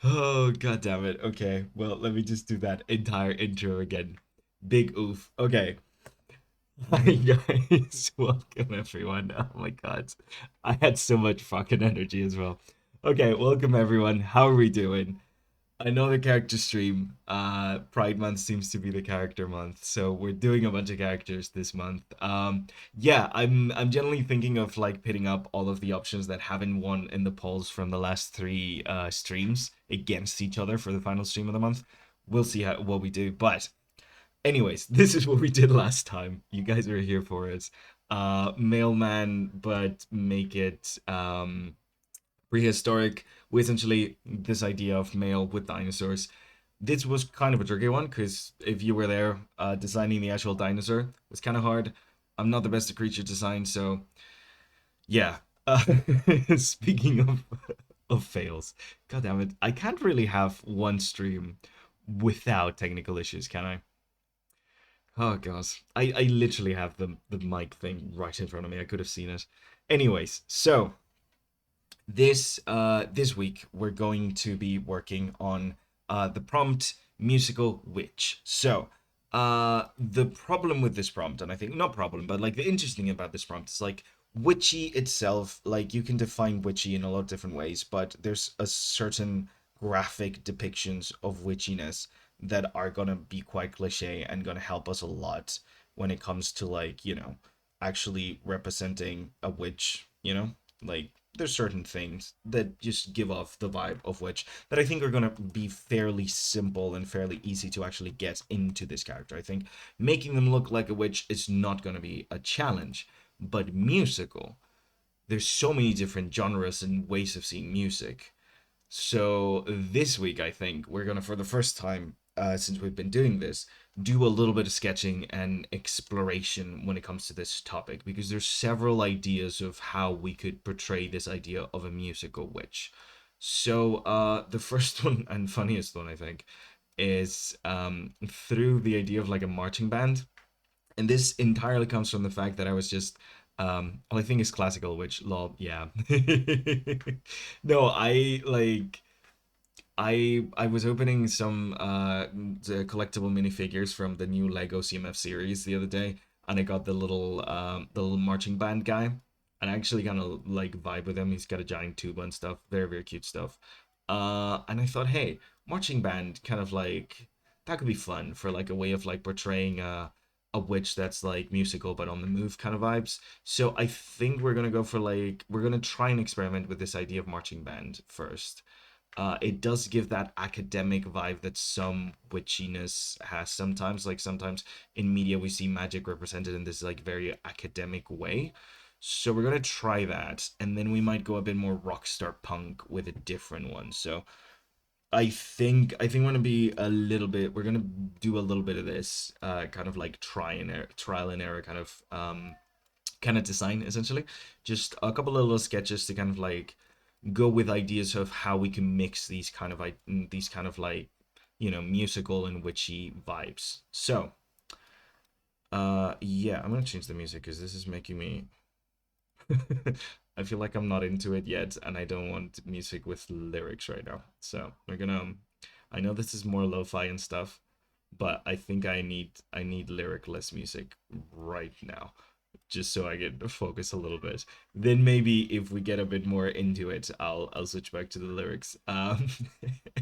Oh, god damn it. Okay, well, let me just do that entire intro again. Big oof. Okay. Hi, guys. Welcome, everyone. Oh my god. I had so much fucking energy as well. Okay, welcome, everyone. How are we doing? I know the character stream. Pride Month seems to be the character month, so we're doing a bunch of characters this month. Yeah, I'm generally thinking of like pitting up all of the options that haven't won in the polls from the last three streams against each other for the final stream of the month. We'll see what we do, but anyways, this is what we did last time. You guys are here for it. Mailman, but make it prehistoric, with essentially this idea of male with dinosaurs. This was kind of a tricky one because if you were there, designing the actual dinosaur was kind of hard. I'm not the best at creature design, so yeah. Uh, speaking of fails, god damn it, I can't really have one stream without technical issues, can I? Oh gosh, I literally have the mic thing right in front of me. I could have seen it. Anyways, so this week we're going to be working on the prompt musical witch. So the problem with this prompt, and I think not problem, but like the interesting thing about this prompt is like witchy itself. Like you can define witchy in a lot of different ways, but there's a certain graphic depictions of witchiness that are gonna be quite cliche and gonna help us a lot when it comes to like actually representing a witch. Like there's certain things that just give off the vibe of which that I think are going to be fairly simple and fairly easy to actually get into this character. I think making them look like a witch is not going to be a challenge, but musical, there's so many different genres and ways of seeing music. So this week, I think we're gonna, for the first time since we've been doing this, do a little bit of sketching and exploration when it comes to this topic because there's several ideas of how we could portray this idea of a musical witch. So the first one and funniest one I think is through the idea of like a marching band, and this entirely comes from the fact that I was just well, I think it's classical, which lol, yeah. No, I was opening some the collectible minifigures from the new Lego CMF series the other day, and I got the little marching band guy, and I actually kind of like vibe with him. He's got a giant tuba and stuff, very cute stuff. And I thought, hey, marching band, kind of like that could be fun for like a way of like portraying a witch that's like musical but on the move kind of vibes. So I think we're gonna go for like we're gonna try and experiment with this idea of marching band first. It does give that academic vibe that some witchiness has sometimes. Like sometimes in media we see magic represented in this like very academic way. So we're gonna try that, and then we might go a bit more rockstar punk with a different one. So I think we're gonna be a little bit. We're gonna do a little bit of this, kind of like trial and error kind of design essentially. Just a couple of little sketches to kind of like go with ideas of how we can mix these kind of like musical and witchy vibes. So yeah, I'm gonna change the music because this is making me I feel like I'm not into it yet, and I don't want music with lyrics right now. So we're gonna I know this is more lo-fi and stuff, but I think I need lyricless music right now just so I get to focus a little bit. Then maybe if we get a bit more into it, I'll switch back to the lyrics.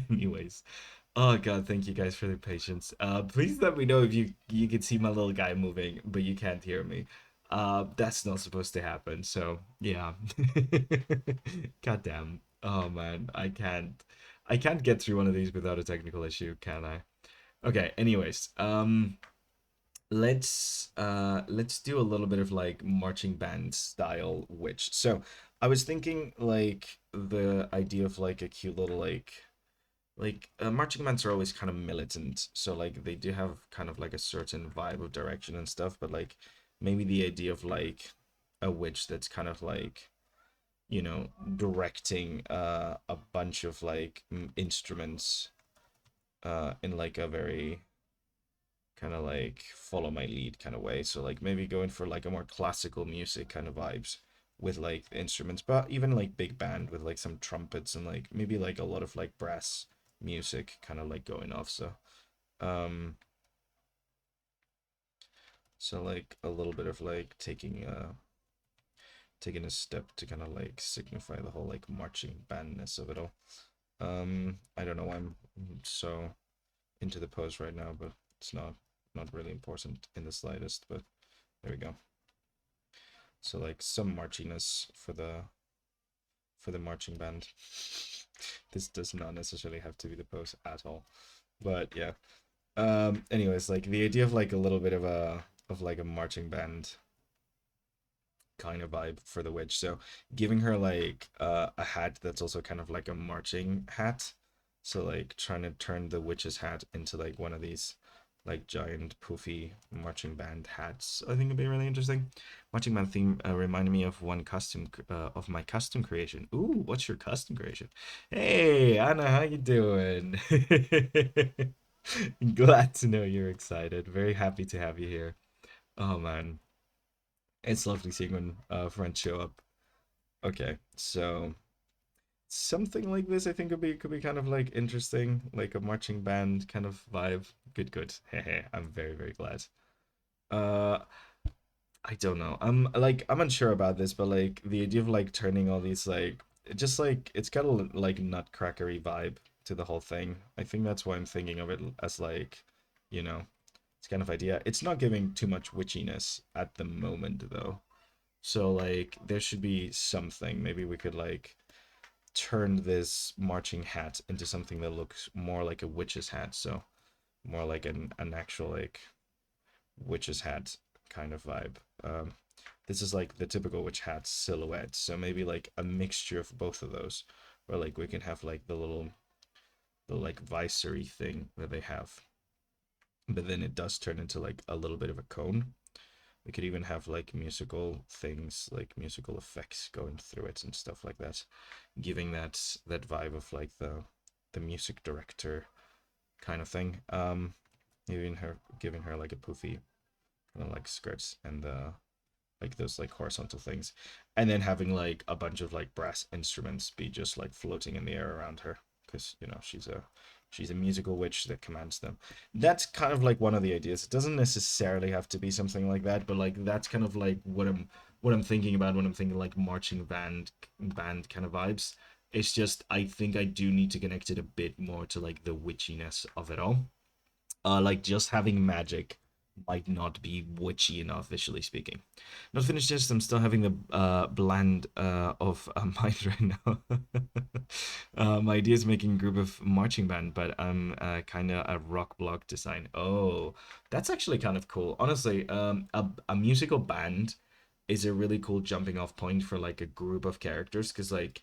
Anyways, oh god, thank you guys for the patience. Please let me know if you can see my little guy moving, but you can't hear me. That's not supposed to happen. So yeah. God damn. Oh man, I can't get through one of these without a technical issue, can I? Okay. Anyways, let's do a little bit of like marching band style witch. So I was thinking like the idea of like a cute little marching bands are always kind of militant, so like they do have kind of like a certain vibe of direction and stuff, but like maybe the idea of like a witch that's kind of like directing a bunch of like instruments in like a very kind of like follow my lead kind of way. So like maybe going for like a more classical music kind of vibes with like instruments, but even like big band with like some trumpets and like maybe like a lot of like brass music kind of like going off. Um, so like a little bit of like taking a step to kind of like signify the whole like marching bandness of it all. I don't know why I'm so into the pose right now, but it's not really important in the slightest. But there we go. So like some marchiness for the marching band. This does not necessarily have to be the pose at all, but yeah. Anyways, like the idea of like a little bit of like a marching band kind of vibe for the witch. So giving her like a hat that's also kind of like a marching hat. So like trying to turn the witch's hat into like one of these like giant poofy marching band hats. I think it'd be really interesting. Marching band theme reminded me of one custom of my custom creation. Ooh, what's your custom creation? Hey, Anna, how you doing? Glad to know you're excited. Very happy to have you here. Oh man, it's lovely seeing when friends show up. Okay, so something like this I think could be kind of like interesting, like a marching band kind of vibe. Good, good. Hehe, I'm very, very glad. Uh I don't know. I'm unsure about this, but like the idea of like turning all these like just like it's got a like nutcrackery vibe to the whole thing. I think that's why I'm thinking of it as like, you know, it's kind of idea. It's not giving too much witchiness at the moment though. So like there should be something. Maybe we could like turn this marching hat into something that looks more like a witch's hat. So more like an actual like witch's hat kind of vibe. This is like the typical witch hat silhouette. So maybe like a mixture of both of those. Where like we can have like the like visory thing that they have. But then it does turn into like a little bit of a cone. We could even have like musical things, like musical effects going through it and stuff like that, giving that vibe of like the music director kind of thing. Giving her like a poofy kind of like skirts and like those like horizontal things, and then having like a bunch of like brass instruments be just like floating in the air around her because you know she's a musical witch that commands them. That's kind of like one of the ideas. It doesn't necessarily have to be something like that, but like that's kind of like what I'm thinking about when I'm thinking like marching band kind of vibes. It's just I think I do need to connect it a bit more to like the witchiness of it all. Like just having magic might not be witchy enough, visually speaking. Not finished yet. I'm still having the bland of mind right now. My idea is making a group of marching band, but I'm kind of a rock block design. Oh, that's actually kind of cool. Honestly, a musical band is a really cool jumping off point for like a group of characters because like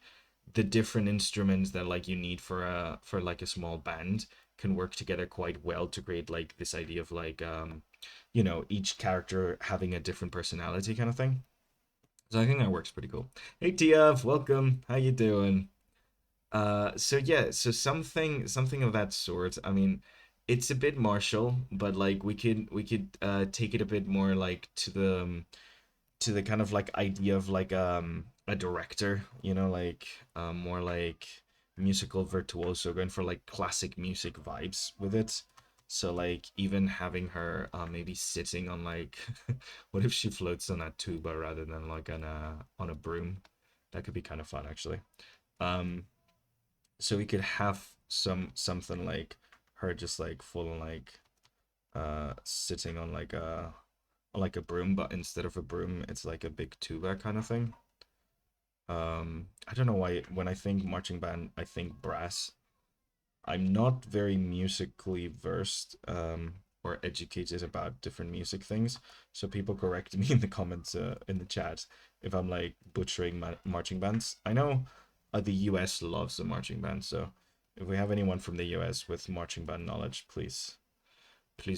the different instruments that like you need for like a small band can work together quite well to create like this idea of like each character having a different personality kind of thing. So I think that works pretty cool. Hey TF, welcome. How you doing? So yeah, so something of that sort. I mean, it's a bit martial, but like we could take it a bit more like to the kind of like idea of like a director, like more like musical virtuoso, going for like classic music vibes with it. So like even having her maybe sitting on like what if she floats on a tuba rather than like on a broom? That could be kind of fun actually. Um so we could have something like her just like full on like sitting on like a broom, but instead of a broom, it's like a big tuba kind of thing. I don't know why when I think marching band, I think brass. I'm not very musically versed or educated about different music things, so people correct me in the comments in the chat if I'm like butchering marching bands. I know the US loves the marching band, so if we have anyone from the US with marching band knowledge, please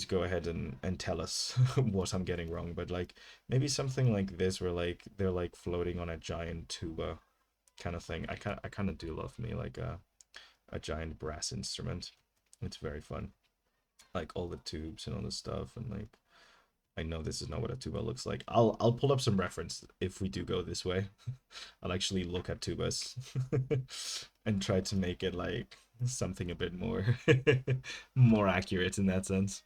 go ahead and tell us what I'm getting wrong. But like maybe something like this where like they're like floating on a giant tuba kind of thing. I kind of do love me like a giant brass instrument. It's very fun. Like all the tubes and all the stuff and like I know this is not what a tuba looks like. I'll pull up some reference if we do go this way. I'll actually look at tubas and try to make it like something a bit more more accurate in that sense.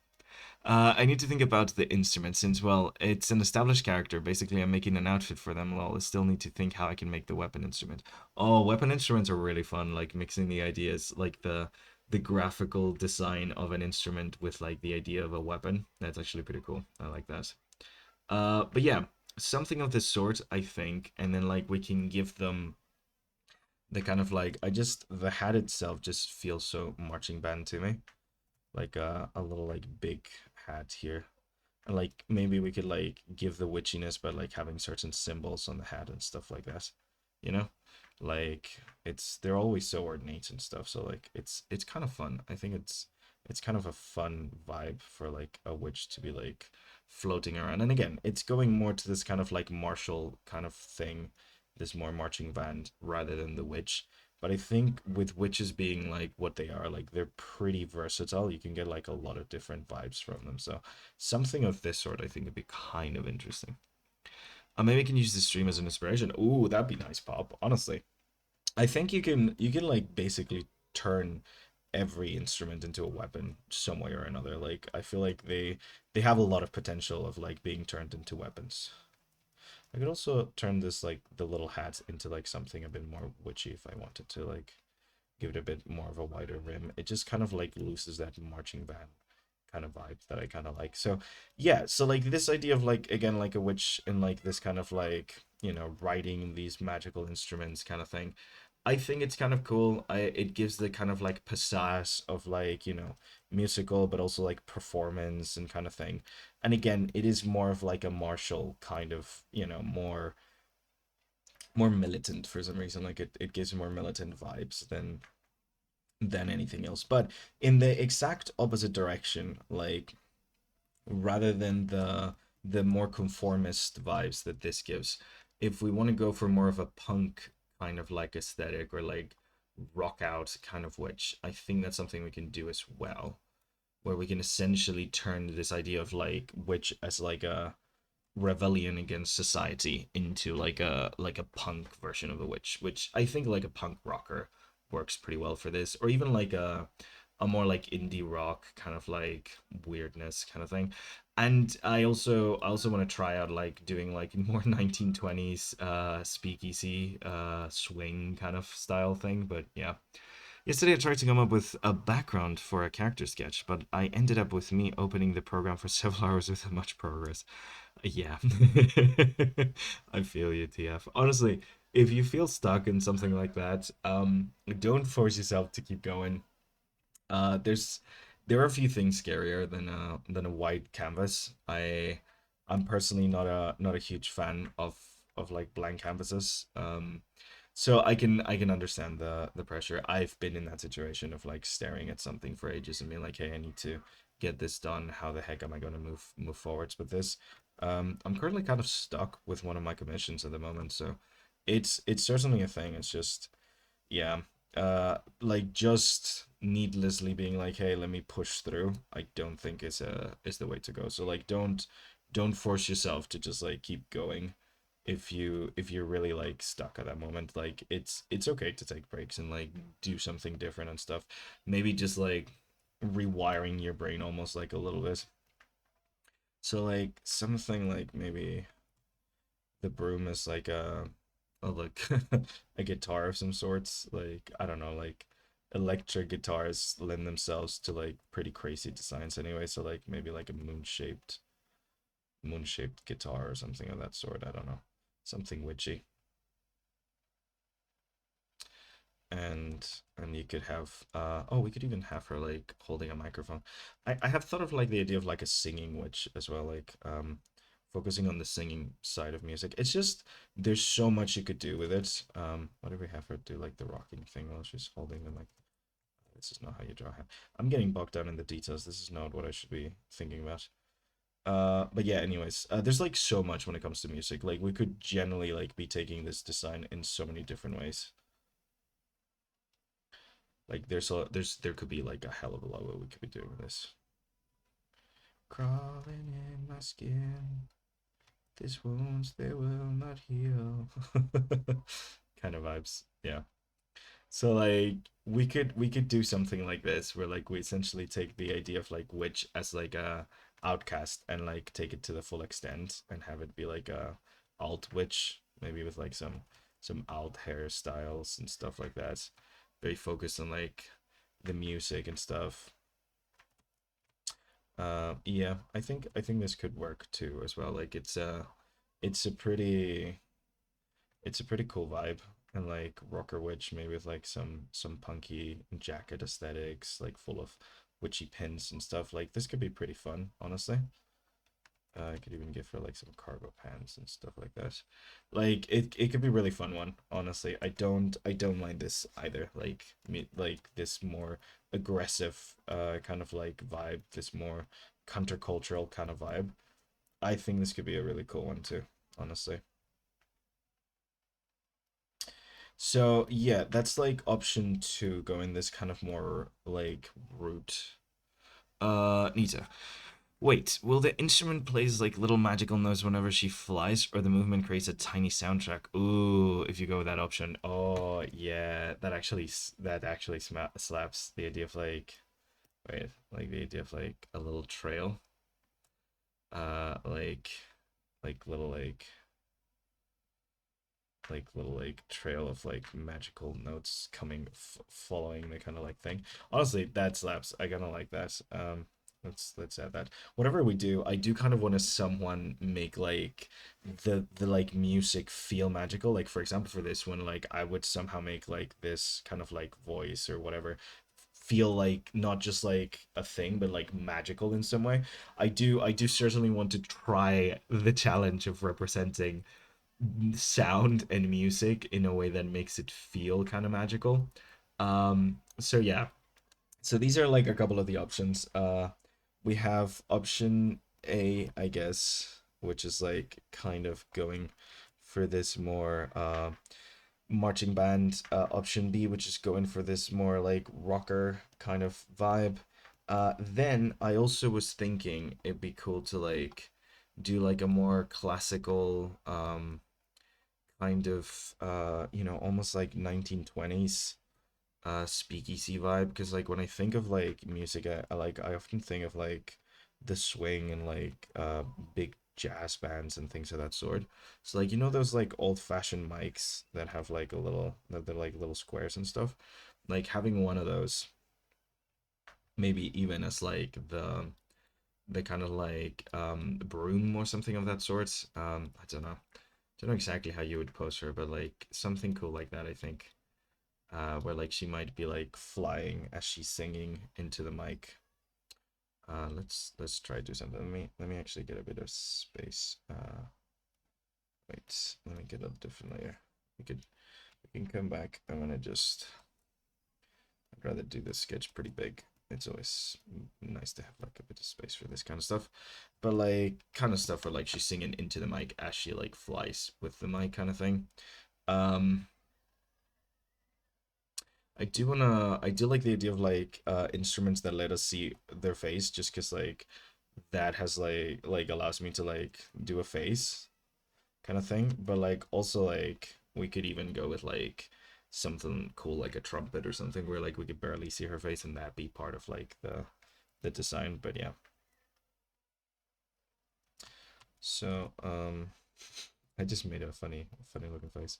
I need to think about the instrument since, well, it's an established character. Basically, I'm making an outfit for them. Well, I still need to think how I can make the weapon instrument. Oh, weapon instruments are really fun. Like mixing the ideas, like the graphical design of an instrument with like the idea of a weapon. That's actually pretty cool. I like that. But yeah, something of this sort, I think, and then like we can give them the kind of like the hat itself just feels so marching band to me, like a little like big hat here. And like maybe we could like give the witchiness by like having certain symbols on the hat and stuff like that. You know? Like they're always so ornate and stuff, so like it's kind of fun. I think it's kind of a fun vibe for like a witch to be like floating around. And again, it's going more to this kind of like martial kind of thing, this more marching band rather than the witch. But I think with witches being like what they are, like they're pretty versatile. You can get like a lot of different vibes from them. So something of this sort I think would be kind of interesting. Maybe we can use the stream as an inspiration. Ooh, that'd be nice, Pop. Honestly, I think you can like basically turn every instrument into a weapon some way or another. Like I feel like they have a lot of potential of like being turned into weapons. I could also turn this like the little hat into like something a bit more witchy if I wanted to like give it a bit more of a wider rim. It just kind of like loses that marching band kind of vibe that I kind of like. So yeah, so like this idea of like again like a witch and like this kind of like writing these magical instruments kind of thing. I think it's kind of cool. It gives the kind of like pizzazz of like musical, but also like performance and kind of thing. And again, it is more of like a martial kind of more militant for some reason. Like it gives more militant vibes than anything else. But in the exact opposite direction, like rather than the more conformist vibes that this gives, if we want to go for more of a punk kind of like aesthetic or like rock out kind of witch, I think that's something we can do as well, where we can essentially turn this idea of like witch as like a rebellion against society into like a punk version of a witch, which I think like a punk rocker works pretty well for this, or even like a more like indie rock kind of like weirdness kind of thing. And I also want to try out like doing like more 1920s speakeasy swing kind of style thing. But yeah, yesterday I tried to come up with a background for a character sketch, but I ended up with me opening the program for several hours without much progress. Yeah. I feel you, TF. Honestly, if you feel stuck in something like that, don't force yourself to keep going. There's there are a few things scarier than a white canvas. I'm personally not a huge fan of like blank canvases. So I can understand the pressure. I've been in that situation of like staring at something for ages and being like, hey, I need to get this done. How the heck am I going to move forwards with this? I'm currently kind of stuck with one of my commissions at the moment, so it's certainly a thing. It's just yeah, like just needlessly being like, hey, let me push through. I don't think is the way to go. So like, don't force yourself to just like keep going if you're really like stuck at that moment. Like it's okay to take breaks and like do something different and stuff. Maybe just like rewiring your brain almost like a little bit. So like something like maybe the broom is like a like a guitar of some sorts. Like I don't know, like electric guitars lend themselves to like pretty crazy designs anyway. So like maybe like a moon shaped guitar or something of that sort. I don't know, something witchy. And you could have oh, we could even have her like holding a microphone. I have thought of like the idea of like a singing witch as well, like focusing on the singing side of music. It's just there's so much you could do with it. What if we have her do like the rocking thing while she's holding the mic? This is not how you draw a hand. I'm getting bogged down in the details. This is not what I should be thinking about. But yeah, anyways, there's like so much when it comes to music. Like we could generally like be taking this design in so many different ways. Like there could be like a hell of a lot what we could be doing with this. Crawling in my skin. These wounds, they will not heal. Kind of vibes. Yeah. So like we could do something like this where like we essentially take the idea of like witch as like a outcast and like take it to the full extent and have it be like a alt witch, maybe with like some alt hairstyles and stuff like that. Very focused on like the music and stuff. Yeah, I think this could work too as well. Like it's a pretty it's a pretty cool vibe, and like rocker witch maybe with like some punky jacket aesthetics, like full of witchy pins and stuff. Like this could be pretty fun, honestly. I could even give her like some cargo pants and stuff like that. Like it could be really fun one, honestly. I don't mind this either. Like me like this more aggressive kind of like vibe, this more countercultural kind of vibe. I think this could be a really cool one too, honestly. So yeah, that's like option two, going this kind of more like route. Nita. Wait, will the instrument plays like little magical notes whenever she flies, or the movement creates a tiny soundtrack? Ooh, if you go with that option, oh yeah, that actually slaps the idea of like, wait, like the idea of like a little trail, like little little like trail of like magical notes coming following the kind of like thing. Honestly, that slaps. I kind of like that. Let's add that. Whatever we do, I do kind of want to someone make like the like music feel magical. Like for example, for this one, like I would somehow make like this kind of like voice or whatever feel like not just like a thing but like magical in some way. I do certainly want to try the challenge of representing sound and music in a way that makes it feel kind of magical. So yeah. So these are like a couple of the options. We have option A, I guess, which is like kind of going for this more marching band. Option B, which is going for this more like rocker kind of vibe. Then I also was thinking it'd be cool to like do like a more classical kind of almost like 1920s speakeasy vibe, because like when I think of like music, I often think of like the swing and like big jazz bands and things of that sort. So like those like old fashioned mics that have like a little that they're like little squares and stuff, like having one of those, maybe even as like the kind of like broom or something of that sort. I don't know exactly how you would pose her, but like something cool like that, I think. Where like she might be like flying as she's singing into the mic. Let's try to do something. Let me actually get a bit of space. Wait, let me get a different layer. We can come back. I'm gonna just. I'd rather do this sketch pretty big. It's always nice to have like a bit of space for this kind of stuff, but like kind of stuff where like she's singing into the mic as she like flies with the mic kind of thing. Um, I do like the idea of like instruments that let us see their face, just because like that has like allows me to like do a face kind of thing. But like also like we could even go with like something cool like a trumpet or something where like we could barely see her face and that be part of like the design. But yeah. So I just made a funny looking face.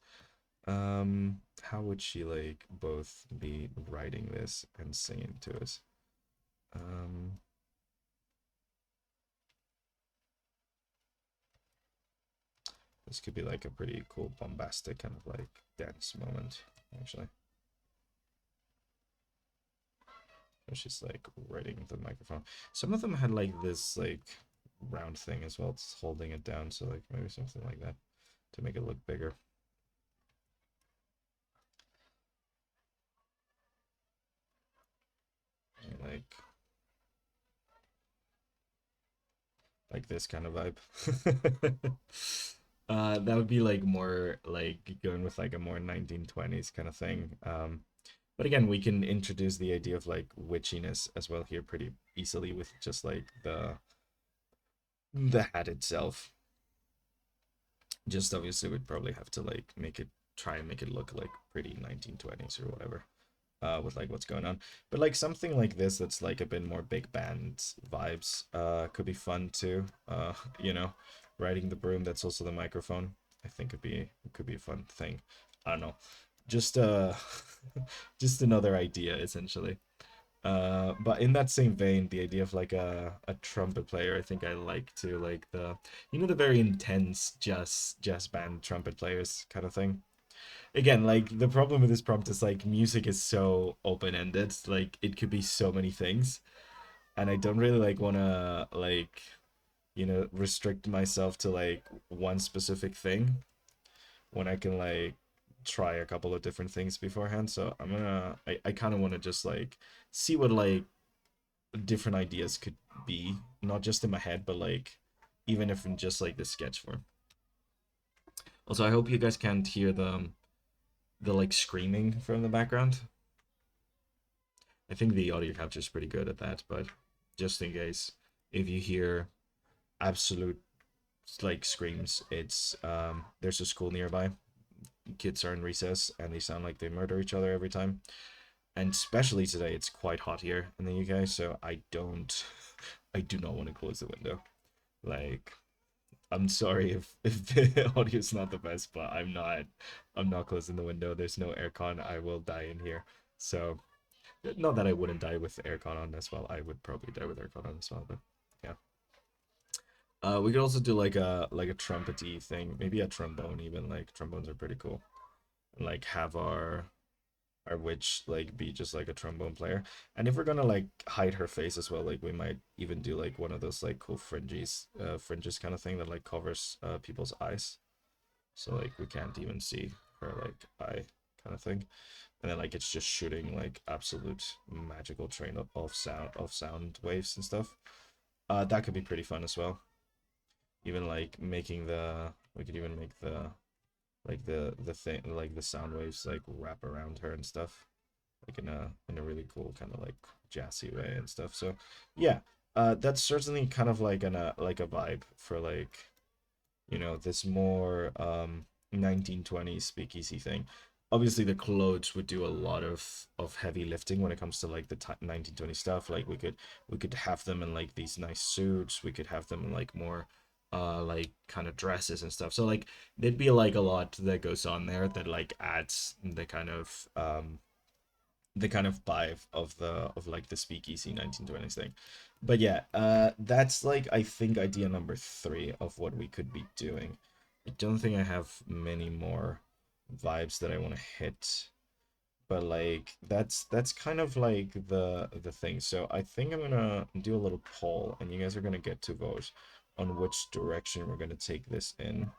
How would she like both be writing this and singing to us? Um, this could be like a pretty cool, bombastic kind of like dance moment, actually. Where she's like writing the microphone. Some of them had like this like round thing as well, it's holding it down. So like maybe something like that to make it look bigger. Like this kind of vibe. That would be like more like going with like a more 1920s kind of thing. But again, we can introduce the idea of like witchiness as well here pretty easily with just like the hat itself. Just obviously we'd probably have to like try and make it look like pretty 1920s or whatever. With like what's going on. But like something like this that's like a bit more big band vibes could be fun too. You know, riding the broom that's also the microphone. I think it could be a fun thing. I don't know. Just just another idea essentially. But in that same vein, the idea of like a trumpet player, I think I like to like the very intense jazz band trumpet players kind of thing. Again, like the problem with this prompt is like music is so open-ended, like it could be so many things, and I don't really like wanna like restrict myself to like one specific thing when I can like try a couple of different things beforehand. So I kind of want to just like see what like different ideas could be, not just in my head, but like even if in just like the sketch form. Also, I hope you guys can't hear the like screaming from the background. I think the audio capture is pretty good at that, but just in case, if you hear absolute like screams, it's there's a school nearby. Kids are in recess and they sound like they murder each other every time. And especially today, it's quite hot here in the UK, so I do not want to close the window. Like, I'm sorry if the audio is not the best, but I'm not closing the window. There's no aircon. I will die in here. So not that I wouldn't die with aircon on as well. I would probably die with aircon on as well, but yeah. We could also do like a trumpety thing, maybe a trombone even. Like trombones are pretty cool. And like have our witch like be just like a trombone player. And if we're gonna like hide her face as well, like we might even do like one of those like cool fringes kind of thing that like covers people's eyes. So like we can't even see her like eye kind of thing. And then like it's just shooting like absolute magical train of sound waves and stuff. That could be pretty fun as well. Even like making the we could even make the thing like the sound waves like wrap around her and stuff like in a really cool kind of like jazzy way and stuff. So yeah, that's certainly kind of like like a vibe for like this more 1920s speakeasy thing. Obviously the clothes would do a lot of heavy lifting when it comes to like the 1920 stuff. Like we could have them in like these nice suits, we could have them in like more like kind of dresses and stuff. So like there'd be like a lot that goes on there that like adds the kind of vibe of like the speakeasy 1920s thing. But yeah, that's like I think idea number three of what we could be doing. I don't think I have many more vibes that I want to hit, but like that's kind of like the thing. So I think I'm gonna do a little poll, and you guys are gonna get to vote on which direction we're gonna take this in,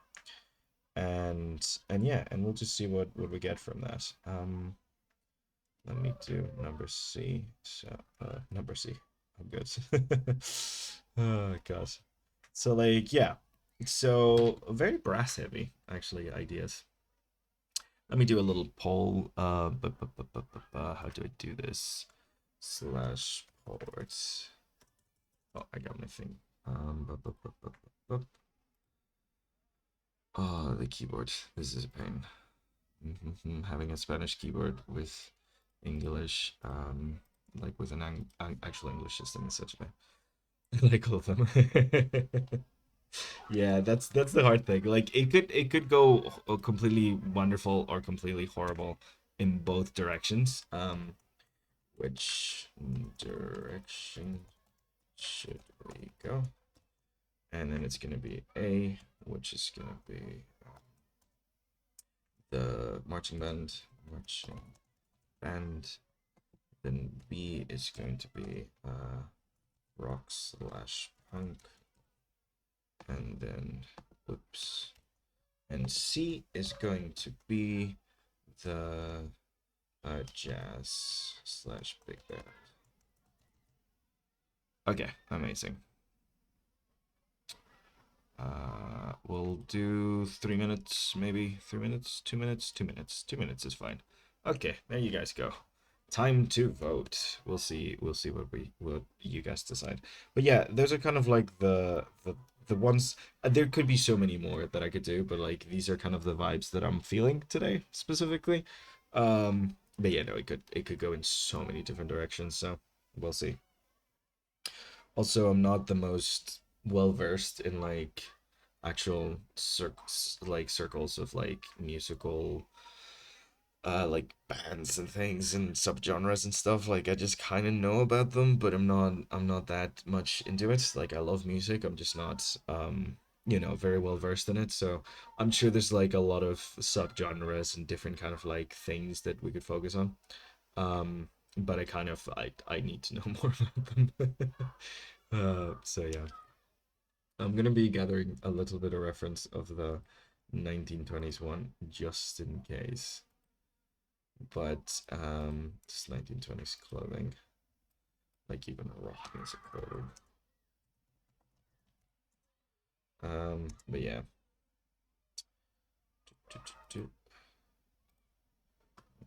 and yeah, and we'll just see what we get from that. Let me do number C. So, number C. I'm good. Oh gosh. So like yeah. So very brass heavy actually ideas. Let me do a little poll. How do I do this? Slash ports. Oh, I got my thing. Oh, the keyboard. This is a pain. Having a Spanish keyboard with English, like with an actual English system is such a pain. Like all of them. Yeah, that's the hard thing. Like it could go completely wonderful or completely horrible in both directions. Which direction should we go? And then it's gonna be A, which is gonna be the marching band. Then B is going to be rock slash punk, and then oops, and C is going to be the jazz slash big band. Okay, amazing. We'll do 3 minutes, maybe 3 minutes, 2 minutes, 2 minutes. 2 minutes is fine. Okay, there you guys go. Time to vote. We'll see what you guys decide. But yeah, those are kind of like the the ones there could be so many more that I could do, but like these are kind of the vibes that I'm feeling today specifically. But yeah, no, it could go in so many different directions, so we'll see. Also, I'm not the most well versed in like actual circles of like musical like bands and things and subgenres and stuff. Like I just kind of know about them, but I'm not that much into it. Like I love music, I'm just not very well versed in it. So I'm sure there's like a lot of subgenres and different kind of like things that we could focus on. But I need to know more about them. So yeah, I'm gonna be gathering a little bit of reference of the 1920s one just in case. But just 1920s clothing, like even rock music clothing. But yeah,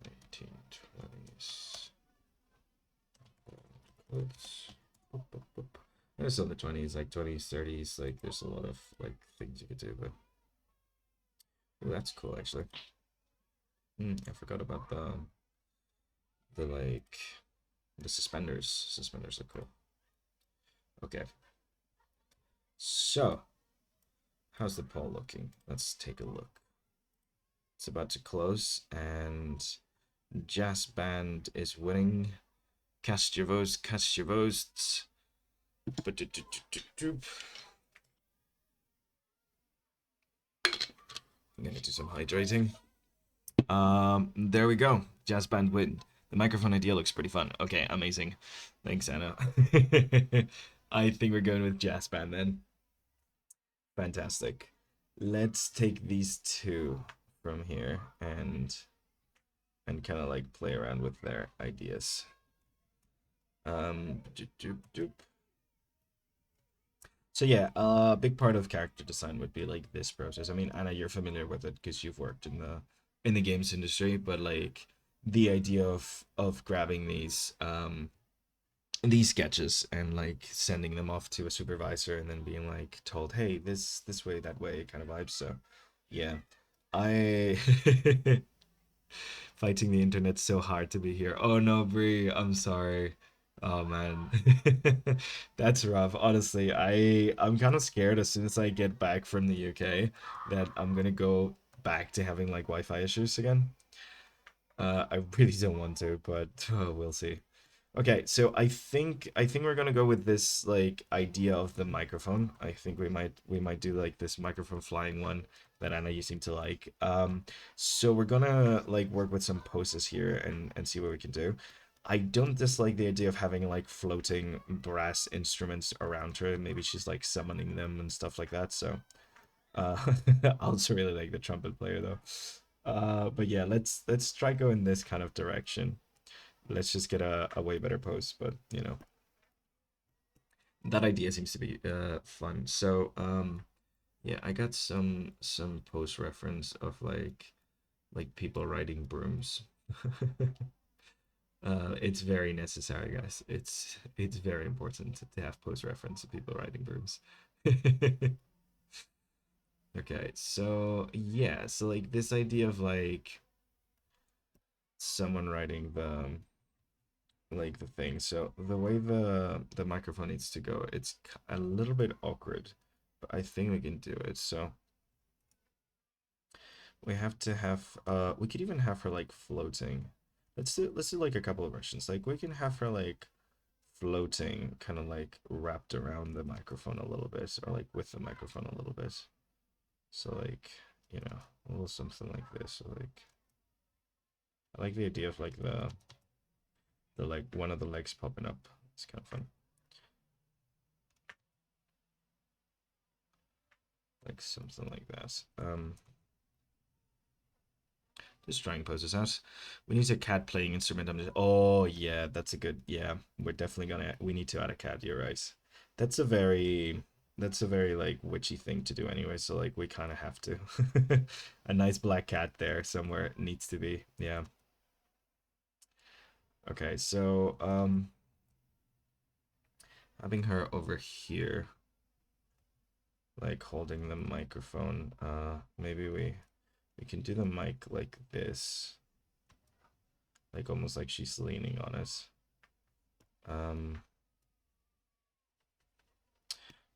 1920s clothes. There's on the 20s, like 20s, 30s. Like there's a lot of like things you could do, but ooh, that's cool actually. I forgot about the like the suspenders. Suspenders are cool. Okay, so how's the poll looking? Let's take a look. It's about to close, and Jazz Band is winning. Cast your votes, cast your votes. I'm gonna do some hydrating. There we go. Jazz Band win. The microphone idea looks pretty fun. Okay, amazing. Thanks, Anna. I think we're going with Jazz Band then. Fantastic. Let's take these two from here and kind of like play around with their ideas. Doop, doop, doop. So yeah, a big part of character design would be like this process. I mean, Anna, you're familiar with it because you've worked in the games industry, but like the idea of grabbing these sketches and like sending them off to a supervisor and then being like told, "Hey, this way, that way," kind of vibes. So, yeah. I fighting the internet so hard to be here. Oh no, Bree, I'm sorry. Oh man. That's rough. Honestly, I'm kind of scared as soon as I get back from the UK that I'm gonna go back to having like Wi-Fi issues again. I really don't want to, but we'll see. Okay, so I think we're gonna go with this like idea of the microphone. I think we might do like this microphone flying one that Anna you seem to like. So we're gonna like work with some poses here and see what we can do. I don't dislike the idea of having like floating brass instruments around her. Maybe she's like summoning them and stuff like that. So uh, I also really like the trumpet player though. But yeah, let's try go in this kind of direction. Let's just get a way better pose, but that idea seems to be fun. So yeah, I got some post reference of like people riding brooms. It's very necessary, guys. It's very important to have post reference of people riding brooms. Okay, so yeah, so like this idea of like someone riding the thing. So the way the microphone needs to go, it's a little bit awkward, but I think we can do it. So we have to have we could even have her like floating. Let's do like a couple of versions. Like we can have her like floating, kind of like wrapped around the microphone a little bit, or like with the microphone a little bit. So like, a little something like this. So like I like the idea of like the like one of the legs popping up. It's kind of fun. Like something like that. Just trying to pose this out. We need a cat playing instrument. Oh yeah, that's a good. Yeah, we're definitely gonna. We need to add a cat. You're right. That's a very. That's a very like witchy thing to do anyway. So like we kind of have to. A nice black cat there somewhere needs to be. Yeah. Okay. So having her over here. like holding the microphone. Maybe we can do the mic like this, like almost like she's leaning on us.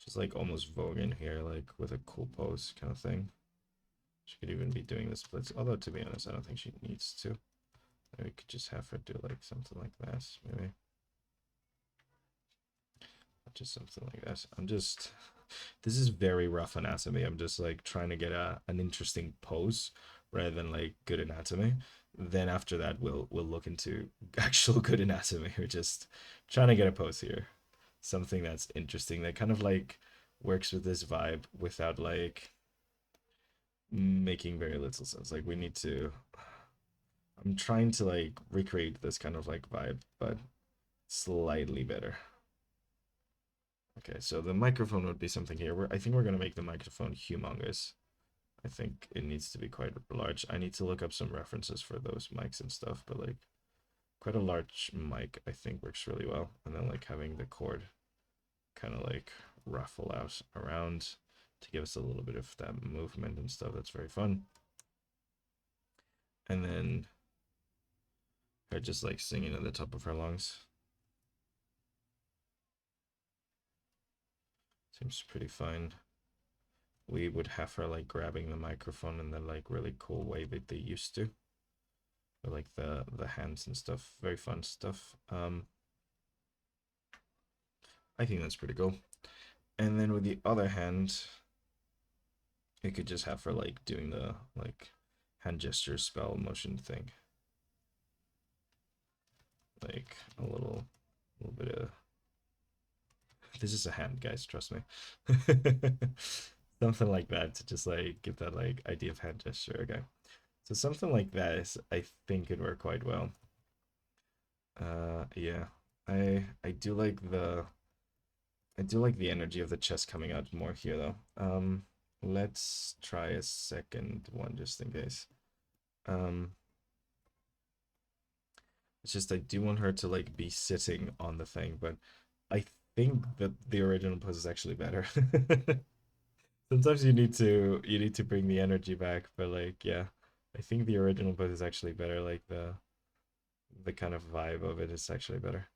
Just like almost voguing here, like with a cool pose kind of thing. She could even be doing the splits, although to be honest, I don't think she needs to. Maybe we could just have her do like something like that, maybe. Just something like that. This is very rough anatomy. I'm just like trying to get an interesting pose rather than like good anatomy. Then after that, we'll look into actual good anatomy. We're just trying to get a pose here, something that's interesting that kind of like works with this vibe without like making very little sense. Like we need to. I'm trying to like recreate this kind of like vibe, but slightly better. Okay, so the microphone would be something here. I think we're gonna make the microphone humongous. I think it needs to be quite large. I need to look up some references for those mics and stuff, but like quite a large mic I think works really well. And then like having the cord kind of like ruffle out around to give us a little bit of that movement and stuff. That's very fun. And then her just like singing at the top of her lungs. Seems pretty fine. We would have her like grabbing the microphone in the like really cool way that they used to. Or like the hands and stuff. Very fun stuff. I think that's pretty cool. And then with the other hand, you could just have her like doing the like hand gesture spell motion thing. Like a little bit of this is a hand, guys, trust me. Something like that to just like give that like idea of hand gesture. Okay. So something like that is I think it'd work quite well. Yeah. I do like the energy of the chest coming out more here though. Let's try a second one just in case. It's just I do want her to like be sitting on the thing, but I think that the original pose is actually better. Sometimes you need to bring the energy back, but like yeah, I think the original pose is actually better. Like the kind of vibe of it is actually better.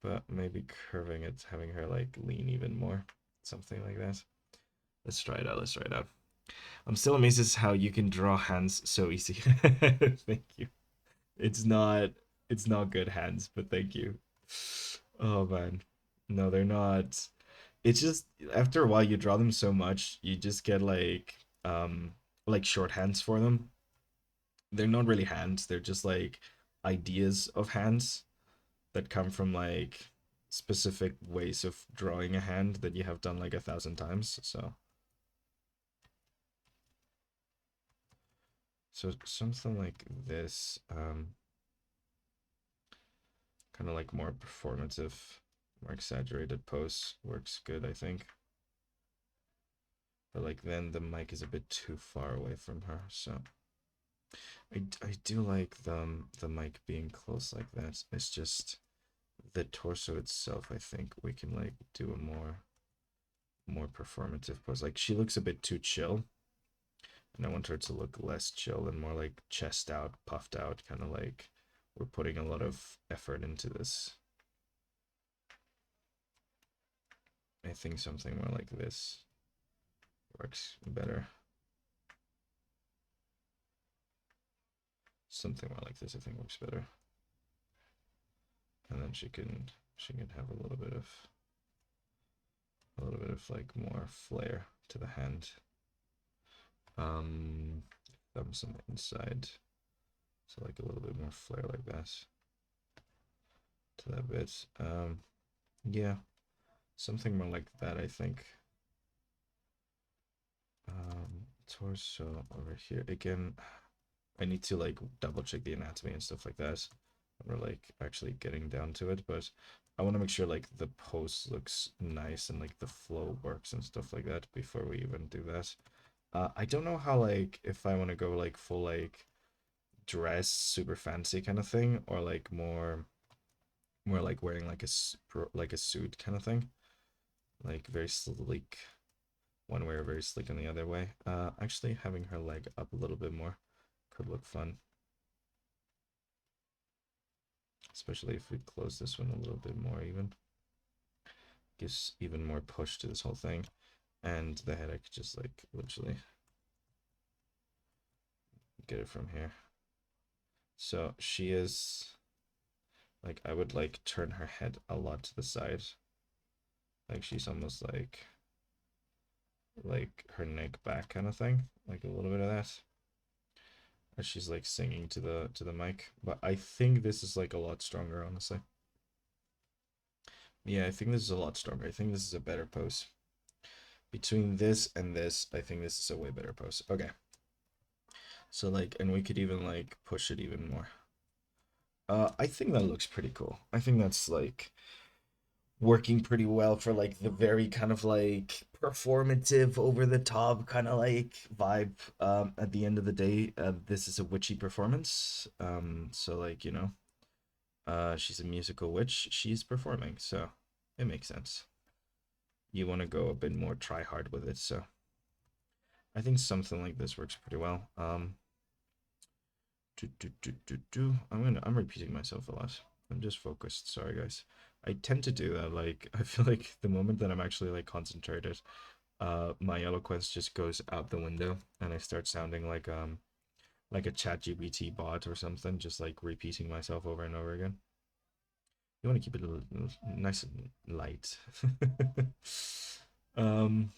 But maybe curving it, having her like lean even more, something like that. Let's try it out. Let's try it out. I'm still amazed as how you can draw hands so easy. Thank you. It's not it's not good hands, but thank you. Oh man. No, they're not. It's just after a while you draw them so much, you just get like shorthands for them. They're not really hands, they're just like ideas of hands that come from like specific ways of drawing a hand that you have done like 1,000 times. So something like this, kind of like more performative, more exaggerated pose works good, I think. But like then the mic is a bit too far away from her, so I do like the mic being close like that. It's just the torso itself. I think we can like do a more performative pose. Like she looks a bit too chill, and I want her to look less chill and more like chest out, puffed out, kind of like we're putting a lot of effort into this. I think something more like this works better. Something more like this I think works better. And then she can have a little bit of like more flair to the hand. Thumbs on the inside. So like a little bit more flair like that to that bit. Yeah, something more like that I think. Torso over here again. I need to like double check the anatomy and stuff like that. We're like actually getting down to it, but I want to make sure like the pose looks nice and like the flow works and stuff like that before we even do that. I don't know how like if I want to go like full like dress super fancy kind of thing or like more like wearing like like a suit kind of thing, like very sleek one way or very slick in the other way. Actually, having her leg up a little bit more could look fun. Especially if we close this one a little bit more even. Gives even more push to this whole thing. And the head, I could just like literally get it from here. So she is like, I would like turn her head a lot to the side. Like she's almost like her neck back kind of thing. Like a little bit of that. As she's like singing to the mic. But I think this is like a lot stronger, honestly. Yeah, I think this is a lot stronger. I think this is a better pose. Between this and this, I think this is a way better pose. Okay. So like, and we could even like push it even more. I think that looks pretty cool. I think that's like working pretty well for like the very kind of like performative, over the top kind of like vibe. At the end of the day, this is a witchy performance. So like, you know, she's a musical witch. She's performing, so it makes sense. You want to go a bit more try hard with it, so I think something like this works pretty well. I'm repeating myself a lot. I'm just focused. Sorry, guys. I tend to do that. Like, I feel like the moment that I'm actually like concentrated, my eloquence just goes out the window, and I start sounding like a ChatGPT bot or something, just like repeating myself over and over again. You want to keep it a little nice and light. um,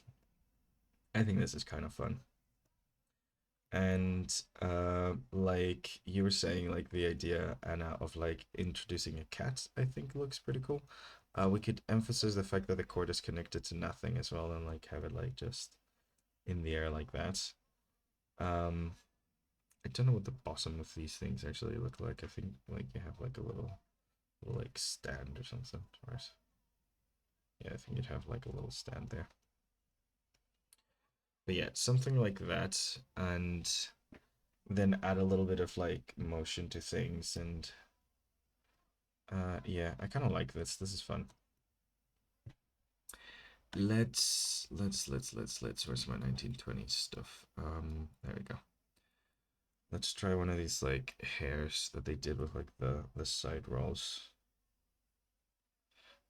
I think this is kind of fun. And like you were saying, like the idea, Anna, of like introducing a cat, I think looks pretty cool. We could emphasize the fact that the cord is connected to nothing as well, and like have it like just in the air like that. um I don't know what the bottom of these things actually look like. I think like you have like a little like stand or something, right? Yeah, I think you'd have like a little stand there. But yeah, something like that, and then add a little bit of like motion to things. And yeah, I kind of like this. This is fun. Let's where's my 1920s stuff? There we go. Let's try one of these like hairs that they did with like the side rolls,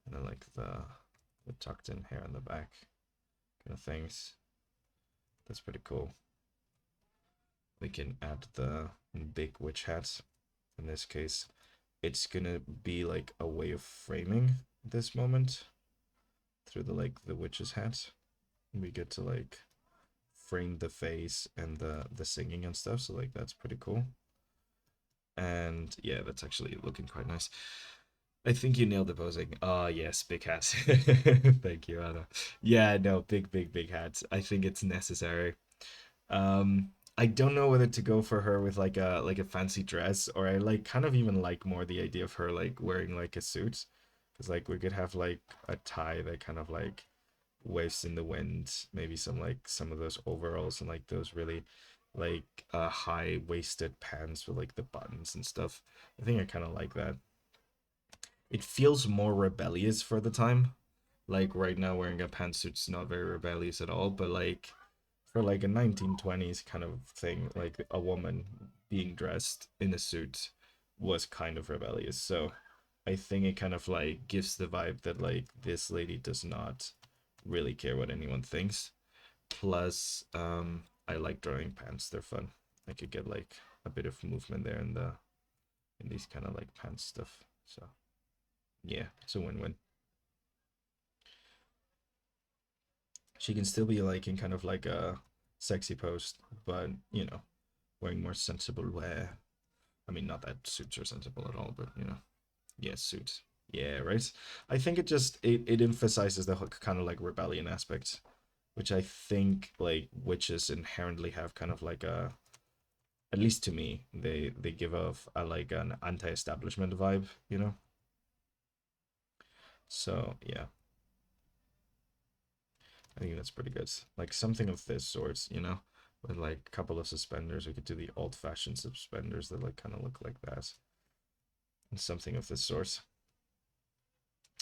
and then like the tucked in hair on the back kind of things. That's pretty cool. We can add the big witch hat. In this case, it's gonna be like a way of framing this moment through the like the witch's hat. We get to like frame the face and the singing and stuff, so like that's pretty cool. And yeah, that's actually looking quite nice. I think you nailed the posing. Ah, yes, big hat. Thank you, Anna. Yeah, no, big hat. I think it's necessary. I don't know whether to go for her with like a fancy dress, or I like kind of even like more the idea of her like wearing like a suit, because like we could have like a tie that kind of like waves in the wind, maybe some of those overalls, and like those really like high waisted pants with like the buttons and stuff. I think I kind of like that. It feels more rebellious for the time. Like right now wearing a pantsuit's not very rebellious at all, but like for like a 1920s kind of thing, like a woman being dressed in a suit was kind of rebellious. So I think it kind of like gives the vibe that like this lady does not really care what anyone thinks. Plus, I like drawing pants. They're fun. I could get like a bit of movement there in these kind of like pants stuff. So yeah, it's a win-win. She can still be like in kind of like a sexy pose, but you know, wearing more sensible wear. I mean, not that suits are sensible at all, but you know, yeah, suits. Yeah, right. I think it emphasizes the kind of like rebellion aspect, which I think like witches inherently have kind of like a, at least to me, they give off a like an anti-establishment vibe, you know. So yeah, I think that's pretty good. Like something of this sort, you know, with like a couple of suspenders. We could do the old-fashioned suspenders that like kind of look like that, and something of this sort.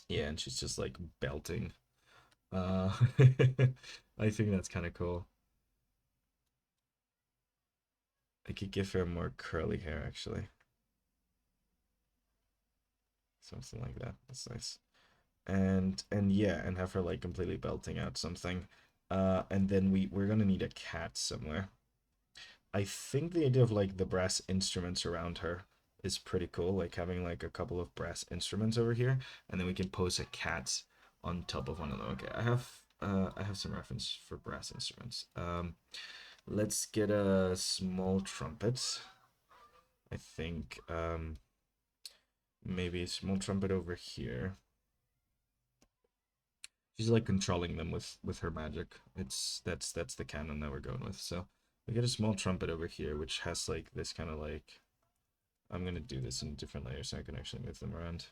Yeah, and she's just like belting Uh, I think that's kind of cool. I could give her more curly hair actually, something like that. That's nice. And yeah, and have her like completely belting out something. And then we're gonna need a cat somewhere. I think the idea of like the brass instruments around her is pretty cool. Like having like a couple of brass instruments over here, and then we can pose a cat on top of one of them. Okay, I have some reference for brass instruments. Let's get a small trumpet. I think maybe a small trumpet over here. She's like controlling them with her magic. That's the canon that we're going with. So we get a small trumpet over here, which has like this kind of like, I'm gonna do this in different layers so I can actually move them around.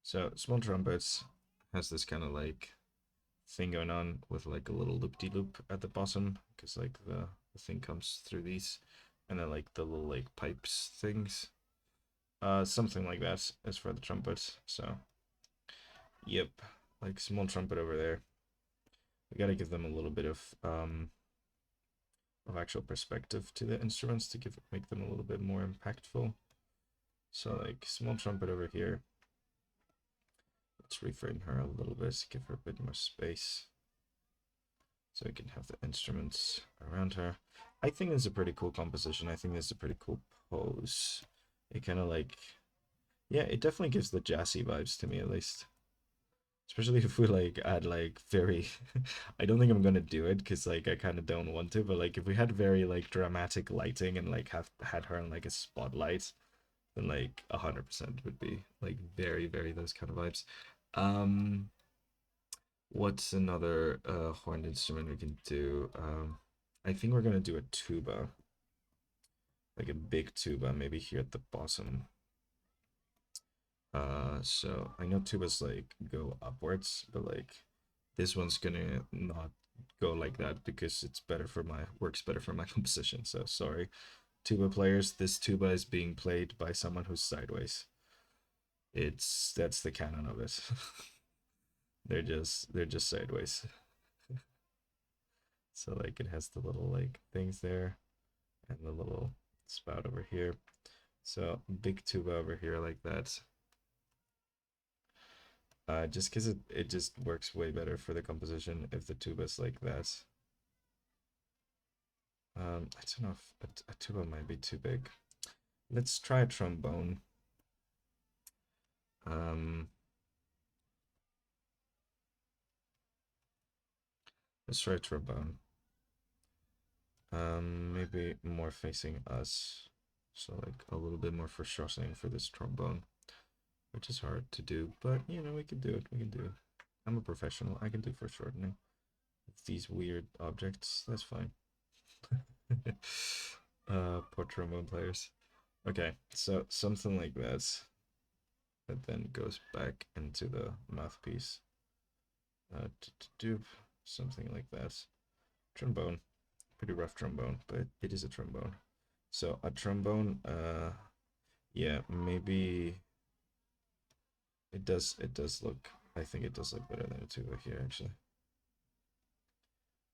So small trumpets has this kind of like thing going on with like a little loop-de-loop at the bottom, because like the thing comes through these, and then like the little like pipes things. Something like that is for the trumpet. So yep, like small trumpet over there. We gotta give them a little bit of actual perspective to the instruments to make them a little bit more impactful. So like small trumpet over here. Let's reframe her a little bit, give her a bit more space. So we can have the instruments around her. I think this is a pretty cool composition. I think this is a pretty cool pose. It kind of like, yeah, it definitely gives the jazzy vibes to me at least. Especially if we like add like very, I don't think I'm gonna do it because like I kind of don't want to, but like if we had very like dramatic lighting and like have had her in like a spotlight, then like 100% would be like very those kind of vibes. Um, what's another horned instrument we can do? I think we're gonna do a tuba, like a big tuba, maybe here at the bottom. So I know tubas like go upwards, but like this one's gonna not go like that because it's better for my works better for my composition. So sorry, tuba players. This tuba is being played by someone who's sideways. That's the canon of it. They're just sideways. So like it has the little like things there and the little spout over here. So big tuba over here like that. Just because it just works way better for the composition if the tuba's like that. I don't know if a tuba might be too big. Let's try a trombone. Um, let's try a trombone. Maybe more facing us. So like a little bit more foreshortening for this trombone, which is hard to do, but you know, we can do it. We can do it. I'm a professional. I can do foreshortening. These weird objects, that's fine. Poor trombone players. Okay, so something like that then goes back into the mouthpiece. Do something like that. Trombone, pretty rough trombone, but it is a trombone. So a trombone, yeah, maybe it does look. I think it does look better than a tuba here actually.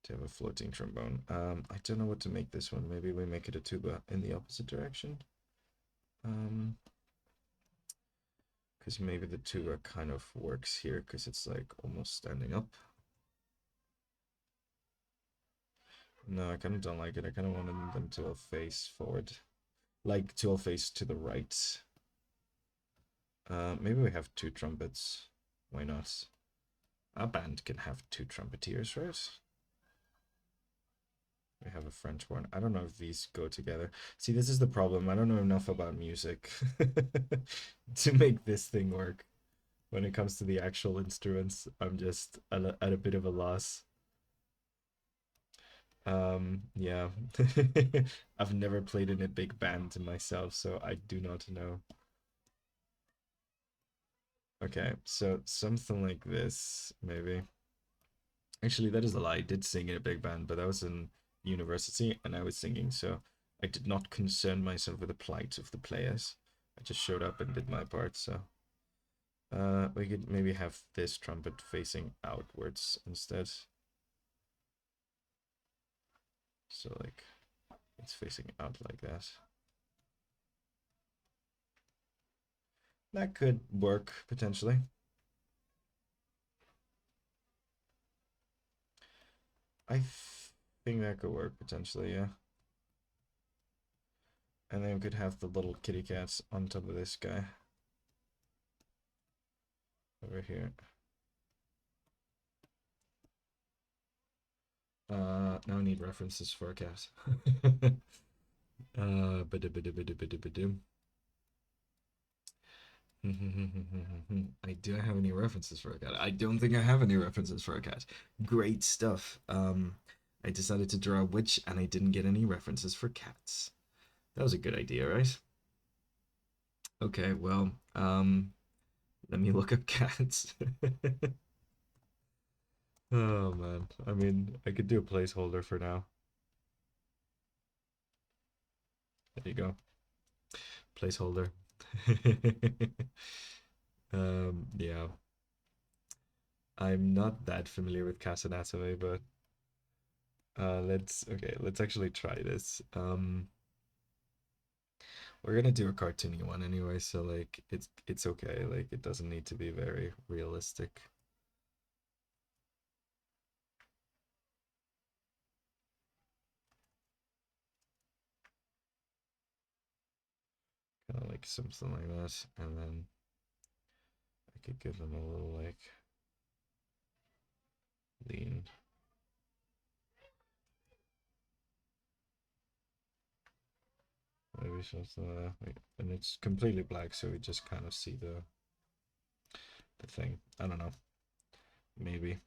To have a floating trombone. I don't know what to make this one. Maybe we make it a tuba in the opposite direction. Because maybe the tuba kind of works here because it's like almost standing up. No, I kind of don't like it. I kind of wanted them to all face forward. Like to all face to the right. Maybe we have two trumpets. Why not? A band can have two trumpeters, right? We have a French horn. I don't know if these go together. See, this is the problem. I don't know enough about music to make this thing work. When it comes to the actual instruments, I'm just at a bit of a loss. Yeah. I've never played in a big band myself, so I do not know. Okay, so something like this, maybe. Actually, that is a lie. I did sing in a big band, but that was in university and I was singing, so I did not concern myself with the plight of the players. I just showed up and did my part, so We could maybe have this trumpet facing outwards instead. So like it's facing out like that. That could work potentially. I think that could work potentially, yeah. And then we could have the little kitty cats on top of this guy. Over here. Now I need references for a cat. Ba-da-ba-da-ba-da-ba-da-ba-dum. I do have any references for a cat. I don't think I have any references for a cat. Great stuff. I decided to draw a witch and I didn't get any references for cats. That was a good idea, right? Okay, well, let me look up cats. Oh man, I mean, I could do a placeholder for now. There you go, placeholder. Yeah, I'm not that familiar with cat anatomy, but let's actually try this. We're gonna do a cartoony one anyway, so like it's okay. Like it doesn't need to be very realistic. Kind of like something like that, and then I could give them a little like lean. Maybe something like that. And it's completely black, so we just kind of see the thing. I don't know. Maybe.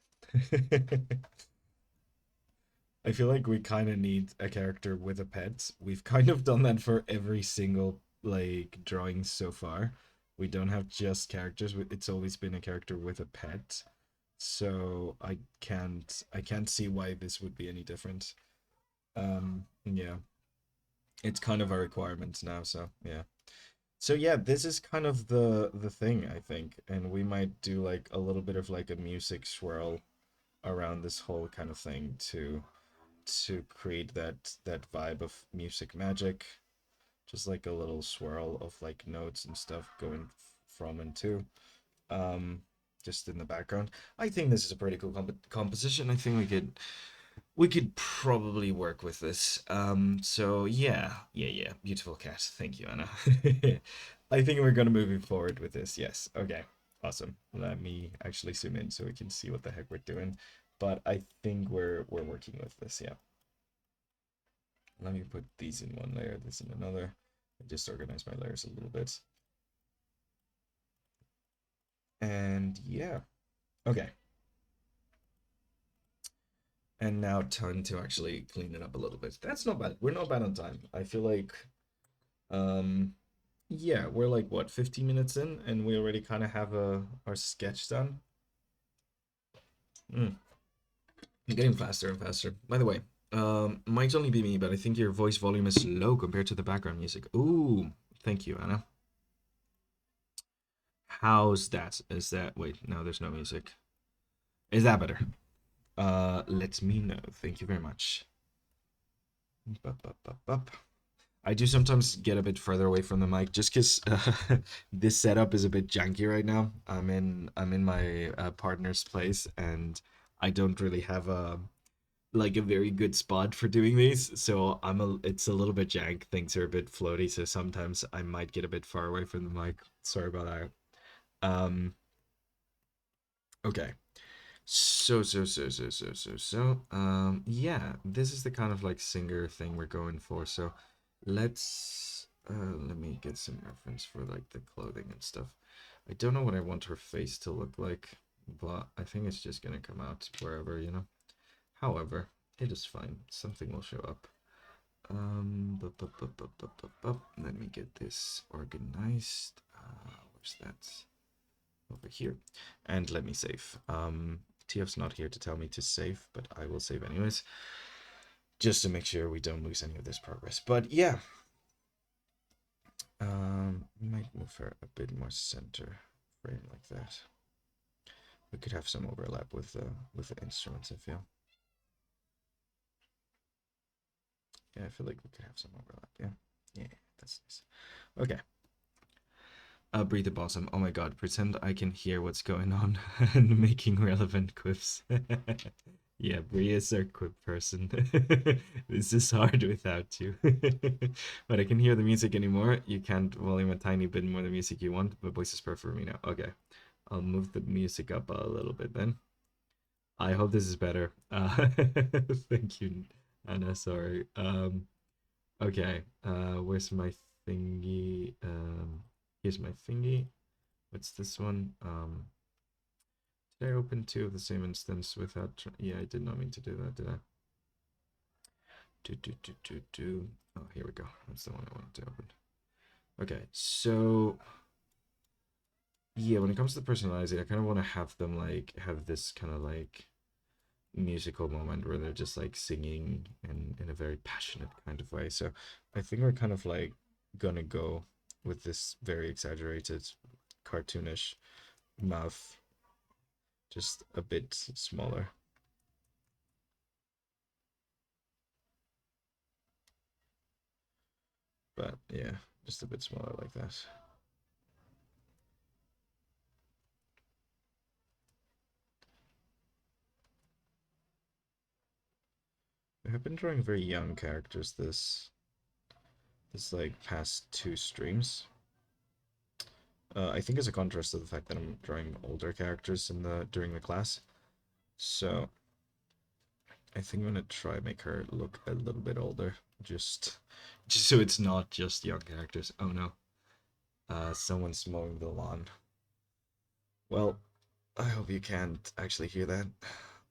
I feel like we kind of need a character with a pet. We've kind of done that for every single like drawing so far. We don't have just characters. It's always been a character with a pet. So I can't see why this would be any different. Yeah. It's kind of a requirement now, so yeah. So yeah, this is kind of the thing, I think, and we might do like a little bit of like a music swirl around this whole kind of thing to create that vibe of music magic, just like a little swirl of like notes and stuff going from and to, um, just in the background. I think this is a pretty cool composition. I think we could probably work with this. So yeah, beautiful cat. Thank you, Anna. I think we're gonna move forward with this. Yes. Okay. Awesome. Let me actually zoom in so we can see what the heck we're doing. But I think we're working with this. Yeah. Let me put these in one layer, this in another. I just organize my layers a little bit. And yeah. Okay. And now time to actually clean it up a little bit. That's not bad. We're not bad on time. I feel like um yeah, we're like what, 15 minutes in and we already kind of have our sketch done. Mm. I'm getting faster and faster. By the way, might only be me, but I think your voice volume is low compared to the background music. Ooh, thank you, Anna. How's that? Is that wait, no, there's no music. Is that better? Let me know. Thank you very much. Bup, bup, bup, bup. I do sometimes get a bit further away from the mic just because this setup is a bit janky right now. I'm in my partner's place and I don't really have a very good spot for doing these, so it's a little bit jank. Things are a bit floaty, so sometimes I might get a bit far away from the mic. Sorry about that. Okay. So, yeah, this is the kind of like singer thing we're going for. So let me get some reference for like the clothing and stuff. I don't know what I want her face to look like, but I think it's just gonna come out wherever. However, it is fine. Something will show up. Let me get this organized. Where's that? Over here. And let me save. TF's not here to tell me to save, but I will save anyways, just to make sure we don't lose any of this progress. But yeah, might move her a bit more center frame like that. We could have some overlap with the instruments, I feel. Yeah, I feel like we could have some overlap. Yeah. Yeah, that's nice. Okay. Breathe the Blossom. Oh my god, pretend I can hear what's going on and making relevant quips. Yeah, Brie is our quip person. This is hard without you. But I can hear the music anymore. You can't volume a tiny bit more the music you want, but voice is perfect for me now. Okay. I'll move the music up a little bit then. I hope this is better. Thank you, Anna. Sorry. Okay. Where's my thingy? Here's my thingy. What's this one? Did I open two of the same instance without? Yeah, I did not mean to do that, did I? Do. Oh, here we go. That's the one I wanted to open. Okay, so yeah, when it comes to personalizing, I kind of want to have them like have this kind of like musical moment where they're just like singing in a very passionate kind of way. So I think we're kind of like gonna go with this very exaggerated, cartoonish mouth, just a bit smaller. But yeah, just a bit smaller like that. I have been drawing very young characters this like past two streams. I think as a contrast to the fact that I'm drawing older characters in the during the class. So I think I'm gonna try and make her look a little bit older. Just so it's not just young characters. Oh no. Someone's mowing the lawn. Well, I hope you can't actually hear that.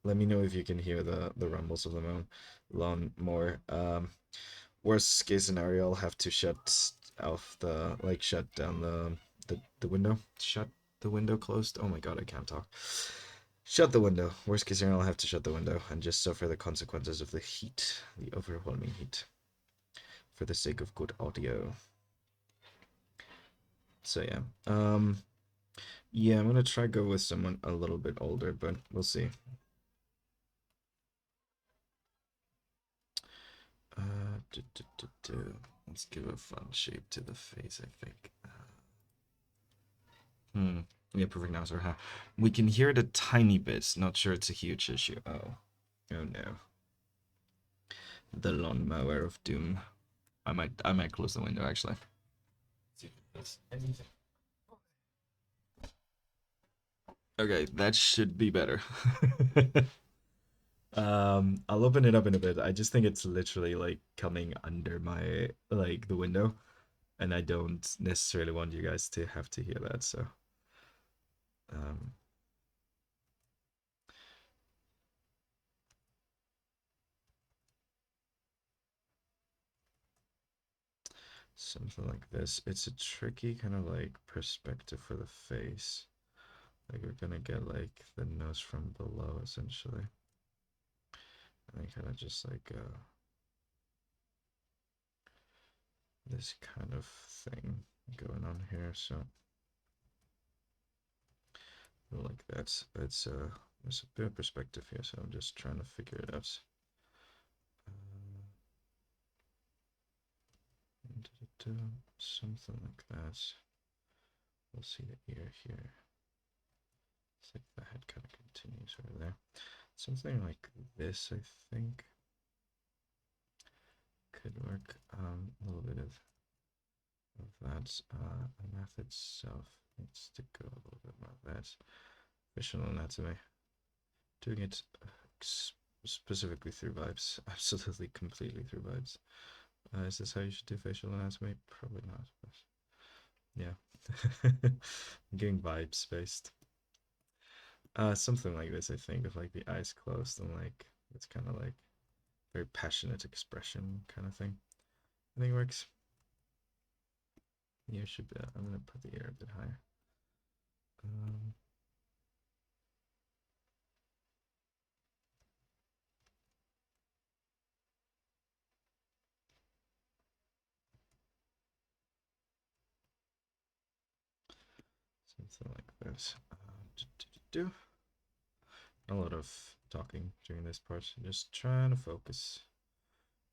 Let me know if you can hear the rumbles of the lawn more. Worst case scenario, I'll have to shut down the window. Shut the window closed. Oh my god, I can't talk. Shut the window. Worst case scenario, I'll have to shut the window and just suffer the consequences of the heat, the overwhelming heat, for the sake of good audio. So yeah, yeah, I'm gonna try go with someone a little bit older, but we'll see. Let's give a fun shape to the face, I think. Hmm. Yeah, perfect now, sir. Huh? We can hear it a tiny bit. Not sure it's a huge issue. Oh. Oh no. The lawnmower of doom. I might close the window actually. See if it does anything. Okay, that should be better. I'll open it up in a bit. I just think it's literally like coming under my like the window, and I don't necessarily want you guys to have to hear that. So, um, something like this. It's a tricky kind of like perspective for the face. Like we're gonna get like the nose from below essentially, and then kind of just like this kind of thing going on here. So like that. There's a bit of perspective here, so I'm just trying to figure it out. Something like that. We'll see the ear here. It's like the head kind of continues over there. Something like this, I think, could work. A little bit of that. The math itself needs to go a little bit more of that. Facial anatomy. Doing it specifically through vibes. Absolutely, completely through vibes. Is this how you should do facial anatomy? Probably not, but yeah. I'm getting vibes based. Something like this, I think, with like the eyes closed and like it's kind of like very passionate expression kind of thing. I think it works. Ear should be. I'm gonna put the ear a bit higher. Um, Something like this. A lot of talking during this part. Just trying to focus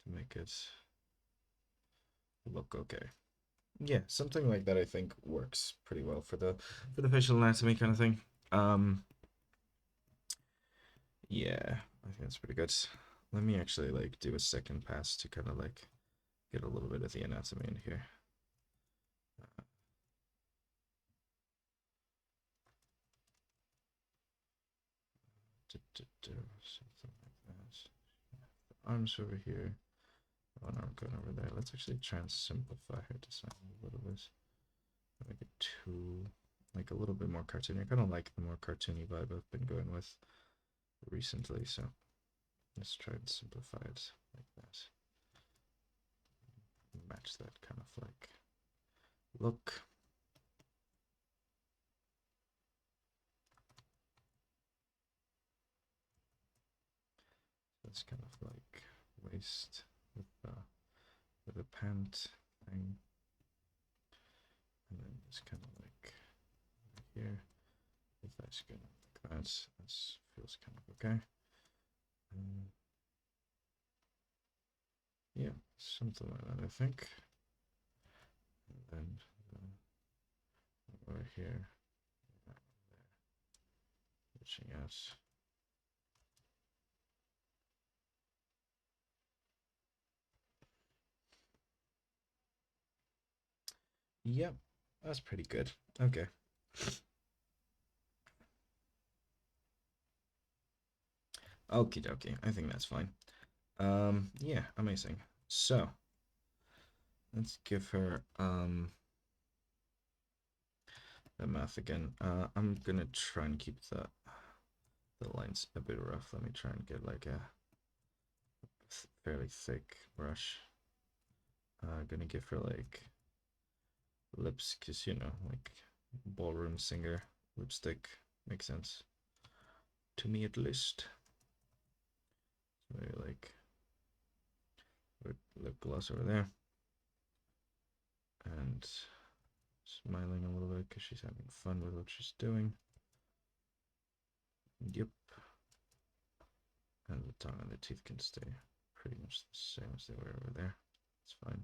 to make it look okay. Yeah, something like that I think works pretty well for the facial anatomy kind of thing. Yeah, I think that's pretty good. Let me actually like do a second pass to kind of like get a little bit of the anatomy in here. Something like that. The arms over here. One arm going over there. Let's actually try and simplify her design a little bit. Make it too, like a little bit more cartoony. I kind of like the more cartoony vibe I've been going with recently, so let's try and simplify it like that. Match that kind of like look. That's kind of like waist with a pant thing, and then it's kind of like here. If that's gonna like that, that feels kind of okay. Yeah, something like that, I think. And then over here, there, reaching out. Yep, that's pretty good. Okay. Okie dokie. I think that's fine. Yeah, amazing. So let's give her the mouth again. I'm gonna try and keep the lines a bit rough. Let me try and get like a fairly thick brush. Gonna give her like lips, cause you know, like ballroom singer lipstick makes sense to me at least. So maybe like lip gloss over there, and smiling a little bit because she's having fun with what she's doing. Yep. And the tongue and the teeth can stay pretty much the same as they were over there. It's fine.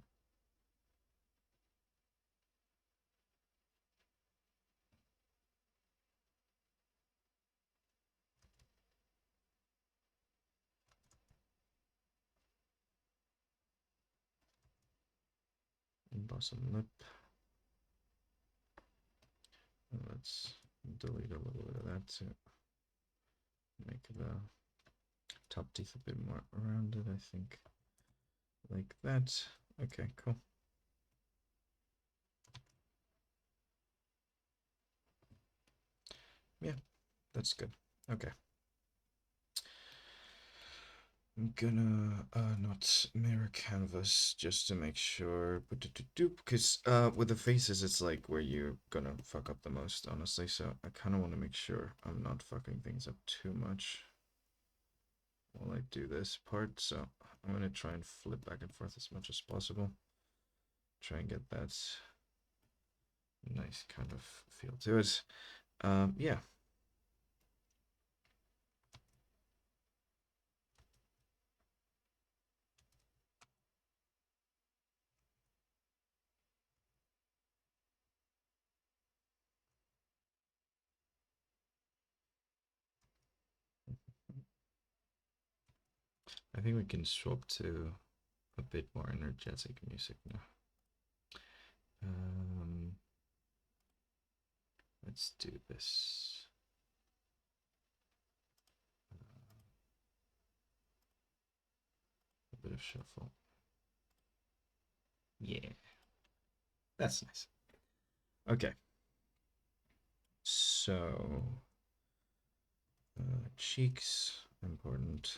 Emboss lip. And let's delete a little bit of that to make the top teeth a bit more rounded, I think. Like that. Okay, cool. Yeah, that's good. Okay. I'm gonna not mirror canvas just to make sure, because with the faces it's like where you're gonna fuck up the most, honestly. So I kind of want to make sure I'm not fucking things up too much while I do this part. So I'm gonna try and flip back and forth as much as possible. Try and get that nice kind of feel to it. Yeah. I think we can swap to a bit more energetic music now. Let's do this. A bit of shuffle. Yeah, that's nice. Okay. So, cheeks, important.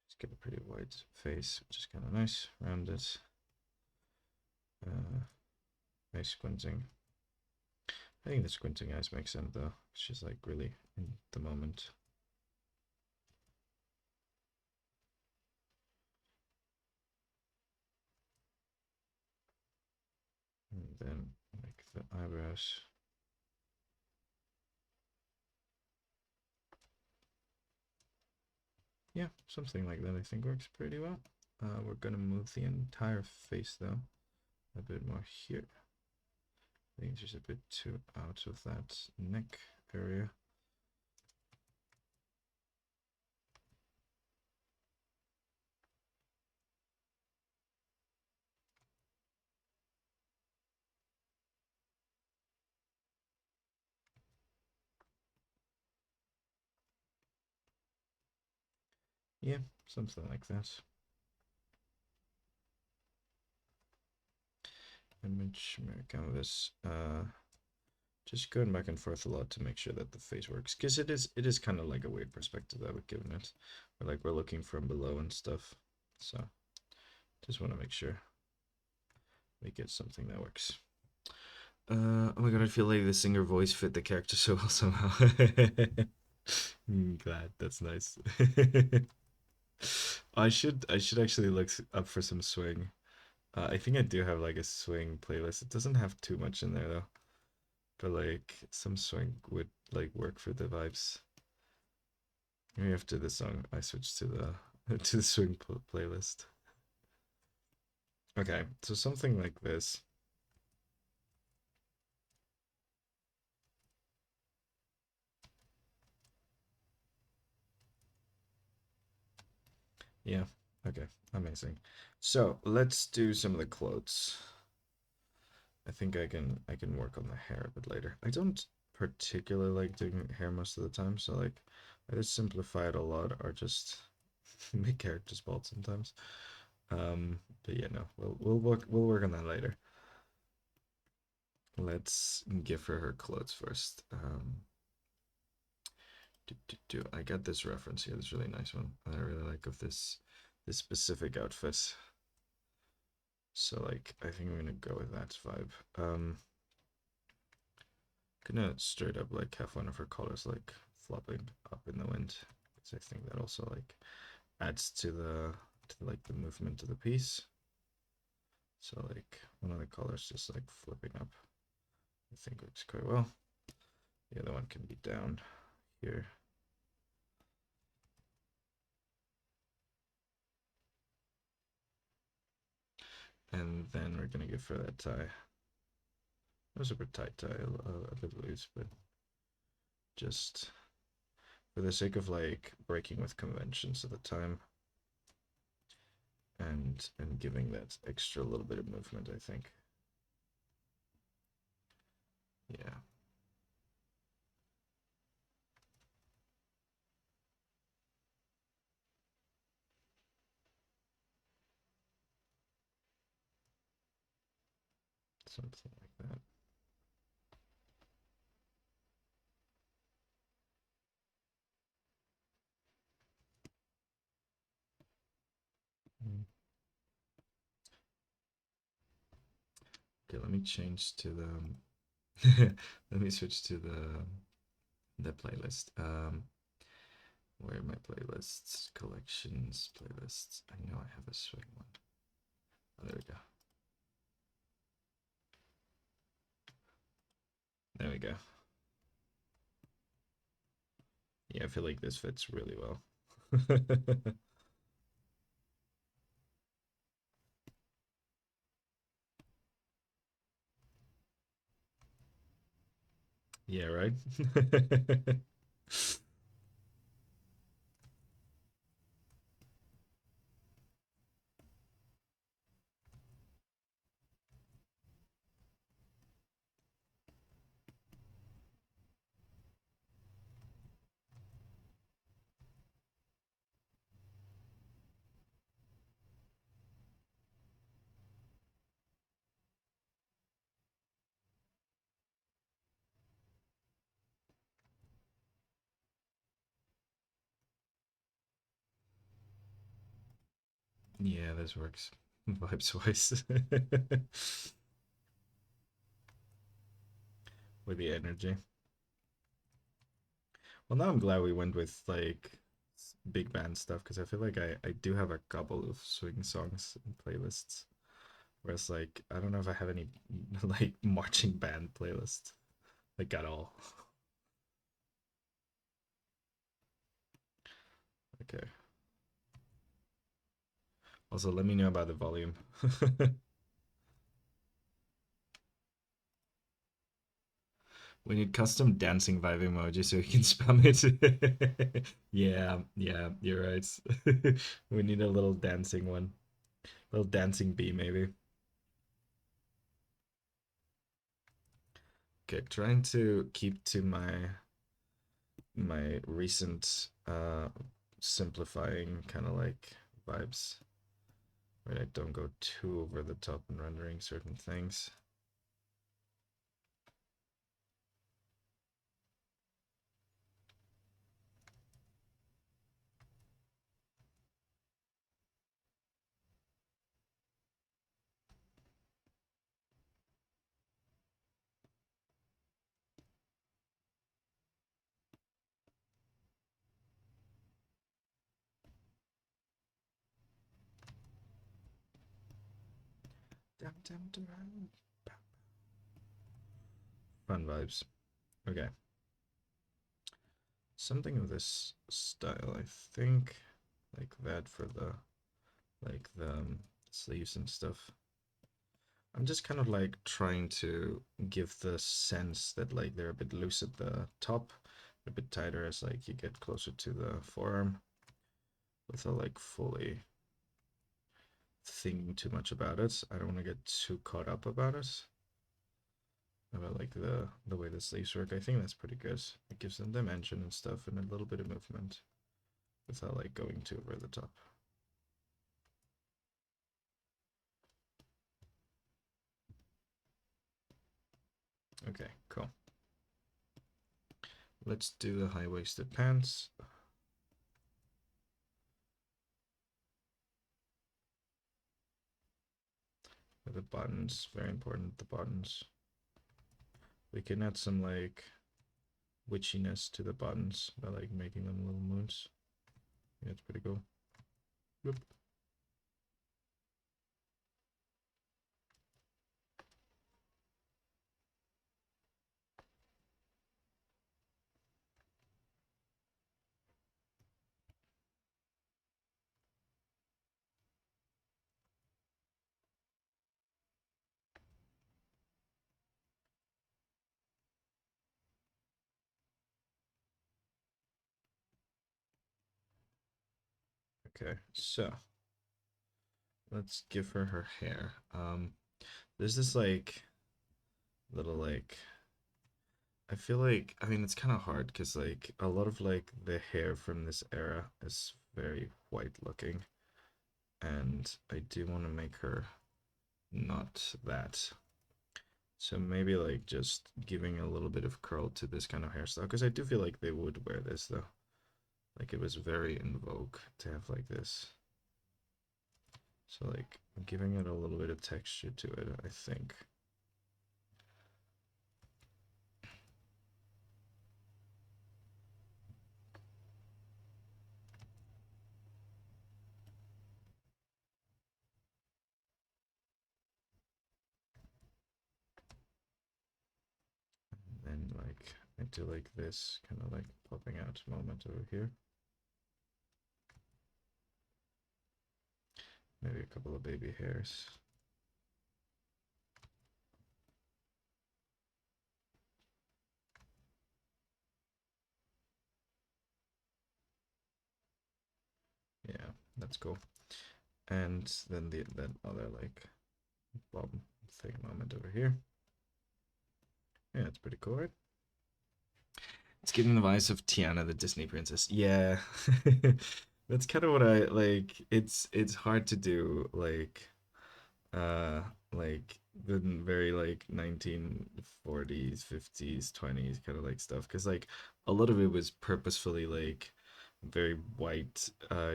Just get a pretty white face, which is kind of nice. Rounded. Nice squinting. I think the squinting eyes make sense though. She's like really in the moment. then make the eyebrows. Yeah, something like that I think works pretty well. We're gonna move the entire face though, a bit more here. I think it's just a bit too out of that neck area. Yeah, something like that. Image, mirror canvas. Just going back and forth a lot to make sure that the face works, because it is kind of like a weird perspective that we're giving it. We're looking from below and stuff. So just want to make sure we get something that works. Oh my god, I feel like the singer voice fit the character so well somehow. Glad, that's nice. I should actually look up for some swing. I think I do have like a swing playlist. It doesn't have too much in there though, but like some swing would like work for the vibes. Maybe after this song, I switch to the to the swing playlist. Okay, so something like this. Yeah. Okay. Amazing. So let's do some of the clothes. I think I can work on the hair a bit later. I don't particularly like doing hair most of the time, so like I just simplify it a lot or just make characters bald sometimes. But yeah, no, we'll work on that later. Let's give her clothes first. I got this reference here. This really nice one. I really like of this specific outfit. So like I think I'm gonna go with that vibe. Gonna straight up like have one of her colors like flopping up in the wind. Because I think that also like adds to like the movement of the piece. So like one of the colors just like flipping up. I think works quite well. The other one can be down here. And then we're gonna give her that tie. It was a bit tight tie, a bit loose, but just for the sake of like breaking with conventions at the time and giving that extra little bit of movement, I think. Yeah. Something like that. Mm. Okay, let me change to the let me switch to the playlist. Where are my playlists? Collections, playlists. I know I have a swing one. Oh, there we go. There we go. Yeah, I feel like this fits really well. Yeah, right? Yeah, this works vibes wise with the energy. Well, now I'm glad we went with like big band stuff because I feel like I do have a couple of swing songs and playlists. Whereas like I don't know if I have any like marching band playlist like at all. Okay. Also, let me know about the volume. We need custom dancing vibe emoji so we can spam it. Yeah, yeah, you're right. We need a little dancing one. A little dancing bee maybe. Okay, trying to keep to my recent simplifying kind of like vibes. Where I don't go too over the top in rendering certain things. Fun vibes. Okay. Something of this style, I think. Like that for the sleeves and stuff. I'm just kind of like trying to give the sense that like they're a bit loose at the top, a bit tighter as like you get closer to the forearm without like fully thinking too much about it. I don't want to get too caught up about it. About like the way the sleeves work. I think that's pretty good. It gives them dimension and stuff and a little bit of movement without like going too over the top. Okay, cool. Let's do the high-waisted pants. With the buttons, very important, the buttons. We can add some like witchiness to the buttons by like making them little moons. Yeah, it's pretty cool. Whoop. Okay, so let's give her her hair. There's this like little like I feel like I mean it's kind of hard because like a lot of like the hair from this era is very white looking, and I do want to make her not that. So maybe like just giving a little bit of curl to this kind of hairstyle because I do feel like they would wear this though. Like it was very in vogue to have like this. So like giving it a little bit of texture to it, I think. And then like I do like this kind of like popping out moment over here. Maybe a couple of baby hairs. Yeah, that's cool. And then the that other like bob thing moment over here. Yeah, it's pretty cool, right? It's giving the vibes of Tiana, the Disney princess. Yeah, that's kind of what I like. It's hard to do uh like the very like 1940s, 50s, 20s kind of like stuff because like a lot of it was purposefully like very white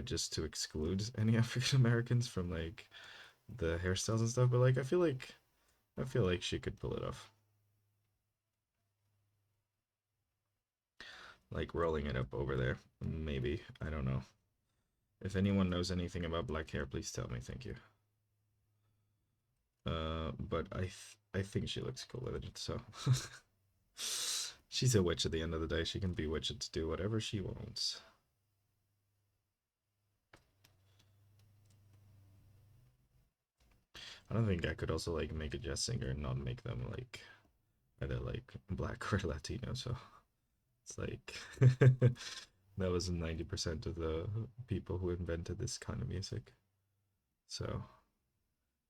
just to exclude any African Americans from like the hairstyles and stuff. But like I feel like she could pull it off. Like rolling it up over there. Maybe. I don't know. If anyone knows anything about black hair, please tell me. Thank you. but I think she looks cool with it. So she's a witch at the end of the day. She can be witched to do whatever she wants. I don't think I could also like make a jazz singer and not make them like either like black or Latino. So it's like that was 90% of the people who invented this kind of music. So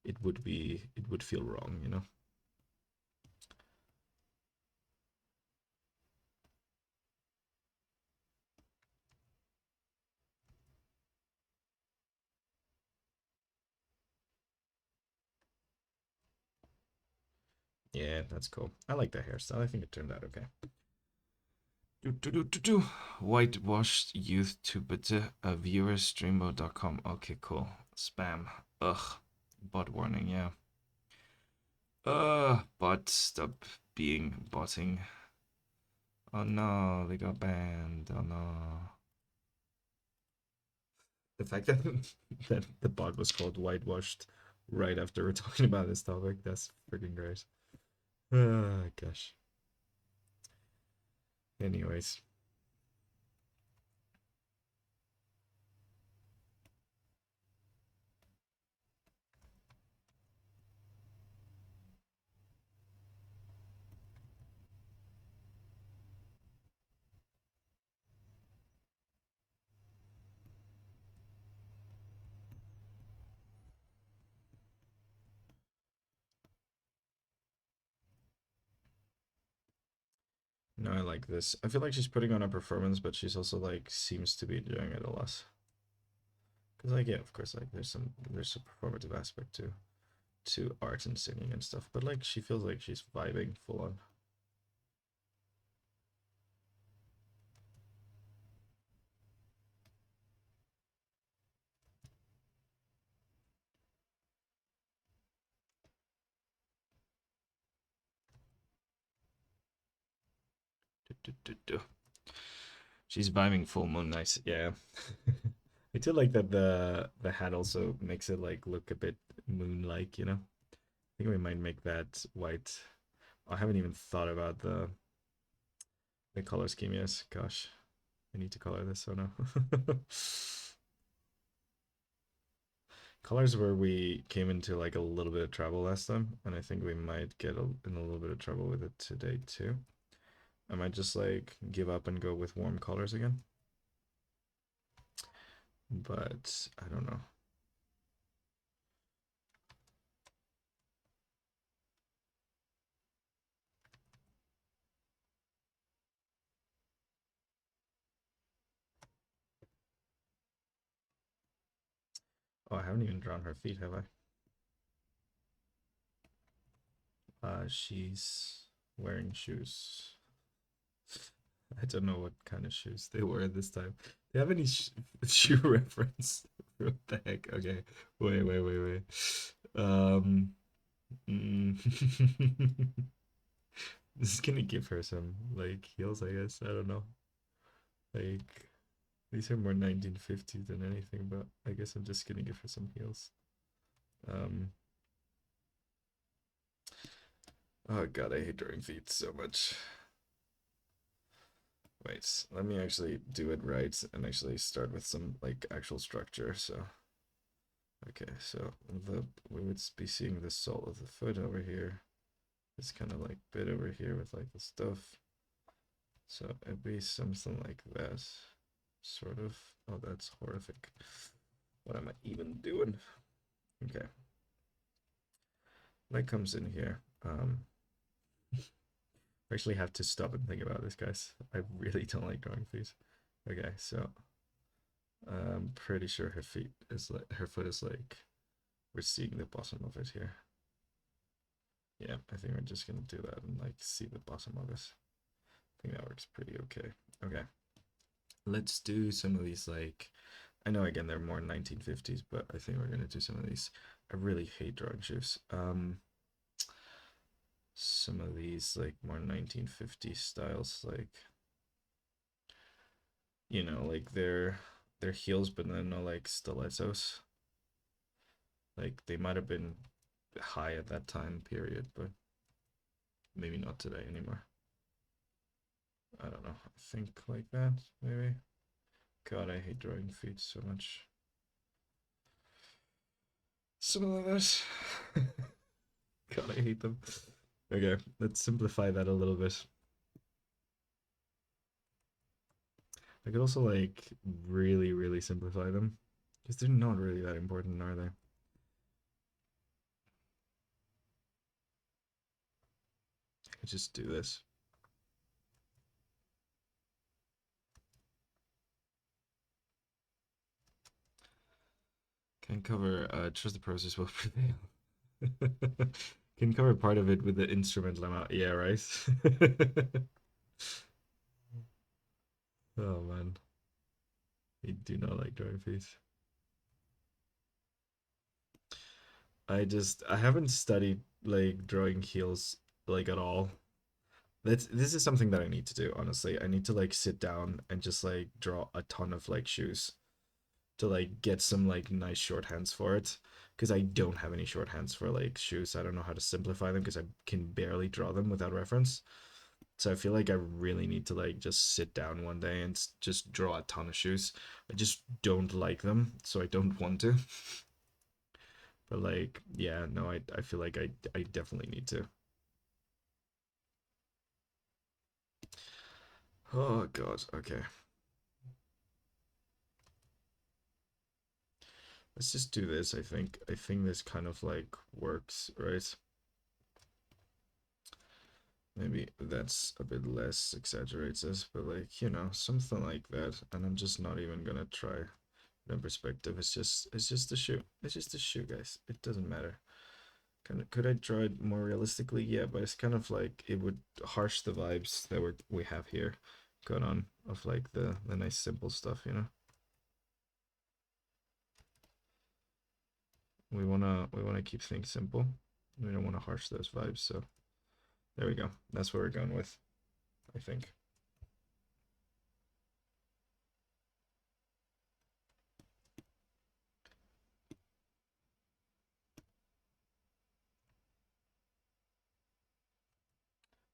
it would feel wrong, you know. Yeah, that's cool. I like the hairstyle. I think it turned out okay. Do, do, do, do, do. Whitewashed youth to bitte viewers streambo.com. Okay, cool. Spam. Ugh. Bot warning, yeah. Bot, stop being botting. Oh no, they got banned. Oh no. The fact that that the bot was called whitewashed right after we're talking about this topic, that's freaking great. Gosh. Anyways. No, I like this. I feel like she's putting on a performance, but she's also like seems to be enjoying it a lot. Cause like yeah, of course, like there's a performative aspect to art and singing and stuff, but like she feels like she's vibing full on. Du, du, du, du. She's vibing full moon. Nice, yeah. I do like that the hat also makes it like look a bit moon-like, you know. I think we might make that white. I haven't even thought about the color scheme. Yes, gosh, I need to color this. So no. Colors where we came into like a little bit of trouble last time, and I think we might get in a little bit of trouble with it today too. I might just like give up and go with warm colors again, but I don't know. Oh, I haven't even drawn her feet, have I? She's wearing shoes. I don't know what kind of shoes they wear this time. Do you have any shoe reference? What the heck? Okay, wait. Um, mm. This is gonna give her some like heels, I guess. I don't know. Like these are more 1950s than anything, but I guess I'm just gonna give her some heels. Um, oh god, I hate drawing feet so much. Wait, let me actually do it right and actually start with some like actual structure. So, okay, so the we would be seeing the sole of the foot over here. This kind of like bit over here with like the stuff. So it'd be something like that, sort of. Oh, that's horrific. What am I even doing? Okay, that comes in here. I actually have to stop and think about this, guys. I really don't like drawing feet. Okay, so I'm pretty sure her feet is like her foot is like we're seeing the bottom of it here. Yeah, I think we're just gonna do that and like see the bottom of it. I think that works pretty okay. Okay, let's do some of these like I know again they're more 1950s, but I think we're gonna do some of these. I really hate drawing shoes. Some of these like more 1950s styles, like you know, like they're heels, but then no like stilettos. Like they might have been high at that time period, but maybe not today anymore. I don't know. I think like that, maybe. God, I hate drawing feet so much. Something like that. God, I hate them. Okay, let's simplify that a little bit. I could also like really, really simplify them because they're not really that important, are they? I could just do this. Can cover trust the process will prevail. Can cover part of it with the instrumental amount. Yeah, right. Oh man, I do not like drawing feet. I haven't studied like drawing heels like at all. This is something that I need to do, honestly. I need to like sit down and just like draw a ton of like shoes to like get some like nice shorthands for it. Because I don't have any shorthands for like shoes. I don't know how to simplify them because I can barely draw them without reference. So I feel like I really need to like just sit down one day and just draw a ton of shoes. I just don't like them, so I don't want to. But like, yeah, no, I feel like I definitely need to. Oh god, okay. Let's just do this, I think. I think this kind of like works, right? Maybe that's a bit less exaggerated, but like, you know, something like that. And I'm just not even gonna try in perspective. It's just a shoe. It's just a shoe, guys. It doesn't matter. Could I draw it more realistically? Yeah, but it's kind of like it would harsh the vibes that we have here going on of like the nice simple stuff, you know? We wanna keep things simple. We don't want to harsh those vibes, so there we go. That's what we're going with, I think.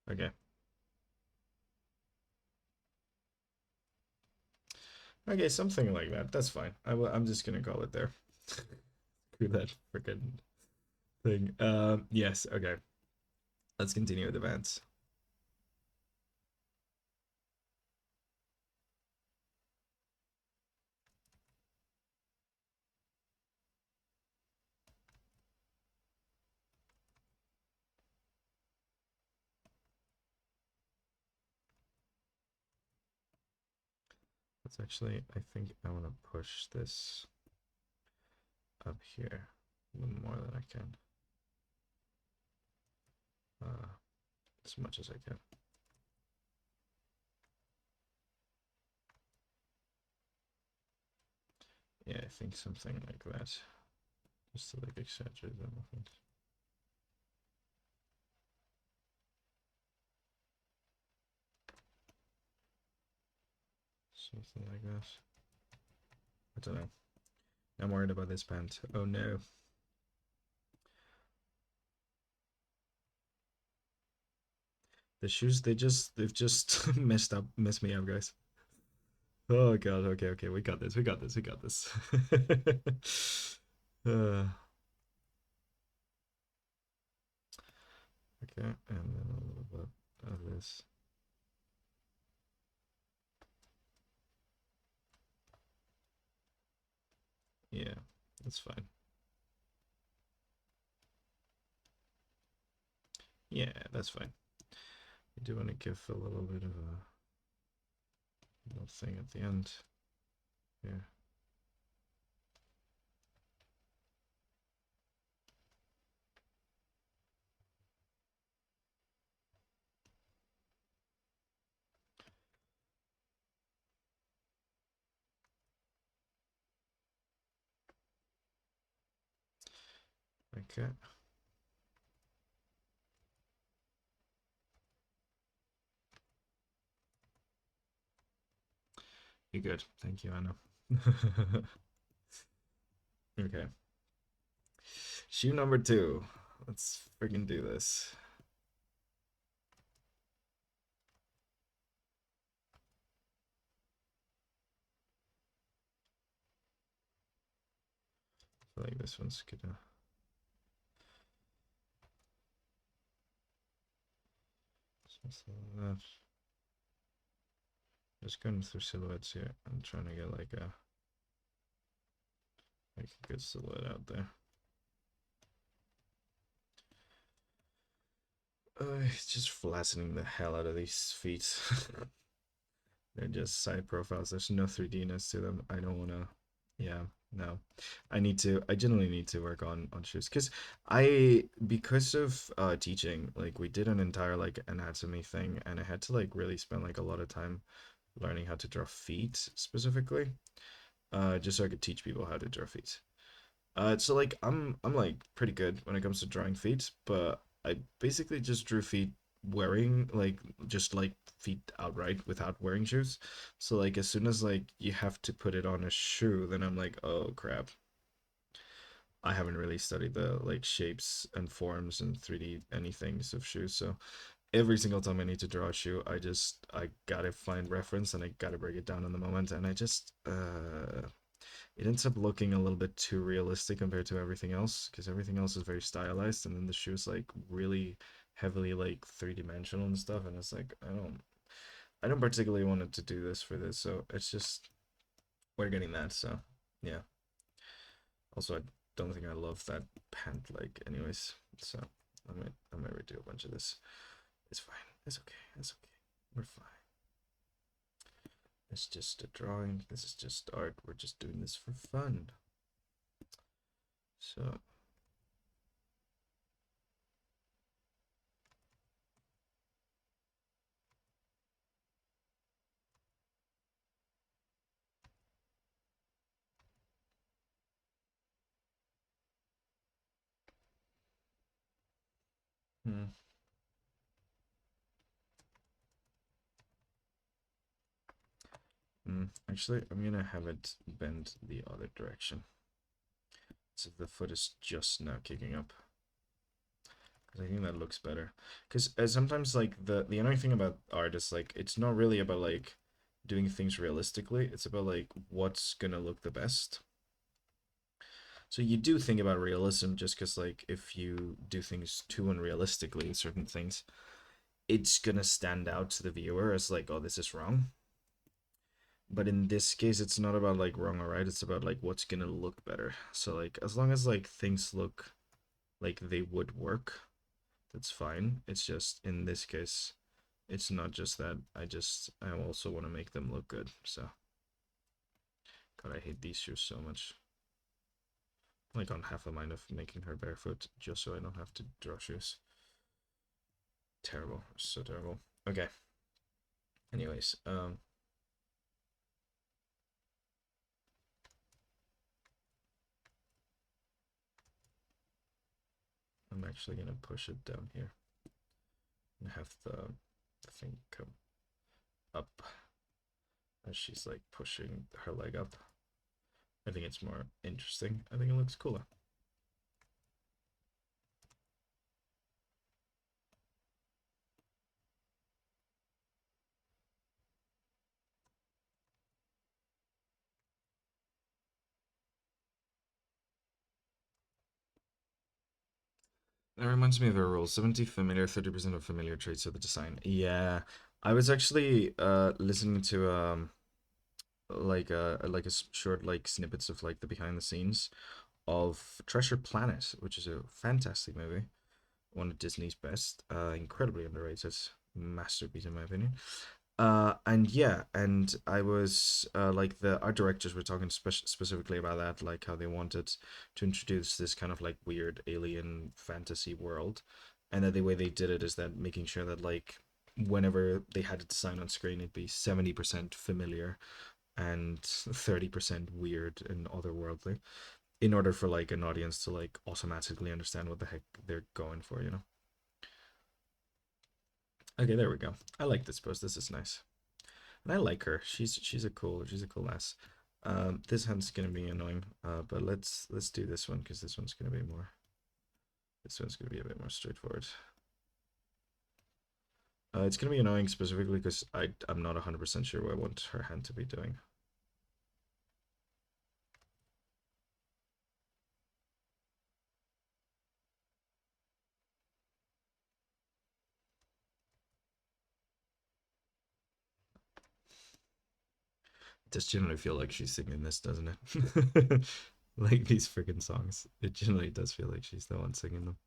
Okay. Okay, something like that. That's fine. I'm just gonna call it there. Screw that freaking thing. Yes. Okay. Let's continue with events. Let's actually. I think I want to push this up here a little more than I can. Uh, as much as I can. Yeah, I think something like that. Just to like exaggerate them, I think. Something like that. I don't know. I'm worried about this band. Oh no. The shoes, they've just messed me up, guys. Oh god, okay, okay, we got this, we got this, we got this. Okay, and then a little bit of this. Yeah, that's fine. Yeah, that's fine. I do want to give a little bit of a little thing at the end. Yeah. Okay. You're good. Thank you, Anna. Okay. Shoe number 2. Let's freaking do this. I feel like this one's gonna. Something like that. Just going through silhouettes here. I'm trying to get like a good silhouette out there. It's just flattening the hell out of these feet. They're just side profiles. There's no 3Dness to them. I don't wanna. Yeah, no. I need to. I generally need to work on shoes because because of teaching, like we did an entire like anatomy thing, and I had to like really spend like a lot of time learning how to draw feet specifically, just so I could teach people how to draw feet. So like I'm like pretty good when it comes to drawing feet, but I basically just drew feet wearing like just like feet outright without wearing shoes. So like as soon as like you have to put it on a shoe, then I'm like, oh crap. I haven't really studied the like shapes and forms and 3D anythings of shoes. So every single time I need to draw a shoe, I gotta find reference and I gotta break it down in the moment and I just it ends up looking a little bit too realistic compared to everything else because everything else is very stylized and then the shoe's like really heavily like three-dimensional and stuff and it's like I don't particularly want it to do this for this so it's just we're getting that so yeah also I don't think I love that pant like anyways so I might redo a bunch of this. It's fine, it's okay, it's okay, we're fine. It's just a drawing, this is just art, we're just doing this for fun. So hmm. Actually, I'm gonna have it bend the other direction. So the foot is just now kicking up. Because I think that looks better. Because sometimes, like, the annoying thing about art is, like, it's not really about, like, doing things realistically. It's about, like, what's gonna look the best. So you do think about realism just because, like, if you do things too unrealistically, certain things, it's gonna stand out to the viewer as, like, oh, this is wrong. But in this case it's not about like wrong or right, it's about like what's gonna look better. So like as long as like things look like they would work, that's fine. It's just in this case it's not just that. I also want to make them look good. So god, I hate these shoes so much. Like on half a mind of making her barefoot just so I don't have to draw shoes. Terrible, so terrible. Okay, anyways, I'm actually gonna push it down here and have the thing come up as she's like pushing her leg up. I think it's more interesting. I think it looks cooler. That reminds me of a rule: 70 familiar, 30% of familiar traits of the design. Yeah, I was actually listening to like a short like snippets of like the behind the scenes of Treasure Planet, which is a fantastic movie, one of Disney's best, incredibly underrated masterpiece in my opinion. And yeah, and I was like the art directors were talking specifically about that, like how they wanted to introduce this kind of like weird alien fantasy world, and that the way they did it is that making sure that like whenever they had a design on screen, it'd be 70% familiar and 30% weird and otherworldly, in order for like an audience to like automatically understand what the heck they're going for, you know? Okay, there we go. I like this pose. This is nice. And I like her. She's a cool lass. This hand's gonna be annoying. But let's do this one because this one's gonna be more This one's gonna be a bit more straightforward. It's gonna be annoying specifically because I'm not 100% sure what I want her hand to be doing. It does generally feel like she's singing this, doesn't it? Like these freaking songs. It generally does feel like she's the one singing them.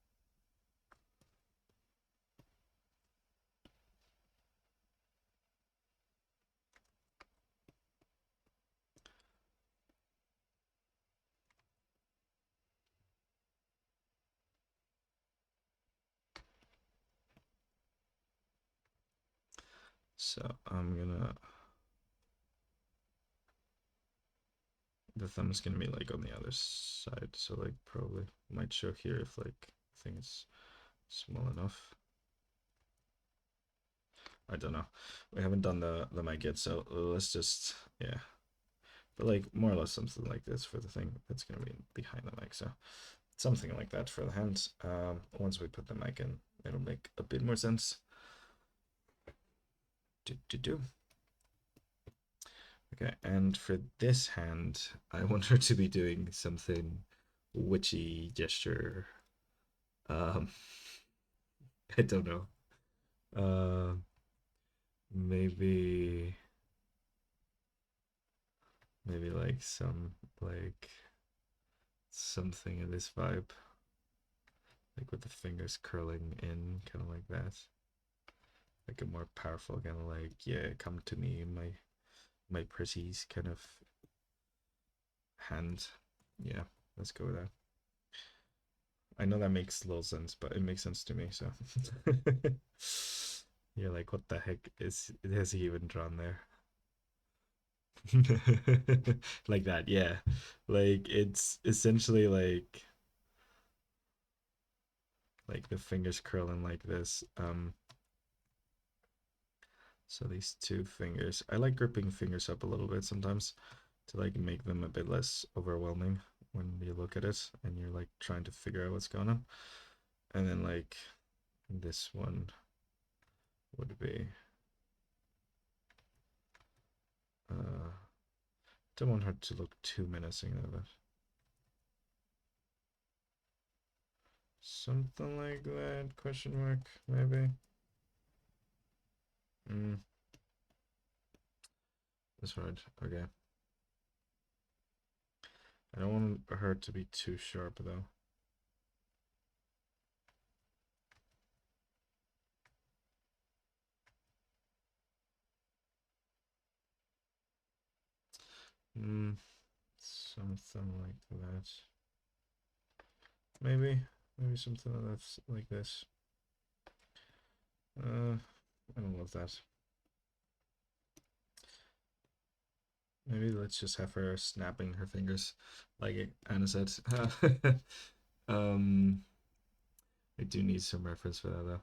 So I'm gonna. The thumb's gonna be like on the other side, so like probably might show here if like thing is small enough. I don't know. We haven't done the mic yet, so let's just yeah. But like more or less something like this for the thing that's gonna be behind the mic. So something like that for the hands. Once we put the mic in, it'll make a bit more sense. Do. Okay, and for this hand, I want her to be doing something witchy gesture. Um, I don't know. Uh, maybe like some like something in this vibe, like with the fingers curling in, kind of like that. Like a more powerful kind of like, yeah, come to me, my pretties kind of hand. Yeah, let's go with that. I know that makes little sense, but it makes sense to me. So you're like, what the heck has he even drawn there? Like that, yeah. Like it's essentially like the fingers curling like this. So these two fingers, I like gripping fingers up a little bit sometimes to like make them a bit less overwhelming when you look at it and you're like trying to figure out what's going on. And then like this one would be don't want her to look too menacing though, but something like that, question mark, maybe. That's right. Okay. I don't want her to be too sharp though. Something like that. Maybe something that's like this. I don't love that. Maybe let's just have her snapping her fingers, like Anna said. um, I do need some reference for that though.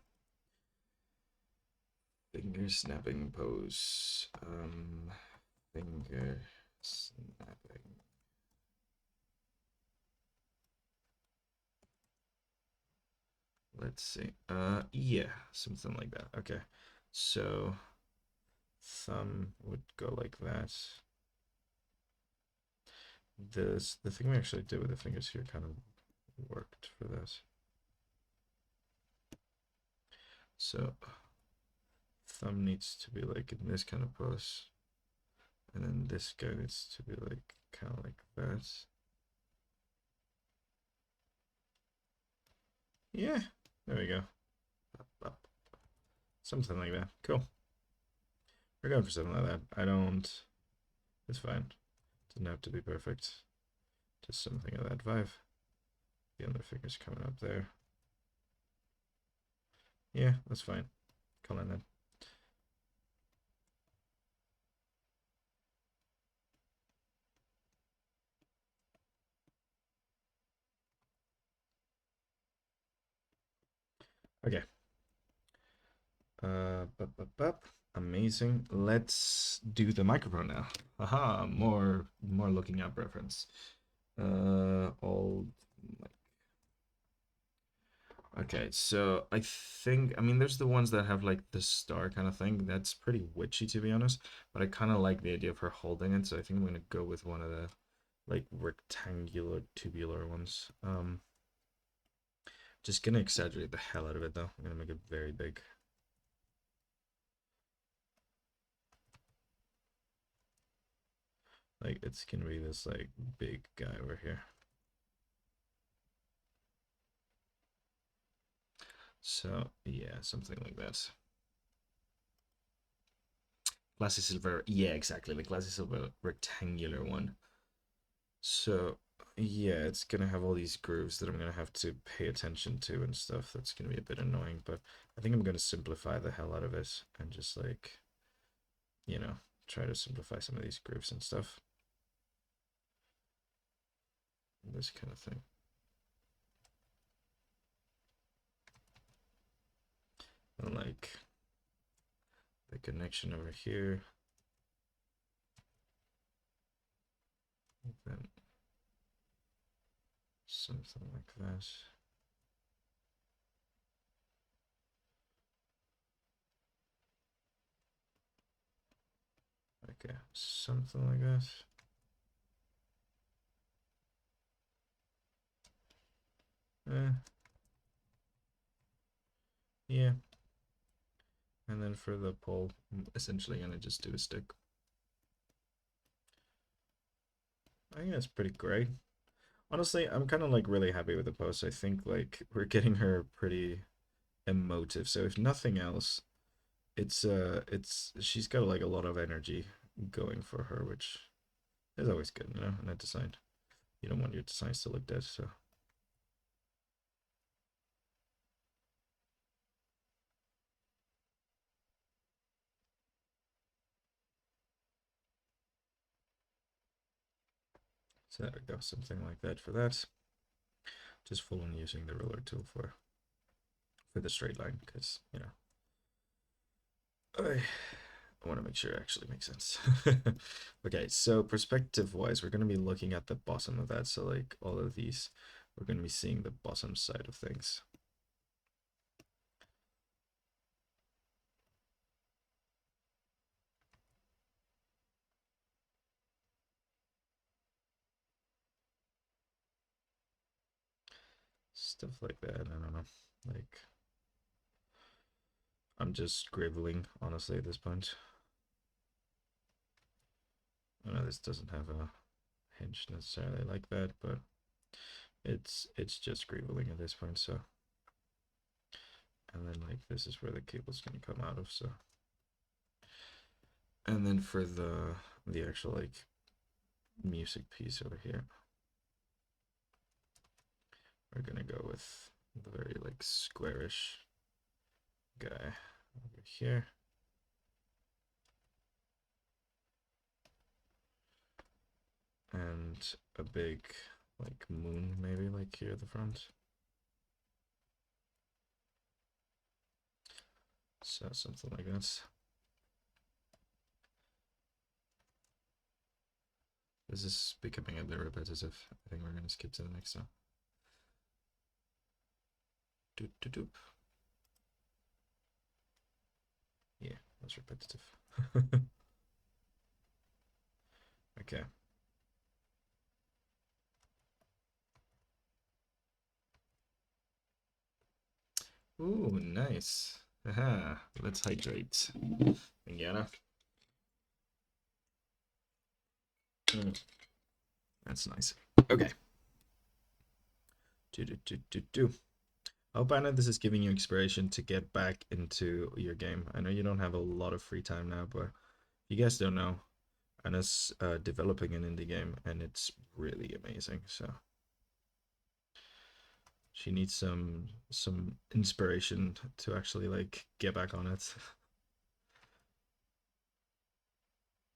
Finger snapping pose. Finger snapping. Let's see. Yeah, something like that. Okay, so thumb would go like that. The thing we actually did with the fingers here kind of worked for this. So thumb needs to be like in this kind of pose, and then this guy needs to be like kind of like that. Yeah, there we go. Up, up. Something like that. Cool. We're going for something like that. I don't. It's fine. Doesn't have to be perfect. Just something of that vibe. The other fingers coming up there. Yeah, that's fine. Call in then. Okay. Amazing. Let's do the microphone now. Aha, more looking up reference. All Okay, so I mean, there's the ones that have like the star kind of thing. That's pretty witchy to be honest, but I kind of like the idea of her holding it, so I think I'm gonna go with one of the like rectangular tubular ones. Just gonna exaggerate the hell out of it though. I'm gonna make it very big. Like it's gonna be this like big guy over here. So yeah, something like that. Glassy silver, yeah, exactly. The glassy silver rectangular one. So yeah, it's gonna have all these grooves that I'm gonna have to pay attention to and stuff. That's gonna be a bit annoying, but I think I'm gonna simplify the hell out of it and just like, you know, try to simplify some of these grooves and stuff. This kind of thing. And like the connection over here. Then something like that. Okay, something like that. Eh, yeah. And then for the pole, I'm essentially gonna just do a stick. I think that's pretty great. Honestly, I'm kind of like really happy with the post. I think like we're getting her pretty emotive. So if nothing else, it's she's got like a lot of energy going for her, which is always good, you know, in a design. You don't want your designs to look dead, so there we go, something like that for that. Just full on using the ruler tool for the straight line because you know I want to make sure it actually makes sense. Okay, so perspective wise, we're going to be looking at the bottom of that. So like all of these, we're going to be seeing the bottom side of things. Stuff like that. I don't know. Like I'm just scribbling, honestly, at this point. I know this doesn't have a hinge necessarily like that, but it's just scribbling at this point. So, and then like this is where the cable's gonna come out of. So, and then for the actual like music piece over here, we're gonna go with the very like squarish guy over here. And a big like moon maybe like here at the front. So something like that. This is becoming a bit repetitive. I think we're gonna skip to the next one. Doop, doop, doop. Yeah, that's repetitive. Okay. Ooh, nice. Aha, let's hydrate. Indiana. Mm, that's nice. Okay. Do, do, do, do, do. I hope, Anna, this is giving you inspiration to get back into your game. I know you don't have a lot of free time now, but you guys don't know. Anna's developing an indie game, and it's really amazing. So she needs some inspiration to actually like get back on it.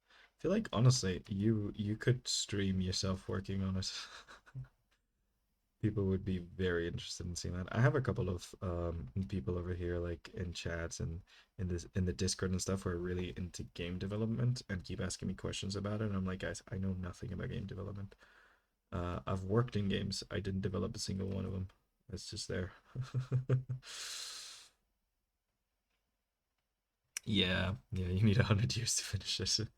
I feel like honestly, you could stream yourself working on it. People would be very interested in seeing that. I have a couple of people over here like in chats and in the Discord and stuff who are really into game development and keep asking me questions about it. And I'm like, guys, I know nothing about game development. I've worked in games. I didn't develop a single one of them. It's just there. Yeah, yeah, you need 100 years to finish it.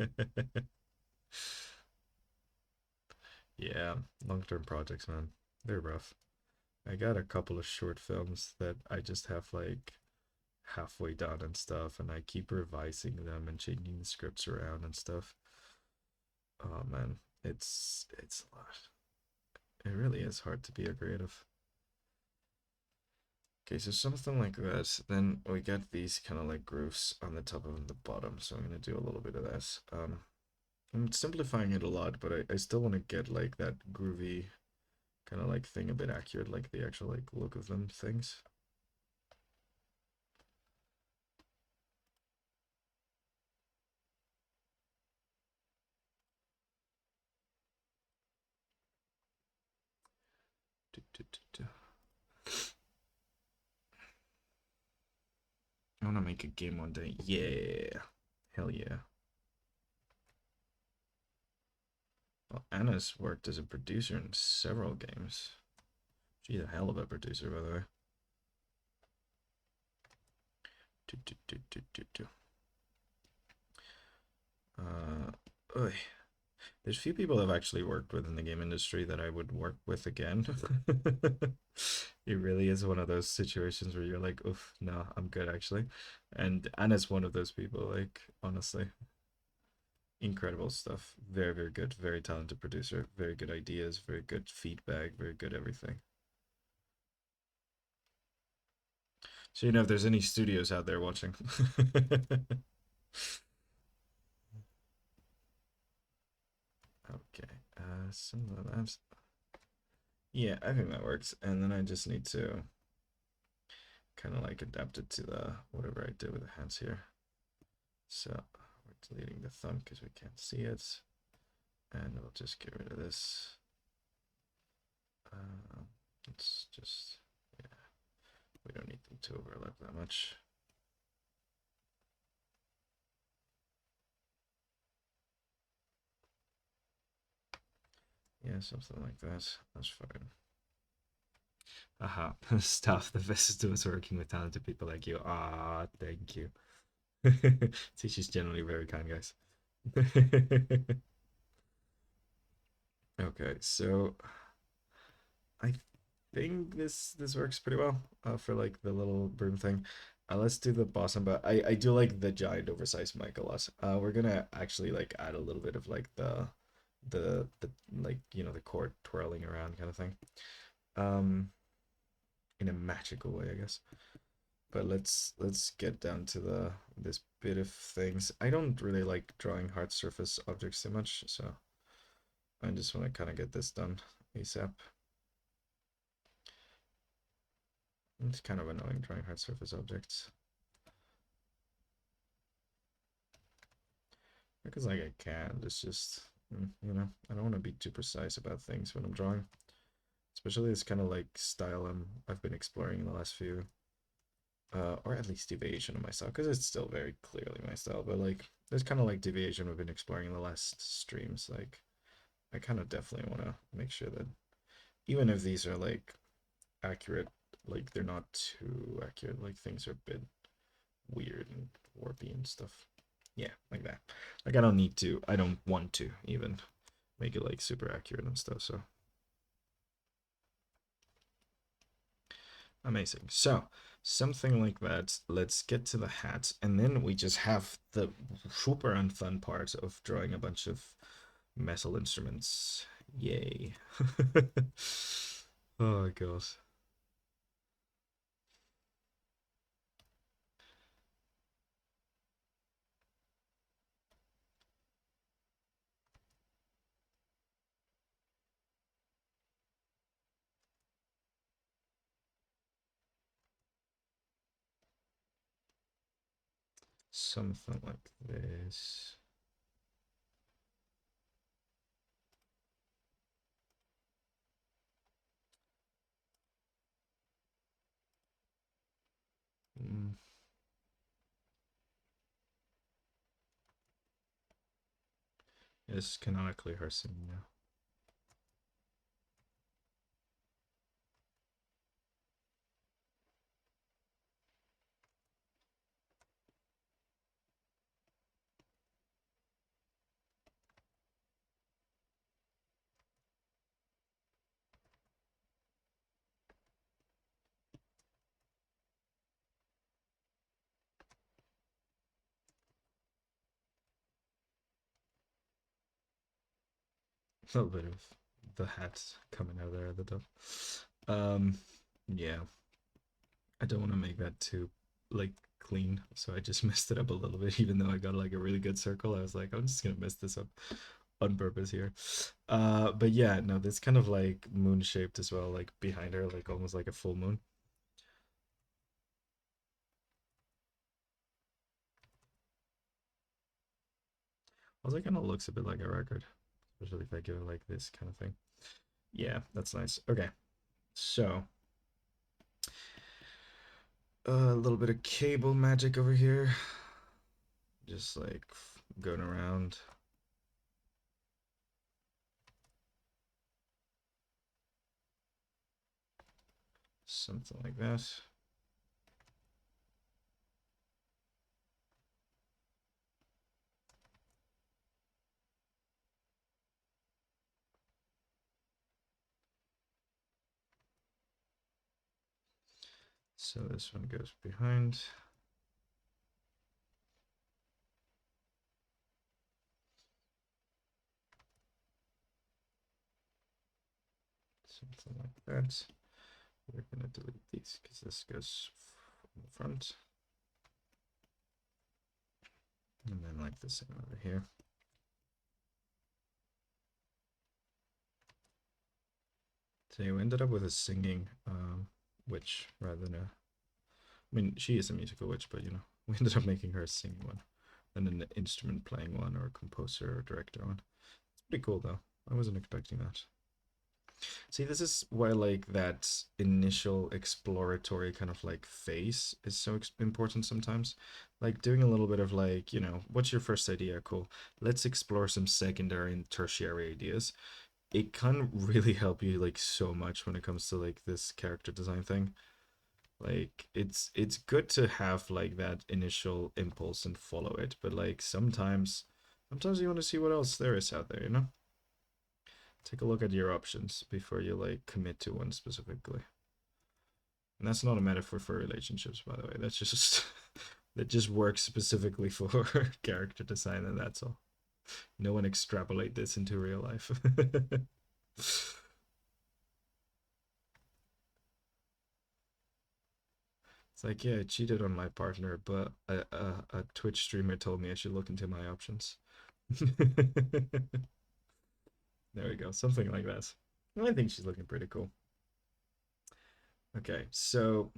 Yeah, long-term projects, man. They're rough. I got a couple of short films that I just have like halfway done and stuff, and I keep revising them and changing the scripts around and stuff. Oh man, it's a lot. It really is hard to be a creative. Okay, so something like this. Then we get these kind of like grooves on the top and the bottom. So I'm gonna do a little bit of this. I'm simplifying it a lot, but I still want to get like that groovy kind of like thing a bit accurate, like the actual like look of them things. Do, do, do, do. I want to make a game one day. Yeah, hell yeah. Well, Anna's worked as a producer in several games. She's a hell of a producer, by the way. Do, do, do, do, do, do. Oy. There's few people I've actually worked with in the game industry that I would work with again. It really is one of those situations where you're like, oof, no, I'm good actually. And Anna's one of those people, like, honestly. Incredible stuff. Very, very good. Very talented producer. Very good ideas. Very good feedback. Very good everything. So, if there's any studios out there watching. Okay. Some of the maps. Yeah, I think that works. And then I just need to kind of like adapt it to the whatever I did with the hands here. So we're deleting the thumb because we can't see it. And we'll just get rid of this. It's just, yeah, we don't need them to overlap that much. Yeah, something like that. That's fine. Aha, stuff. The visitor was working with talented people like you. Ah, thank you. See, she's generally very kind, guys. Okay, so I think this works pretty well for like the little broom thing. Let's do the boss but I do like the giant oversized mic a lot. We're gonna actually like add a little bit of like the like the cord twirling around kind of thing. Um, in a magical way, I guess. But let's get down to this bit of things. I don't really like drawing hard surface objects too much, so I just want to kind of get this done ASAP. It's kind of annoying drawing hard surface objects. Because like I can, it's just, I don't want to be too precise about things when I'm drawing. Especially this kind of like style I've been exploring in the last few, or at least deviation of my style, because it's still very clearly my style, but like there's kind of like deviation we've been exploring in the last streams. Like I kind of definitely want to make sure that even if these are like accurate, like they're not too accurate, like things are a bit weird and warpy and stuff. Yeah, like that. Like I don't want to even make it like super accurate and stuff. So amazing. So something like that. Let's get to the hat, and then we just have the super unfun part of drawing a bunch of metal instruments. Yay. Oh god. Something like this. Mm, it's canonically her singing now. A little bit of the hat coming out there at the top. Um, yeah, I don't want to make that too like clean, so I just messed it up a little bit. Even though I got like a really good circle, I was like, I'm just gonna mess this up on purpose here. But yeah, no, this kind of like moon shaped as well, like behind her, like almost like a full moon. Also, it kind of looks a bit like a record, especially if I give it like this kind of thing. Yeah, that's nice. Okay, so a little bit of cable magic over here, just like going around. Something like that. So this one goes behind. Something like that. We're gonna delete these because this goes from the front. And then like the same over here. So you ended up with a singing witch rather than a. I mean, she is a musical witch, but you know, we ended up making her a singing one, than an instrument playing one or a composer or director one. It's pretty cool though. I wasn't expecting that. See, this is why like that initial exploratory kind of like phase is so important sometimes. Like doing a little bit of like, what's your first idea? Cool. Let's explore some secondary and tertiary ideas. It can really help you like so much when it comes to like this character design thing. Like it's good to have like that initial impulse and follow it, but like sometimes you want to see what else there is out there, you know? Take a look at your options before you like commit to one specifically. And that's not a metaphor for relationships, by the way. That's just that just works specifically for character design, and that's all. No one extrapolate this into real life. It's like, yeah, I cheated on my partner, but a Twitch streamer told me I should look into my options. There we go, something like that. I think she's looking pretty cool. Okay, so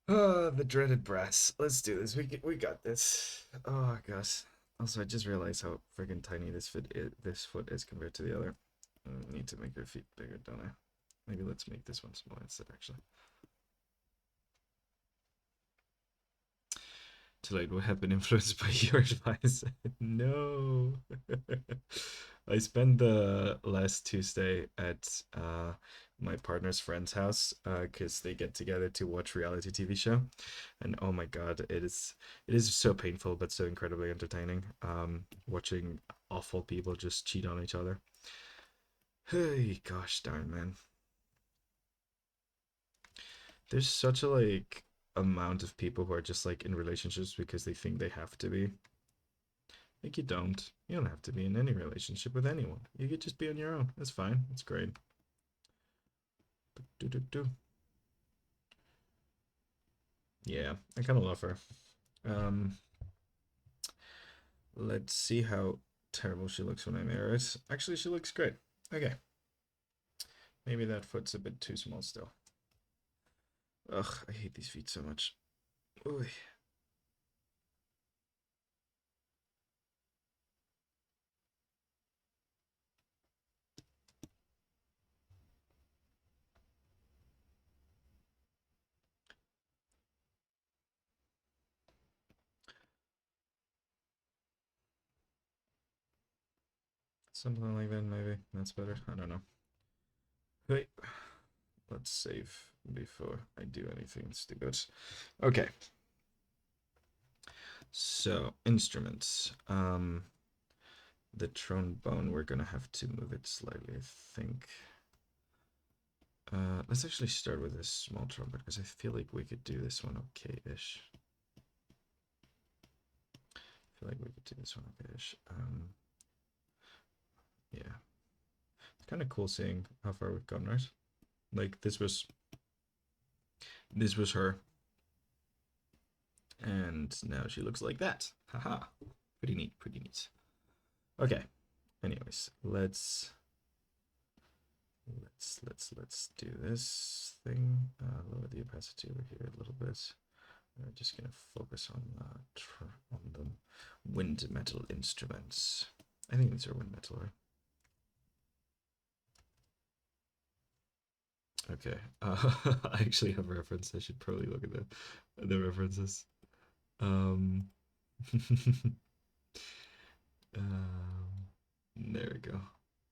the dreaded brass. Let's do this. We got this. Oh gosh. Also, I just realized how freaking tiny this foot is compared to the other. I need to make her feet bigger, don't I? Maybe let's make this one small instead, actually. Too late. We have been influenced by your advice. No. I spent the last Tuesday at my partner's friend's house because they get together to watch reality TV show, and oh my god, it is so painful but so incredibly entertaining. Watching awful people just cheat on each other. Hey, gosh darn man, there's such a like amount of people who are just like in relationships because they think they have to be. Like you don't. You don't have to be in any relationship with anyone. You could just be on your own. That's fine. That's great. Do do do. Yeah, I kind of love her. Um, let's see how terrible she looks when I mirror it. Actually, she looks great. Okay, maybe that foot's a bit too small still. Ugh, I hate these feet so much. Oy. Something like that, maybe. That's better. I don't know. Wait, let's save before I do anything stupid. Okay, so instruments. The trombone, we're gonna have to move it slightly, I think. Let's actually start with this small trumpet because I feel like we could do this one okay-ish. I feel like we could do this one okay-ish. Yeah. It's kind of cool seeing how far we've gone, right? Like this was her, and now she looks like that. Haha. Pretty neat, pretty neat. Okay. Anyways, let's do this thing. Lower the opacity over here a little bit. We're just gonna focus on the wind metal instruments. I think these are wind metal, right? Okay. I actually have a reference. I should probably look at the references. Um, there we go.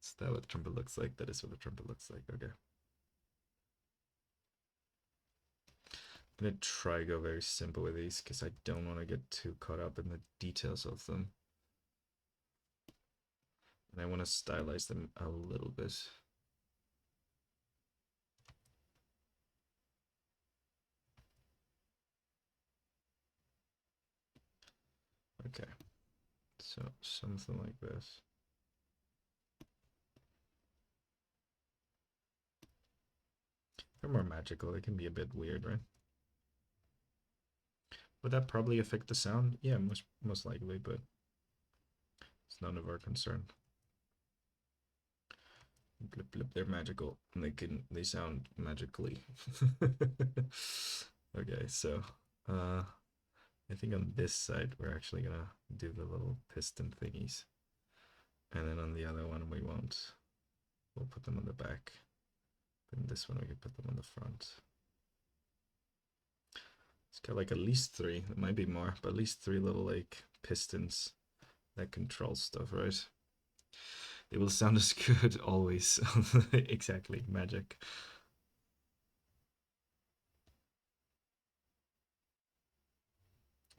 Is that what a trumpet looks like? That is what a trumpet looks like. Okay. I'm gonna try go very simple with these because I don't want to get too caught up in the details of them. And I want to stylize them a little bit. Okay. So something like this. They're more magical. They can be a bit weird, right? Would that probably affect the sound? Yeah, most likely, but it's none of our concern. Blip blip, they're magical. And they sound magically. Okay, so I think on this side we're actually gonna do the little piston thingies. And then on the other one we won't. We'll put them on the back. And this one we can put them on the front. It's got like at least three. It might be more, but at least three little like pistons that control stuff, right? They will sound as good always. Exactly, magic.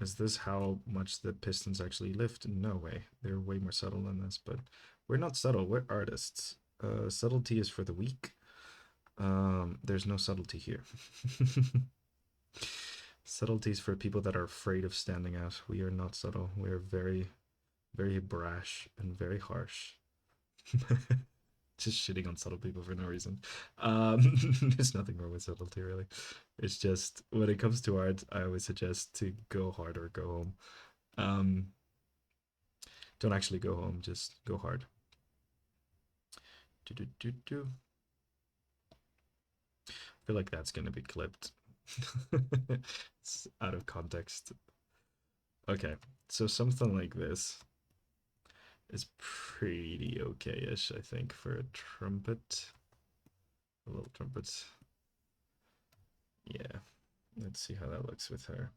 Is this how much the pistons actually lift? No way. They're way more subtle than this, but we're not subtle. We're artists. Subtlety is for the weak. There's no subtlety here. Subtlety is for people that are afraid of standing out. We are not subtle. We are very, very brash and very harsh. Just shitting on subtle people for no reason. There's nothing wrong with subtlety, really. It's just when it comes to art, I always suggest to go hard or go home. Um, don't actually go home, just go hard. Do, do, do, do. I feel like that's gonna be clipped. It's out of context. Okay, so something like this is pretty okay-ish, I think, for a trumpet. A little trumpet. Yeah, let's see how that looks with her.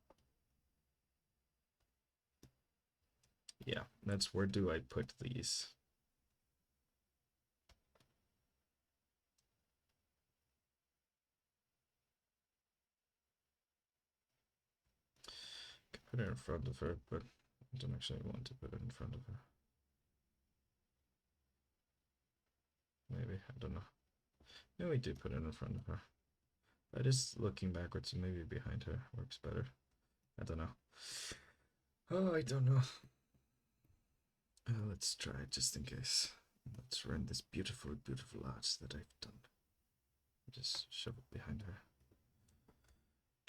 Yeah, that's where do I put these? Put it in front of her, but I don't actually want to put it in front of her. Maybe, I don't know. No, we do put it in front of her. But just looking backwards, so maybe behind her works better. I don't know. Oh, I don't know. Let's try it just in case. Let's run this beautiful, beautiful arch that I've done. Just shove it behind her.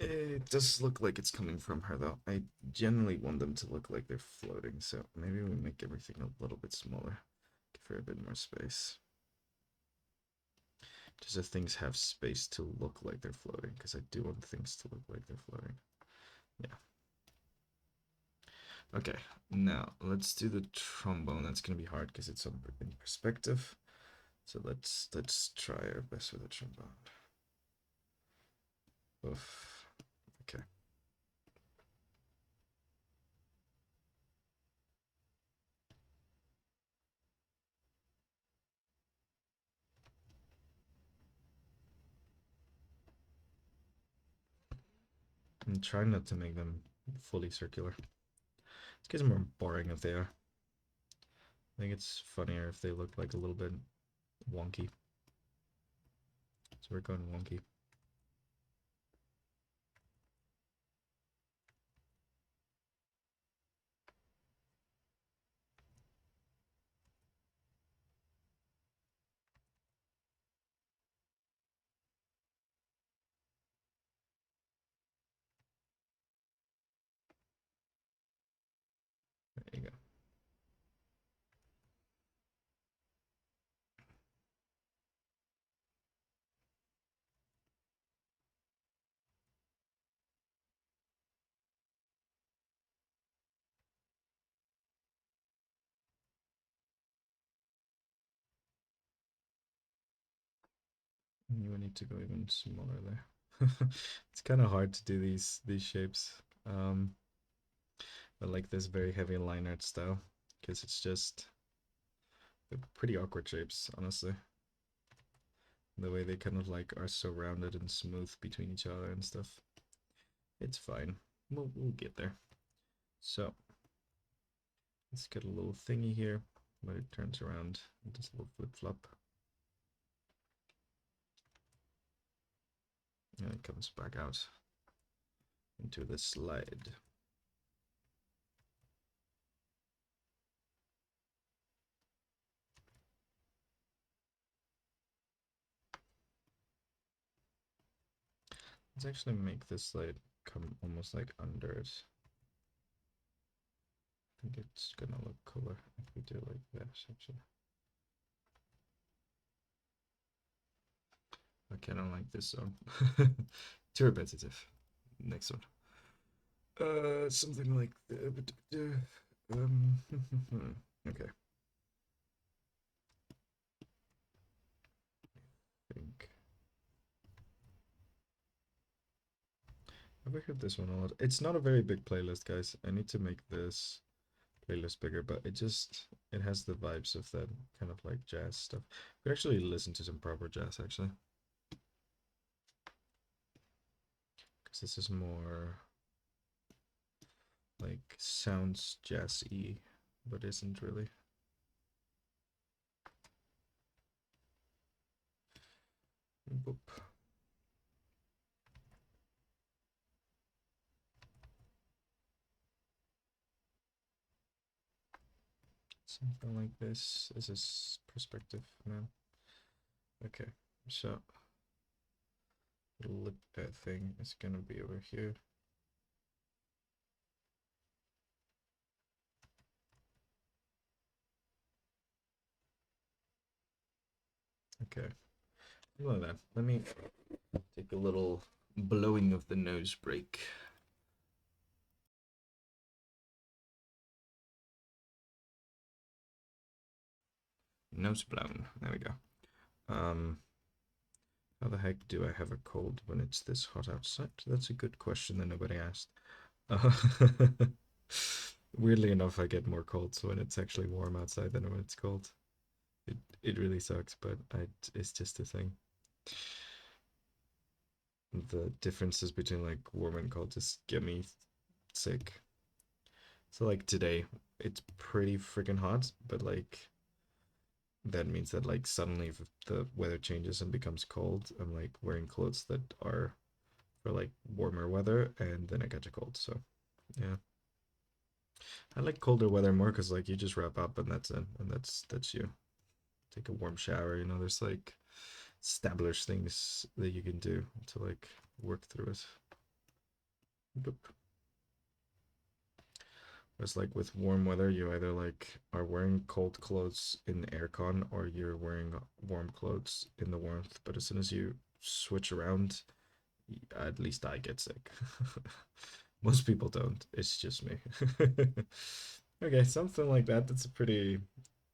It does look like it's coming from her, though. I generally want them to look like they're floating, so maybe we make everything a little bit smaller. Give her a bit more space. Just so things have space to look like they're floating, because I do want things to look like they're floating. Yeah. Okay, now let's do the trombone. That's gonna be hard because it's in perspective. So let's try our best with the trombone. Oof. Okay. I'm trying not to make them fully circular. It's because more boring if they are. I think it's funnier if they look like a little bit wonky. So we're going wonky. You need to go even smaller there. It's kind of hard to do these shapes. But like this very heavy line art style, because it's just they're pretty awkward shapes, honestly. The way they kind of like are so rounded and smooth between each other and stuff. It's fine. We'll get there. So let's get a little thingy here, but it turns around and does a little flip flop. And it comes back out into the slide. Let's actually make this slide come almost like under it. I think it's gonna look cooler if we do like this, actually. Okay, I don't like this song. Too repetitive. Next one. Something like okay. Think. I've heard this one a lot. It's not a very big playlist, guys. I need to make this playlist bigger, but it has the vibes of that kind of like jazz stuff. We actually listen to some proper jazz actually. Because this is more like sounds jazzy, but isn't really. Boop. Something like this. This is perspective now. Okay, so the lip thing is gonna be over here. Okay, like that. Let me take a little blowing of the nose break. Nose blown. There we go. How the heck do I have a cold when it's this hot outside? That's a good question that nobody asked. Weirdly enough, I get more colds when it's actually warm outside than when it's cold. It really sucks, but it's just a thing. The differences between like warm and cold just get me sick. So like today, it's pretty freaking hot, but like that means that like suddenly if the weather changes and becomes cold, I'm like wearing clothes that are for like warmer weather, and then I catch a cold. So yeah, I like colder weather more because like you just wrap up and that's it, and that's you. Take a warm shower. You know, there's like established things that you can do to like work through it. Boop. Whereas like with warm weather, you either like are wearing cold clothes in aircon or you're wearing warm clothes in the warmth. But as soon as you switch around, at least I get sick. Most people don't. It's just me. Okay, something like that. That's a pretty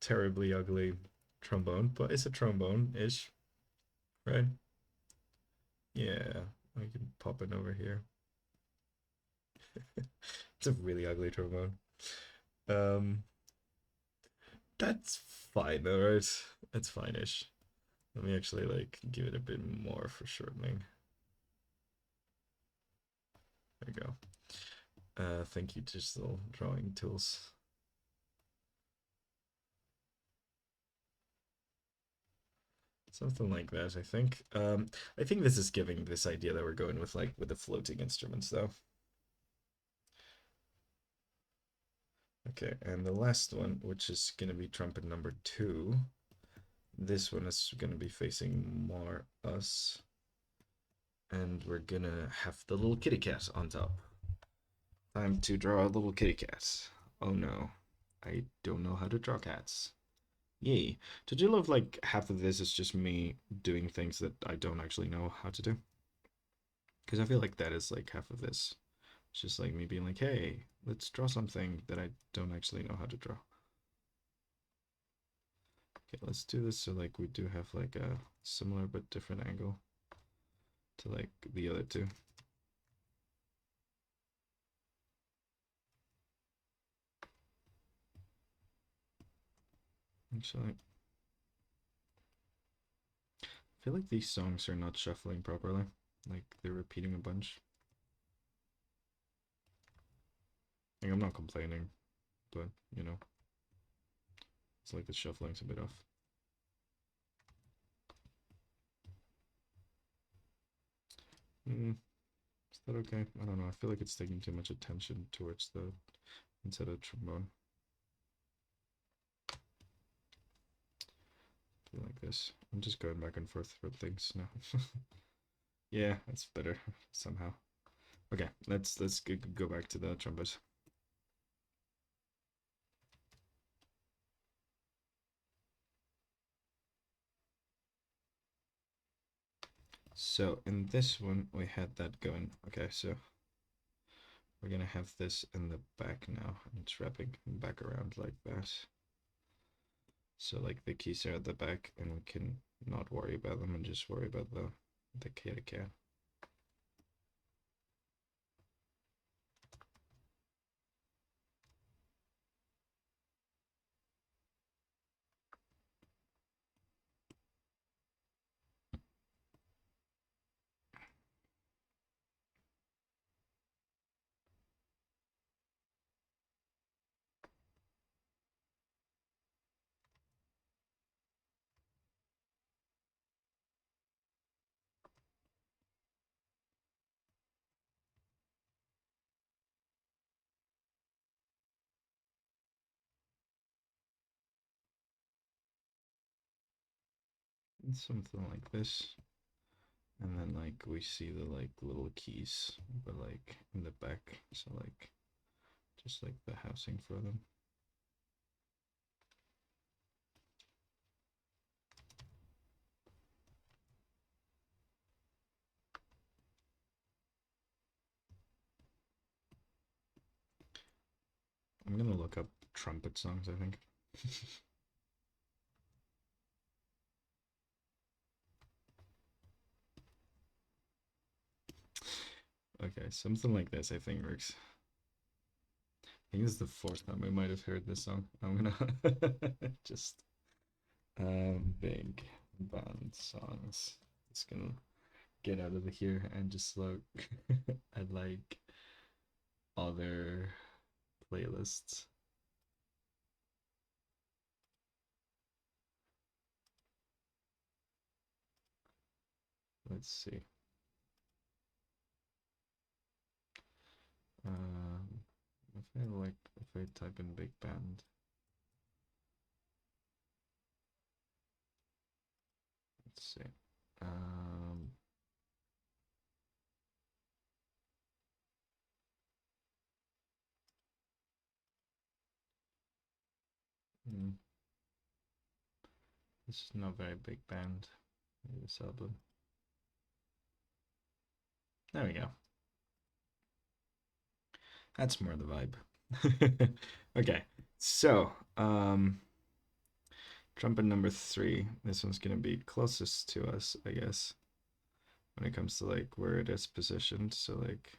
terribly ugly trombone, but it's a trombone-ish, right? Yeah, I can pop it over here. It's a really ugly trombone. Um, that's fine, alright. It's fine-ish. Let me actually like give it a bit more for shortening. There we go. Thank you, digital drawing tools. Something like that, I think. I think this is giving this idea that we're going with like with the floating instruments though. Okay, and the last one, which is gonna be trumpet number 2. This one is gonna be facing more us. And we're gonna have the little kitty cat on top. Time to draw a little kitty cat. Oh no, I don't know how to draw cats. Yay. Did you love like half of this is just me doing things that I don't actually know how to do? Because I feel like that is like half of this. It's just like me being like, hey, let's draw something that I don't actually know how to draw. Okay, let's do this so like we do have like a similar but different angle to like the other two. Actually, I feel like these songs are not shuffling properly. Like they're repeating a bunch. Like I'm not complaining, but you know, it's like the shuffling's a bit off. Is that okay? I don't know. I feel like it's taking too much attention towards the instead of trombone. Like this. I'm just going back and forth for things now. Yeah, that's better somehow. Okay, let's go back to the trumpet. So in this one we had that going. Okay, so we're gonna have this in the back now. It's wrapping back around like that. So like the keys are at the back, and we can not worry about them and just worry about the kitty cat. And something like this. And then like we see the like little keys, but like in the back, so like just like the housing for them. I'm gonna look up trumpet songs, I think. Okay, something like this I think works. I think this is the fourth time we might have heard this song. I'm gonna just big band songs. Just gonna get out of here and just look at like other playlists. Let's see. If I type in big band, let's see. Um, hmm, this is not very big band. This album. There we go. That's more the vibe. Okay, so trumpet number 3. This one's gonna be closest to us, I guess, when it comes to like where it is positioned. So like,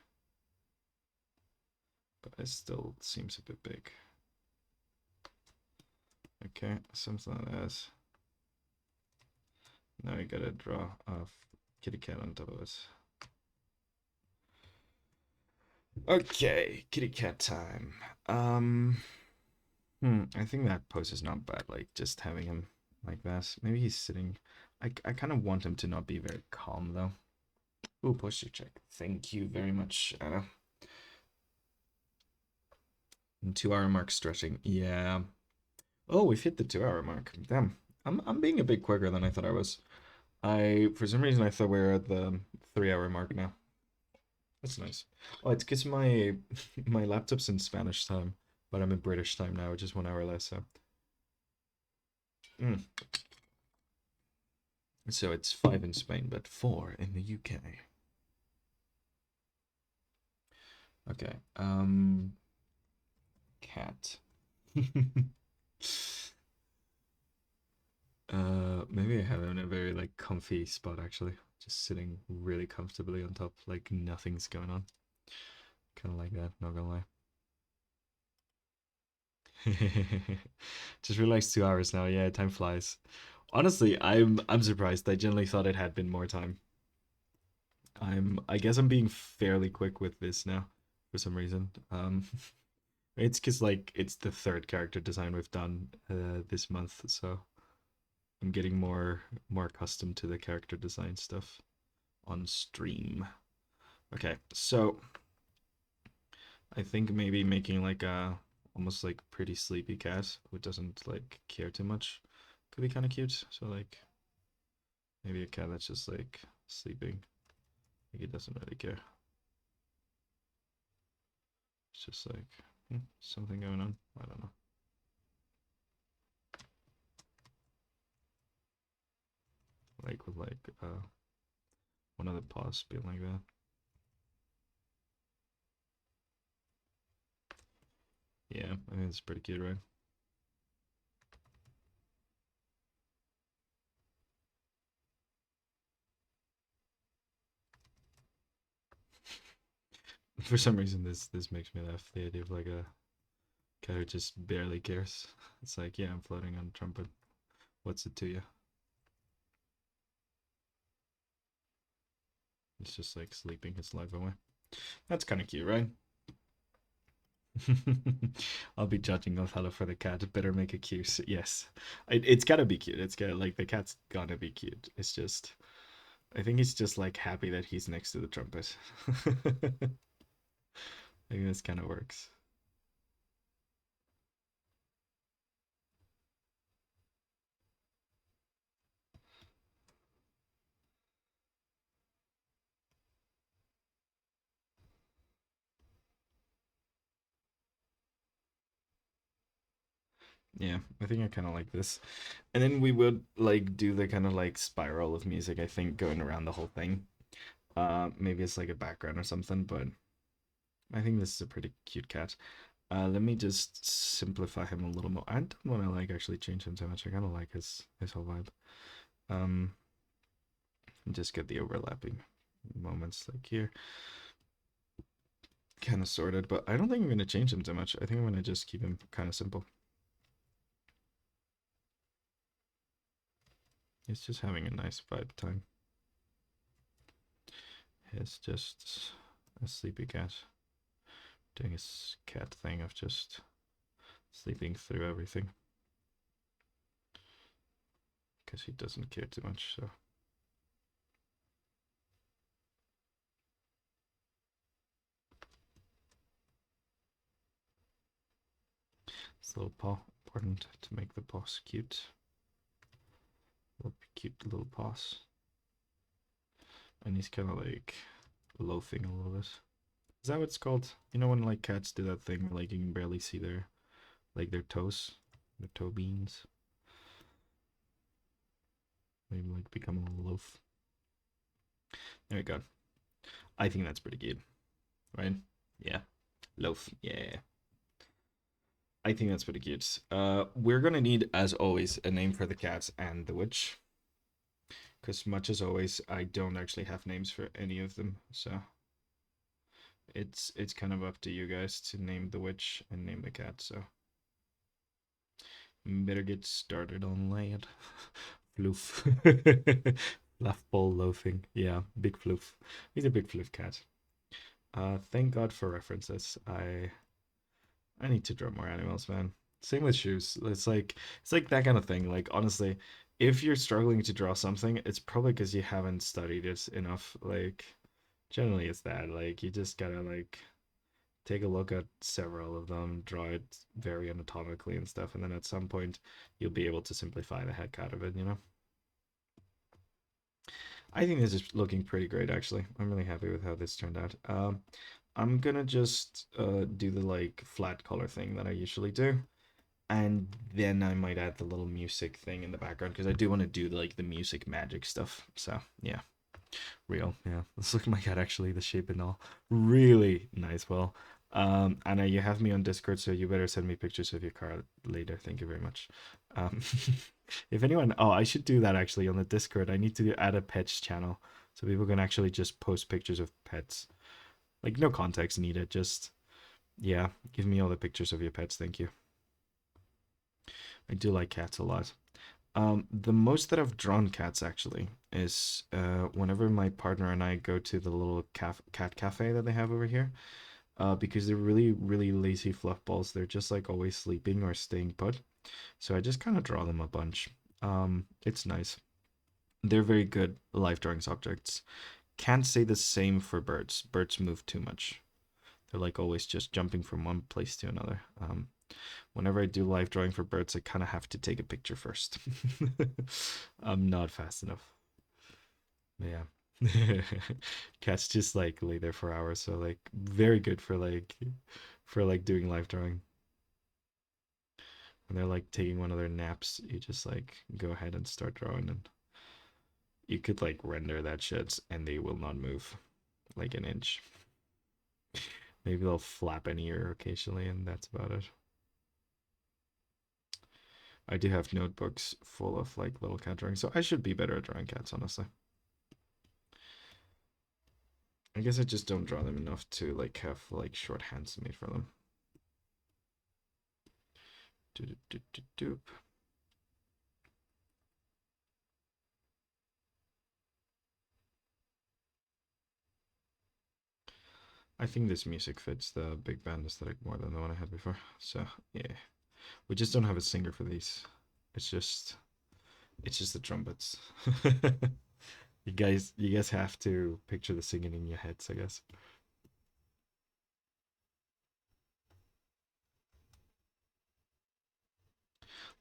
but it still seems a bit big. Okay, something like that. Now you gotta draw a kitty cat on top of it. Okay, kitty cat time. I think that pose is not bad. Like just having him like that. Maybe he's sitting. I kind of want him to not be very calm though. Ooh, posture check. Thank you very much, Anna. And 2 hour mark stretching. Yeah. Oh, we've hit the 2 hour mark. Damn. I'm being a bit quicker than I thought I was. For some reason I thought we were at the 3 hour mark now. That's nice. Oh, it's because my my laptop's in Spanish time, but I'm in British time now, which is 1 hour less. Mm. So it's 5 in Spain, but 4 in the UK. Okay. Cat. Maybe I have it in a very like comfy spot actually. Just sitting really comfortably on top, like nothing's going on. Kind of like that, not gonna lie. Just realized 2 hours now. Yeah, time flies. Honestly, I'm surprised. I generally thought it had been more time. I guess I'm being fairly quick with this now for some reason. It's because like it's the third character design we've done this month, so I'm getting more accustomed to the character design stuff on stream. Okay, so I think maybe making like a almost like pretty sleepy cat who doesn't like care too much could be kind of cute. So like maybe a cat that's just like sleeping, like he doesn't really care. It's just like something going on. I don't know. Like with like one of the paws being like that. Yeah, I think it's pretty cute, right? For some reason, this makes me laugh. The idea of like a cat who just barely cares. It's like, yeah, I'm floating on a trumpet. What's it to you? It's just like sleeping his life away. That's kind of cute, right? I'll be judging Othello for the cat. It better make it cute. Yes, it's gotta be cute. It's gotta like the cat's gotta be cute. It's just, I think he's just like happy that he's next to the trumpet. I think this kind of works. Yeah, I think I kind of like this. And then we would like do the kind of like spiral of music. I think going around the whole thing. Maybe it's like a background or something, but I think this is a pretty cute cat. Let me just simplify him a little more. I don't want to like actually change him too much. I kind of like his whole vibe. Um, just get the overlapping moments like here, kind of sorted. But I don't think I'm gonna change him too much. I think I'm gonna just keep him kind of simple. He's just having a nice vibe time. He's just a sleepy cat doing his cat thing of just sleeping through everything because he doesn't care too much. So it's a little paw important to make the paws cute. Little cute little paws, and he's kind of like loafing a little bit. Is that what it's called? You know when like cats do that thing where like you can barely see their toes, their toe beans. Maybe like become a little loaf. There we go. I think that's pretty cute, right? Yeah, loaf. Yeah, I think that's pretty cute. We're gonna need, as always, a name for the cat and the witch. Because much as always, I don't actually have names for any of them, so it's kind of up to you guys to name the witch and name the cat. So better get started on that. Floof. Laugh ball loafing. Yeah, big floof. He's a big floof cat. Thank God for references. I need to draw more animals, man. Same with shoes. It's like that kind of thing. Like honestly, if you're struggling to draw something, it's probably because you haven't studied it enough. Like generally it's that. Like you just gotta like take a look at several of them, draw it very anatomically and stuff, and then at some point you'll be able to simplify the heck out of it, you know? I think this is looking pretty great actually. I'm really happy with how this turned out. I'm gonna just do the like flat color thing that I usually do. And then I might add the little music thing in the background because I do want to do like the music magic stuff. So yeah, real. Yeah, let's look at my cat actually, the shape and all. Really nice. Well, Anna, you have me on Discord, so you better send me pictures of your car later. Thank you very much. Um, if anyone, oh, I should do that actually on the Discord. I need to add a pets channel so people can actually just post pictures of pets. Like no context needed. Just yeah, give me all the pictures of your pets. Thank you. I do like cats a lot. The most that I've drawn cats actually is whenever my partner and I go to the little cat cafe that they have over here. Because they're really, really lazy fluff balls. They're just like always sleeping or staying put. So I just kind of draw them a bunch. It's nice. They're very good life drawing subjects. Can't say the same for birds. Birds move too much. They're like always just jumping from one place to another. Whenever I do live drawing for birds, I kind of have to take a picture first. I'm not fast enough. Yeah. Cats just like lay there for hours, so like very good for like doing live drawing. When they're like taking one of their naps, you just like go ahead and start drawing, and you could like render that shit and they will not move like an inch. Maybe they'll flap an ear occasionally, and that's about it. I do have notebooks full of like little cat drawings, so I should be better at drawing cats, honestly. I guess I just don't draw them enough to like have like shorthands made for them. Doop, doop, doop, doop. I think this music fits the big band aesthetic more than the one I had before. So yeah, we just don't have a singer for these. It's just it's just the trumpets. You guys have to picture the singing in your heads, I guess.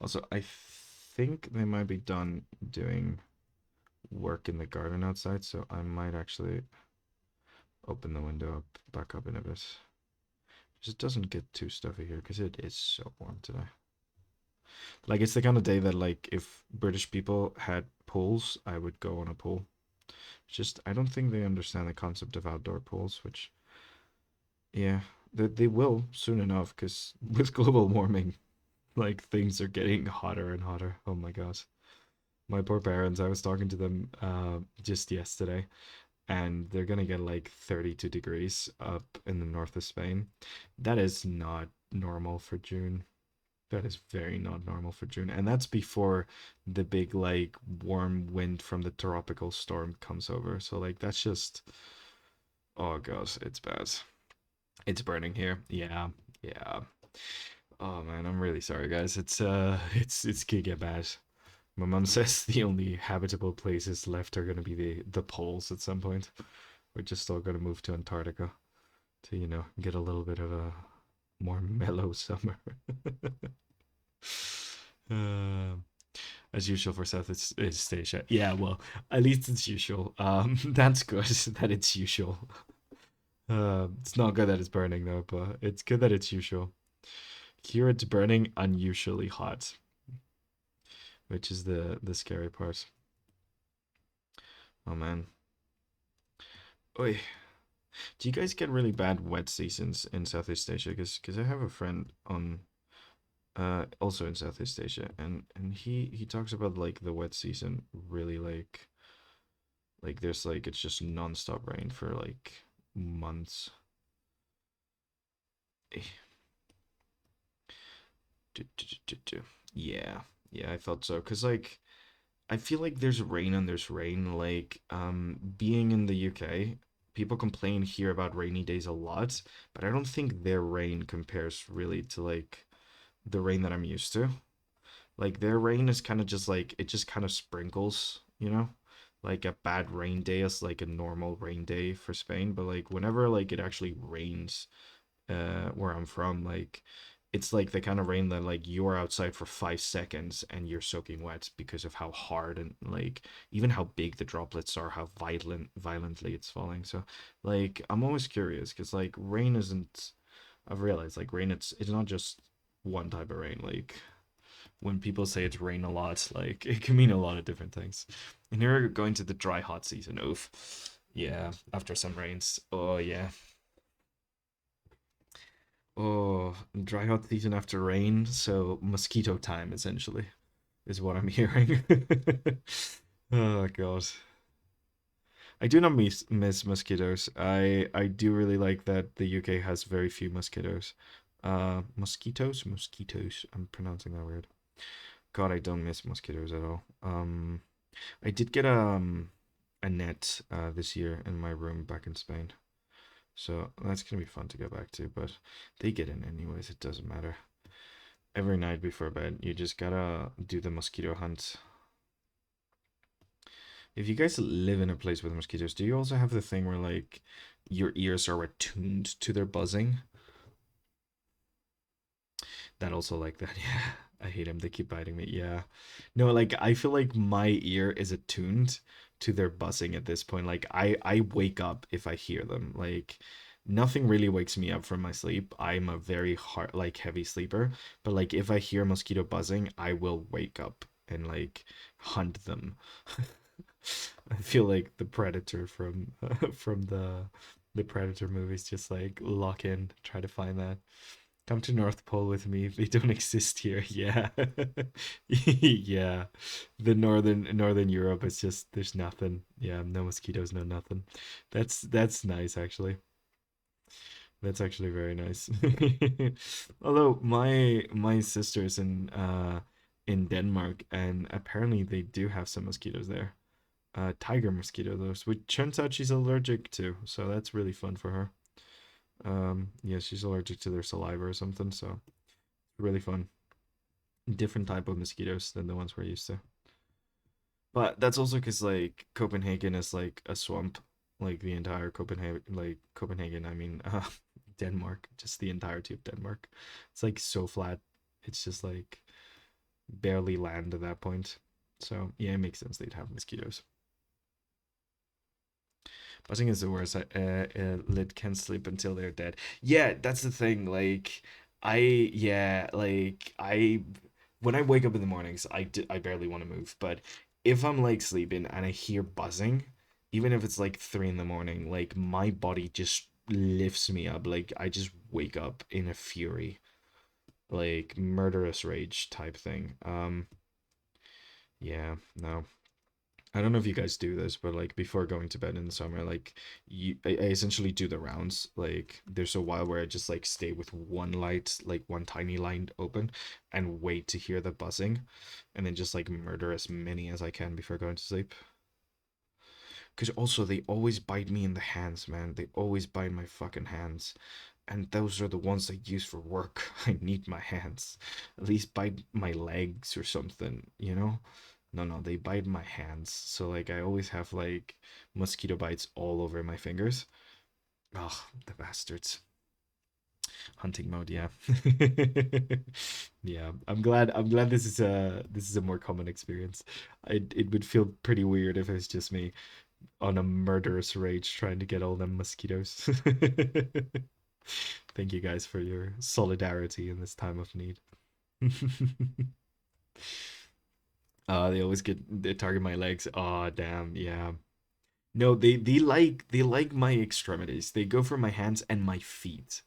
Also, I think they might be done doing work in the garden outside, so I might actually open the window up back up in a bit. Just doesn't get too stuffy here because it is so warm today. Like it's the kind of day that like if British people had pools, I would go on a pool. Just I don't think they understand the concept of outdoor pools, which yeah, they will soon enough because with global warming, like things are getting hotter and hotter. Oh my gosh. My poor parents, I was talking to them just yesterday, and they're gonna get like 32 degrees up in the north of Spain. That is not normal for June. That is very not normal for June. And that's before the big like warm wind from the tropical storm comes over. So like that's just oh gosh, it's bad. It's burning here. Yeah. Yeah. Oh man, I'm really sorry guys. It's gonna get bad. My mom says the only habitable places left are gonna be the poles at some point. We're just all gonna move to Antarctica to, get a little bit of a more mellow summer. uh, as usual for Southeast Asia. Yeah, well, at least it's usual. That's good that it's usual. It's not good that it's burning though, but it's good that it's usual. Here it's burning unusually hot, which is the scary part. Oh man. Oi. Do you guys get really bad wet seasons in Southeast Asia? Because I have a friend on also in Southeast Asia, and he talks about like the wet season really like there's like it's just nonstop rain for like months. Eh, Yeah, yeah, I felt so. Cause like I feel like there's rain and there's rain. Like being in the UK, people complain here about rainy days a lot, but I don't think their rain compares really to like the rain that I'm used to. Like their rain is kind of just like it just kind of sprinkles, you know? Like a bad rain day is like a normal rain day for Spain, but like whenever like it actually rains where I'm from, like it's like the kind of rain that like you're outside for 5 seconds and you're soaking wet because of how hard and like even how big the droplets are, how violently it's falling. So like I'm always curious because like rain isn't I've realized like rain it's not just one type of rain. Like when people say it's rain a lot, like it can mean a lot of different things. And here going to the dry hot season. Oof. Yeah, after some rains. Oh yeah. Oh, dry hot season after rain, so mosquito time essentially. is what I'm hearing. Oh god. I do not miss mosquitoes. I do really like that the UK has very few mosquitoes. Mosquitoes. I'm pronouncing that weird. God, I don't miss mosquitoes at all. I did get a net this year in my room back in Spain. So that's gonna be fun to go back to, but they get in anyways, it doesn't matter. Every night before bed, you just gotta do the mosquito hunt. If you guys live in a place with mosquitoes, do you also have the thing where like your ears are attuned to their buzzing? That also like that, yeah. I hate them. They keep biting me. Yeah. No, like I feel like my ear is attuned to their buzzing at this point. Like I wake up if I hear them. Like nothing really wakes me up from my sleep. I'm a very hard like heavy sleeper, but like if I hear mosquito buzzing, I will wake up and like hunt them. I feel like the predator from from the predator movies, just like lock in, try to find that. Come to North Pole with me. They don't exist here. Yeah. Yeah. The northern Europe is just there's nothing. Yeah, no mosquitoes, no nothing. That's nice actually. That's actually very nice. Although my sister's in Denmark and apparently they do have some mosquitoes there. Tiger mosquito those, which turns out she's allergic to, so that's really fun for her. Yeah, she's allergic to their saliva or something, so really fun. Different type of mosquitoes than the ones we're used to. But that's also because like Copenhagen is like a swamp, like the entire Copenhagen. I mean, Denmark, just the entirety of Denmark. It's like so flat. It's just like barely land at that point. So yeah, it makes sense they'd have mosquitoes. Buzzing is the worst. Lit can sleep until they're dead. Yeah, that's the thing. Like, yeah, like, when I wake up in the mornings, I barely want to move. But if I'm like sleeping and I hear buzzing, even if it's like 3 in the morning, like, my body just lifts me up. Like, I just wake up in a fury, like, murderous rage type thing. Yeah, no. I don't know if you guys do this, but like before going to bed in the summer, like I essentially do the rounds. Like there's a while where I just like stay with one light, like one tiny light open, and wait to hear the buzzing, and then just like murder as many as I can before going to sleep. Because also they always bite me in the hands, man. They always bite my fucking hands, and those are the ones I use for work. I need my hands. At least bite my legs or something, you know? No, no, they bite my hands. So like I always have like mosquito bites all over my fingers. Oh, the bastards. Hunting mode, yeah. Yeah. I'm glad this is a more common experience. It would feel pretty weird if it's just me on a murderous rage trying to get all them mosquitoes. Thank you guys for your solidarity in this time of need. They always they target my legs. Oh, damn, yeah. No, they like my extremities. They go for my hands and my feet.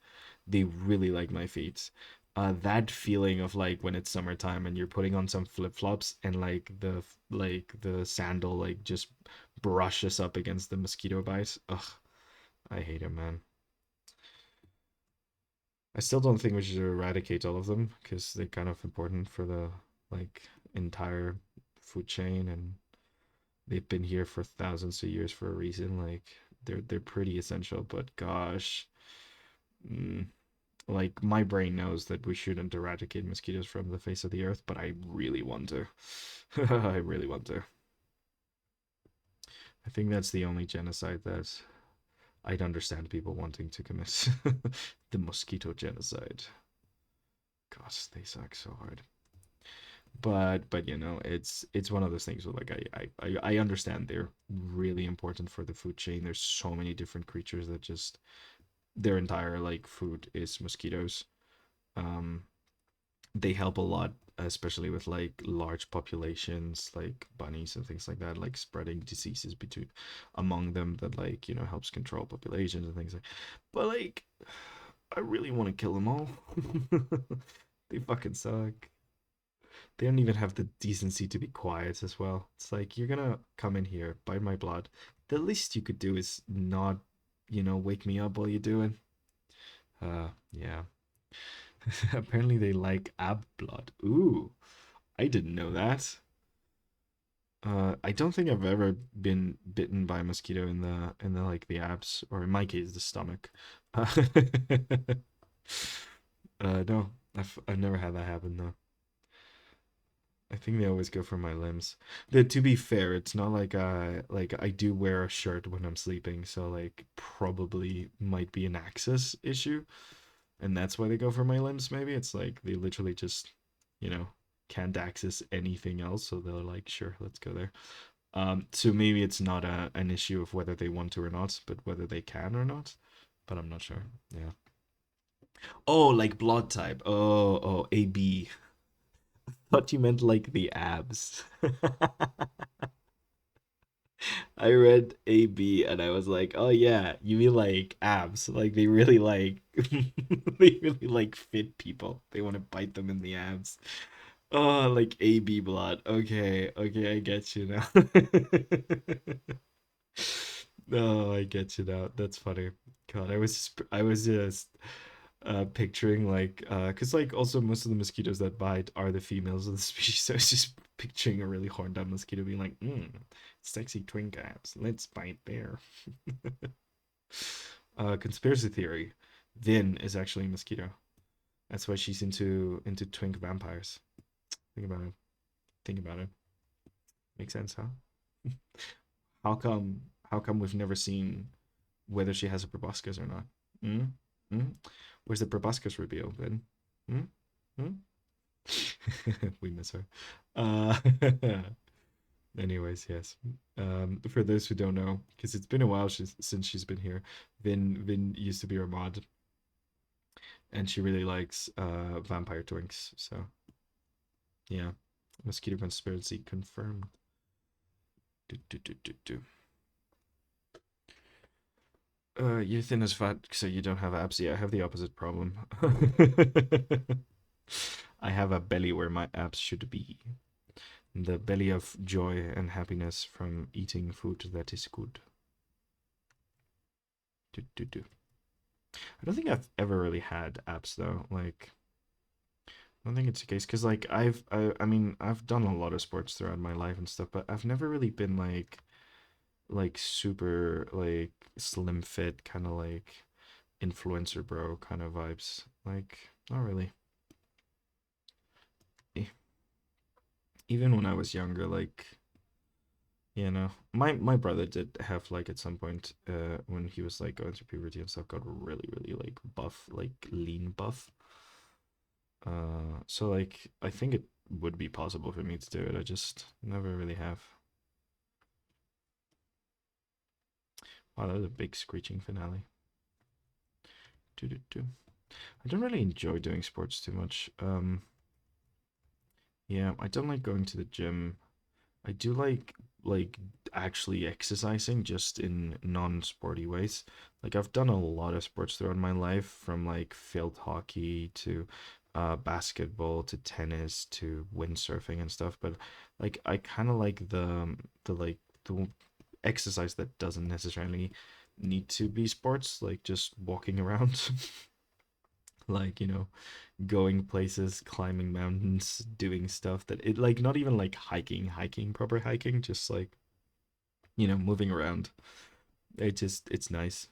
They really like my feet. That feeling of like when it's summertime and you're putting on some flip-flops and like the sandal like just brushes up against the mosquito bite. Ugh, I hate it, man. I still don't think we should eradicate all of them because they're kind of important for the like entire food chain and they've been here for thousands of years for a reason. Like they're pretty essential, but gosh, mm, like my brain knows that we shouldn't eradicate mosquitoes from the face of the earth, but I really want to. I really want to. I think that's the only genocide that I'd understand people wanting to commit. The mosquito genocide. Gosh, they suck so hard. But it's one of those things where like I understand they're really important for the food chain. There's so many different creatures that just their entire like food is mosquitoes. Um, they help a lot, especially with like large populations, like bunnies and things like that, like spreading diseases between among them that like helps control populations and things like. But like, I really want to kill them all. They fucking suck. They don't even have the decency to be quiet as well. It's like you're gonna come in here, bite my blood. The least you could do is not, wake me up while you're doing. Yeah. Apparently they like ab blood. Ooh, I didn't know that. I don't think I've ever been bitten by a mosquito in the like the abs, or in my case the stomach. Uh, no, I've never had that happen though. I think they always go for my limbs. To be fair, it's not like I do wear a shirt when I'm sleeping, so like probably might be an access issue, and that's why they go for my limbs. Maybe it's like they literally just, you know, can't access anything else, so they're like, sure, let's go there. So maybe it's not an issue of whether they want to or not, but whether they can or not. But I'm not sure. Yeah. Oh, like blood type. Oh, AB. Thought you meant like the abs. I read AB and I was like, oh yeah, you mean like abs. Like they really like they really like fit people. They want to bite them in the abs. Oh, like AB blood. Okay, okay, I get you now. Oh, I get you now. That's funny. God, I was just picturing like because like also most of the mosquitoes that bite are the females of the species. So I was just picturing a really horned out mosquito being like, sexy twink abs. Let's bite there. Conspiracy theory. Vin is actually a mosquito. That's why she's into twink vampires. Think about it. Think about it. Makes sense, huh? How come? How come we've never seen whether she has a proboscis or not? Mm? Mm? Where's the proboscis reveal then? Mm? Mm? We miss her. Uh, anyways, yes. For those who don't know, because it's been a while since she's been here. Vin used to be our mod, and she really likes vampire twinks. So yeah, mosquito conspiracy confirmed. Do, do, do, do, do. You're thin as fat, so you don't have abs. Yeah, I have the opposite problem. I have a belly where my abs should be. The belly of joy and happiness from eating food that is good. Do, do, do. I don't think I've ever really had abs though. Like, I don't think it's the case because like I mean I've done a lot of sports throughout my life and stuff, but I've never really been like super like slim fit kind of like influencer bro kind of vibes. Like, not really. E- Even when I was younger, like, my brother did have like at some point, when he was like going through puberty and stuff, got really, really like buff, like lean buff. So like I think it would be possible for me to do it. I just never really have. Wow, that was a big screeching finale. Do do do. I don't really enjoy doing sports too much. Yeah, I don't like going to the gym. I do like actually exercising just in non-sporty ways. Like I've done a lot of sports throughout my life, from like field hockey to basketball to tennis to windsurfing and stuff, but like I kind of like the exercise that doesn't necessarily need to be sports, like just walking around. Like, going places, climbing mountains, doing stuff that it like not even like hiking, proper hiking, just like, moving around. It's nice.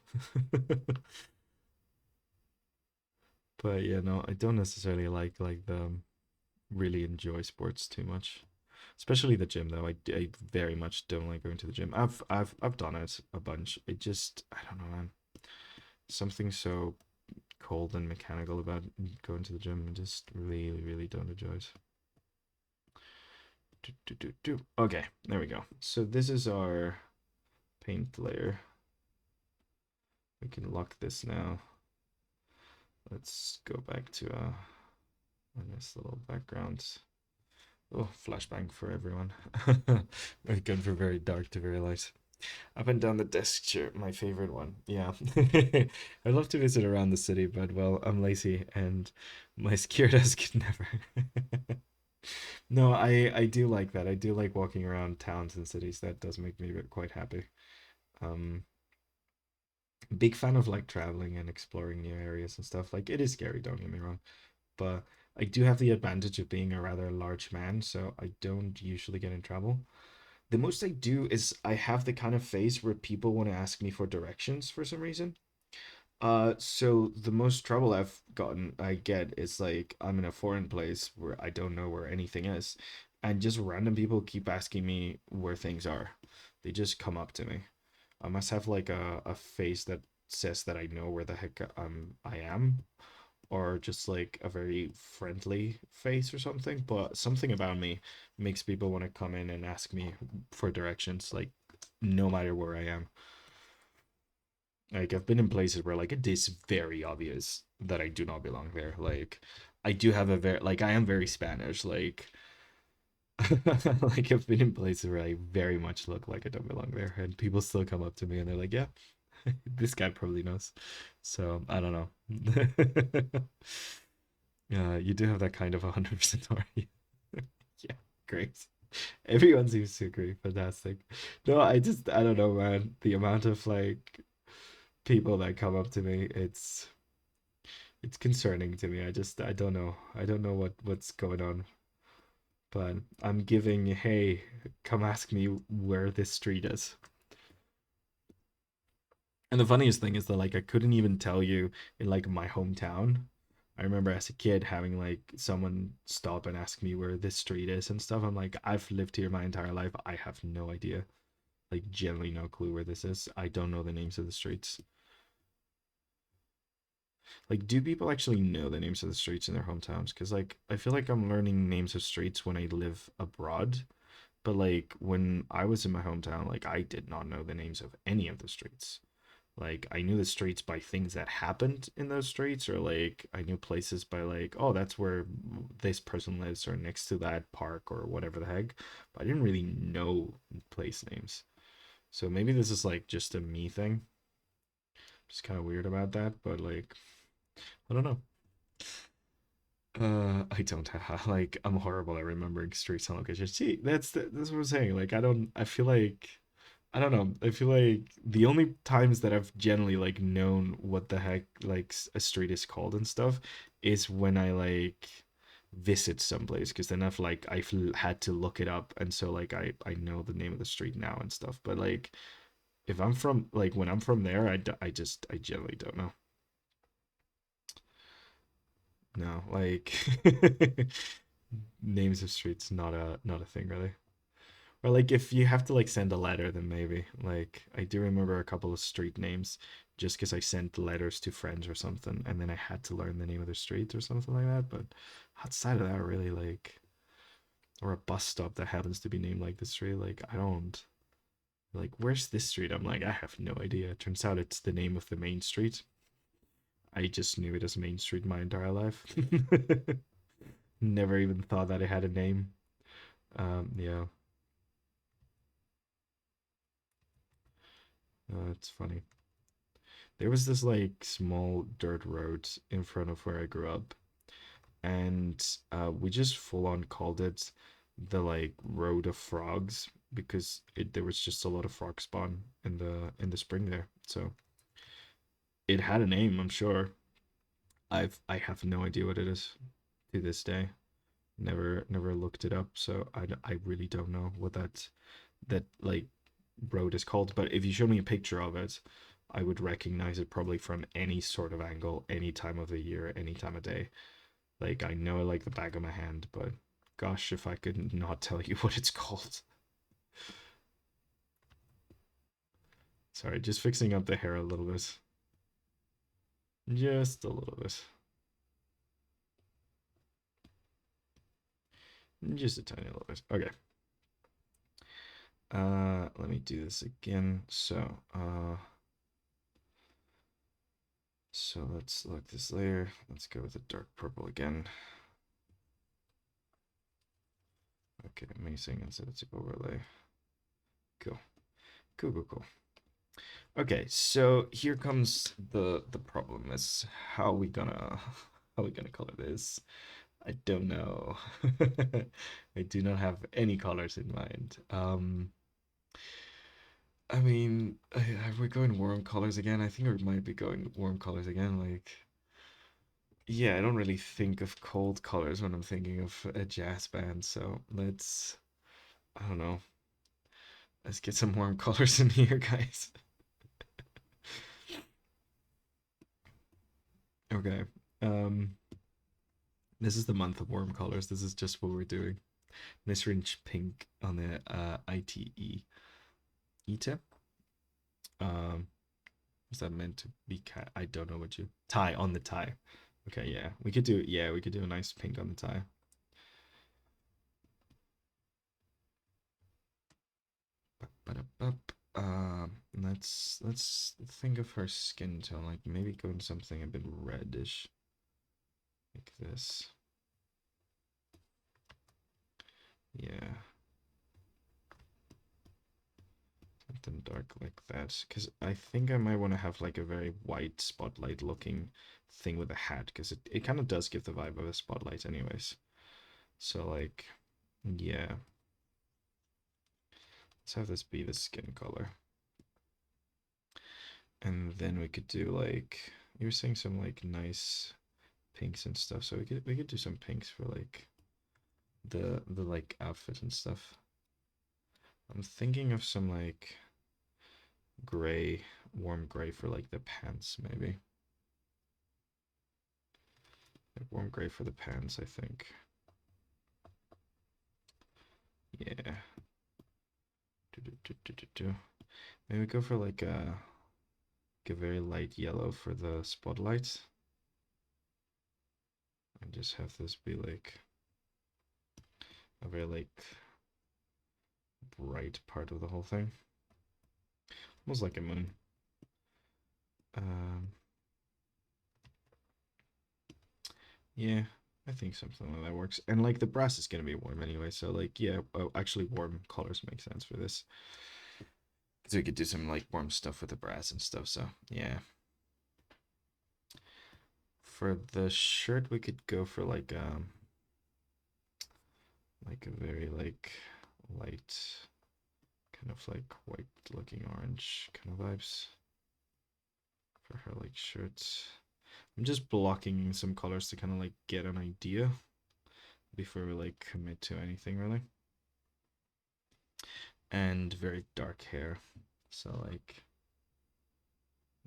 But yeah, no, I don't necessarily like the really enjoy sports too much. Especially the gym though. I very much don't like going to the gym. I've done it a bunch. It just I don't know, man. Something so cold and mechanical about going to the gym. I just really, really don't enjoy it. Okay, there we go. So this is our paint layer. We can lock this now. Let's go back to a nice little background. Oh, flashbang for everyone. We've gone from very dark to very light. Up and down the desk chair, my favorite one. Yeah. I'd love to visit around the city, but well, I'm lazy and my secure desk could never. No, I do like that. I do like walking around towns and cities. That does make me quite happy. Um, big fan of like traveling and exploring new areas and stuff. Like it is scary, don't get me wrong, but I do have the advantage of being a rather large man, so I don't usually get in trouble. The most I do is I have the kind of face where people want to ask me for directions for some reason. So the most trouble I get is like I'm in a foreign place where I don't know where anything is, and just random people keep asking me where things are. They just come up to me. I must have like a face that says that I know where the heck I am, or just like a very friendly face or something. But something about me makes people want to come in and ask me for directions, like no matter where I am. Like I've been in places where like it is very obvious that I do not belong there. Like I do have a very like I am very Spanish. Like like I've been in places where I very much look like I don't belong there, and people still come up to me and they're like, "Yeah, this guy probably knows." So I don't know. Yeah, you do have that kind of 100% already. Yeah, great. Everyone seems to agree. Fantastic. No, I don't know, man. The amount of like people that come up to me, it's concerning to me. I don't know. I don't know what's going on. But I'm giving, hey, come ask me where this street is. And the funniest thing is that like I couldn't even tell you in like my hometown. I remember as a kid having like someone stop and ask me where this street is and stuff. I'm like, I've lived here my entire life. I have no idea. Like generally no clue where this is. I don't know the names of the streets. Like, do people actually know the names of the streets in their hometowns? Because, like, I feel like I'm learning names of streets when I live abroad. But, like, when I was in my hometown, like, I did not know the names of any of the streets. Like, I knew the streets by things that happened in those streets, or, like, I knew places by, like, oh, that's where this person lives, or next to that park, or whatever the heck. But I didn't really know place names. So maybe this is, like, just a me thing. Just kind of weird about that, but, like, I don't know. I don't have like I'm horrible at remembering streets and locations. See, that's what I'm saying. Like I don't I feel like I don't know. I feel like the only times that I've generally like known what the heck like a street is called and stuff is when I like visit someplace because then I've had to look it up and so like I know the name of the street now and stuff. But like if I'm from like when I'm from there, I generally don't know. No, like names of streets not a thing really. Or like if you have to like send a letter, then maybe. Like I do remember a couple of street names just because I sent letters to friends or something, and then I had to learn the name of the street or something like that. But outside of that, really like, or a bus stop that happens to be named like the street, like I don't like. Where's this street? I'm like I have no idea. Turns out it's the name of the main street. I just knew it as Main Street my entire life. Never even thought that it had a name. Yeah, it's funny. There was this like small dirt road in front of where I grew up, and we just full on called it the like road of frogs because there was just a lot of frog spawn in the spring there. So it had a name, I'm sure. I have no idea what it is to this day. Never looked it up, so I really don't know what that like road is called. But if you show me a picture of it, I would recognize it probably from any sort of angle, any time of the year, any time of day. Like I know it like the back of my hand, but gosh, if I could not tell you what it's called. Sorry, just fixing up the hair a little bit. Just a little bit. Just a tiny little bit. Okay. Let me do this again. So let's select this layer. Let's go with the dark purple again. Okay, amazing. And set it to overlay. Cool. Cool, cool, cool. Okay, so here comes the problem is how we gonna color this. I don't know. I do not have any colors in mind. I mean, are we going warm colors again? I think we might be going warm colors again. Like, yeah, I don't really think of cold colors when I'm thinking of a jazz band. So I don't know, let's get some warm colors in here, guys. Okay. Um, this is the month of warm colors. This is just what we're doing. Nisrinch pink on the ITE. ITE? Um, was that meant to be cat? I don't know what you tie on the tie. Okay, yeah, we could do a nice pink on the tie. Let's think of her skin tone, like maybe going something a bit reddish, like this. Yeah, something dark like that. Because I think I might want to have like a very white spotlight looking thing with a hat, because it kind of does give the vibe of a spotlight, anyways. So like, yeah, let's have this be the skin color. And then we could do like you were saying some like nice pinks and stuff. So we could do some pinks for like the like outfit and stuff. I'm thinking of some like gray, warm gray for like the pants maybe. Like warm gray for the pants, I think. Yeah. Maybe go for like a very light yellow for the spotlight. And just have this be like a very like bright part of the whole thing. Almost like a moon. Um, yeah, I think something like that works. And like the brass is gonna be warm anyway, so like yeah, actually warm colors make sense for this. So we could do some like warm stuff with the brass and stuff. So yeah. For the shirt, we could go for like a very like light, kind of like white looking orange kind of vibes for her like shirts. I'm just blocking some colors to kind of like get an idea before we like commit to anything really. And very dark hair, so like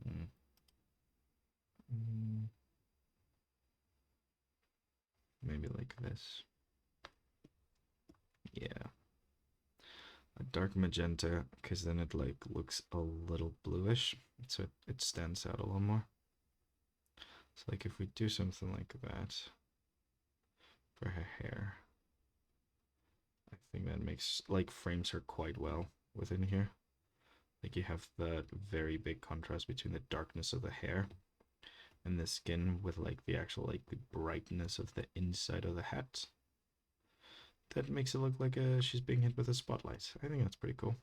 mm, mm, maybe like this. Yeah, a dark magenta, because then it like looks a little bluish, so it stands out a little more. So like if we do something like that for her hair, I think that makes like frames her quite well within here. Like you have that very big contrast between the darkness of the hair and the skin with like the actual like the brightness of the inside of the hat. That makes it look like she's being hit with a spotlight. I think that's pretty cool.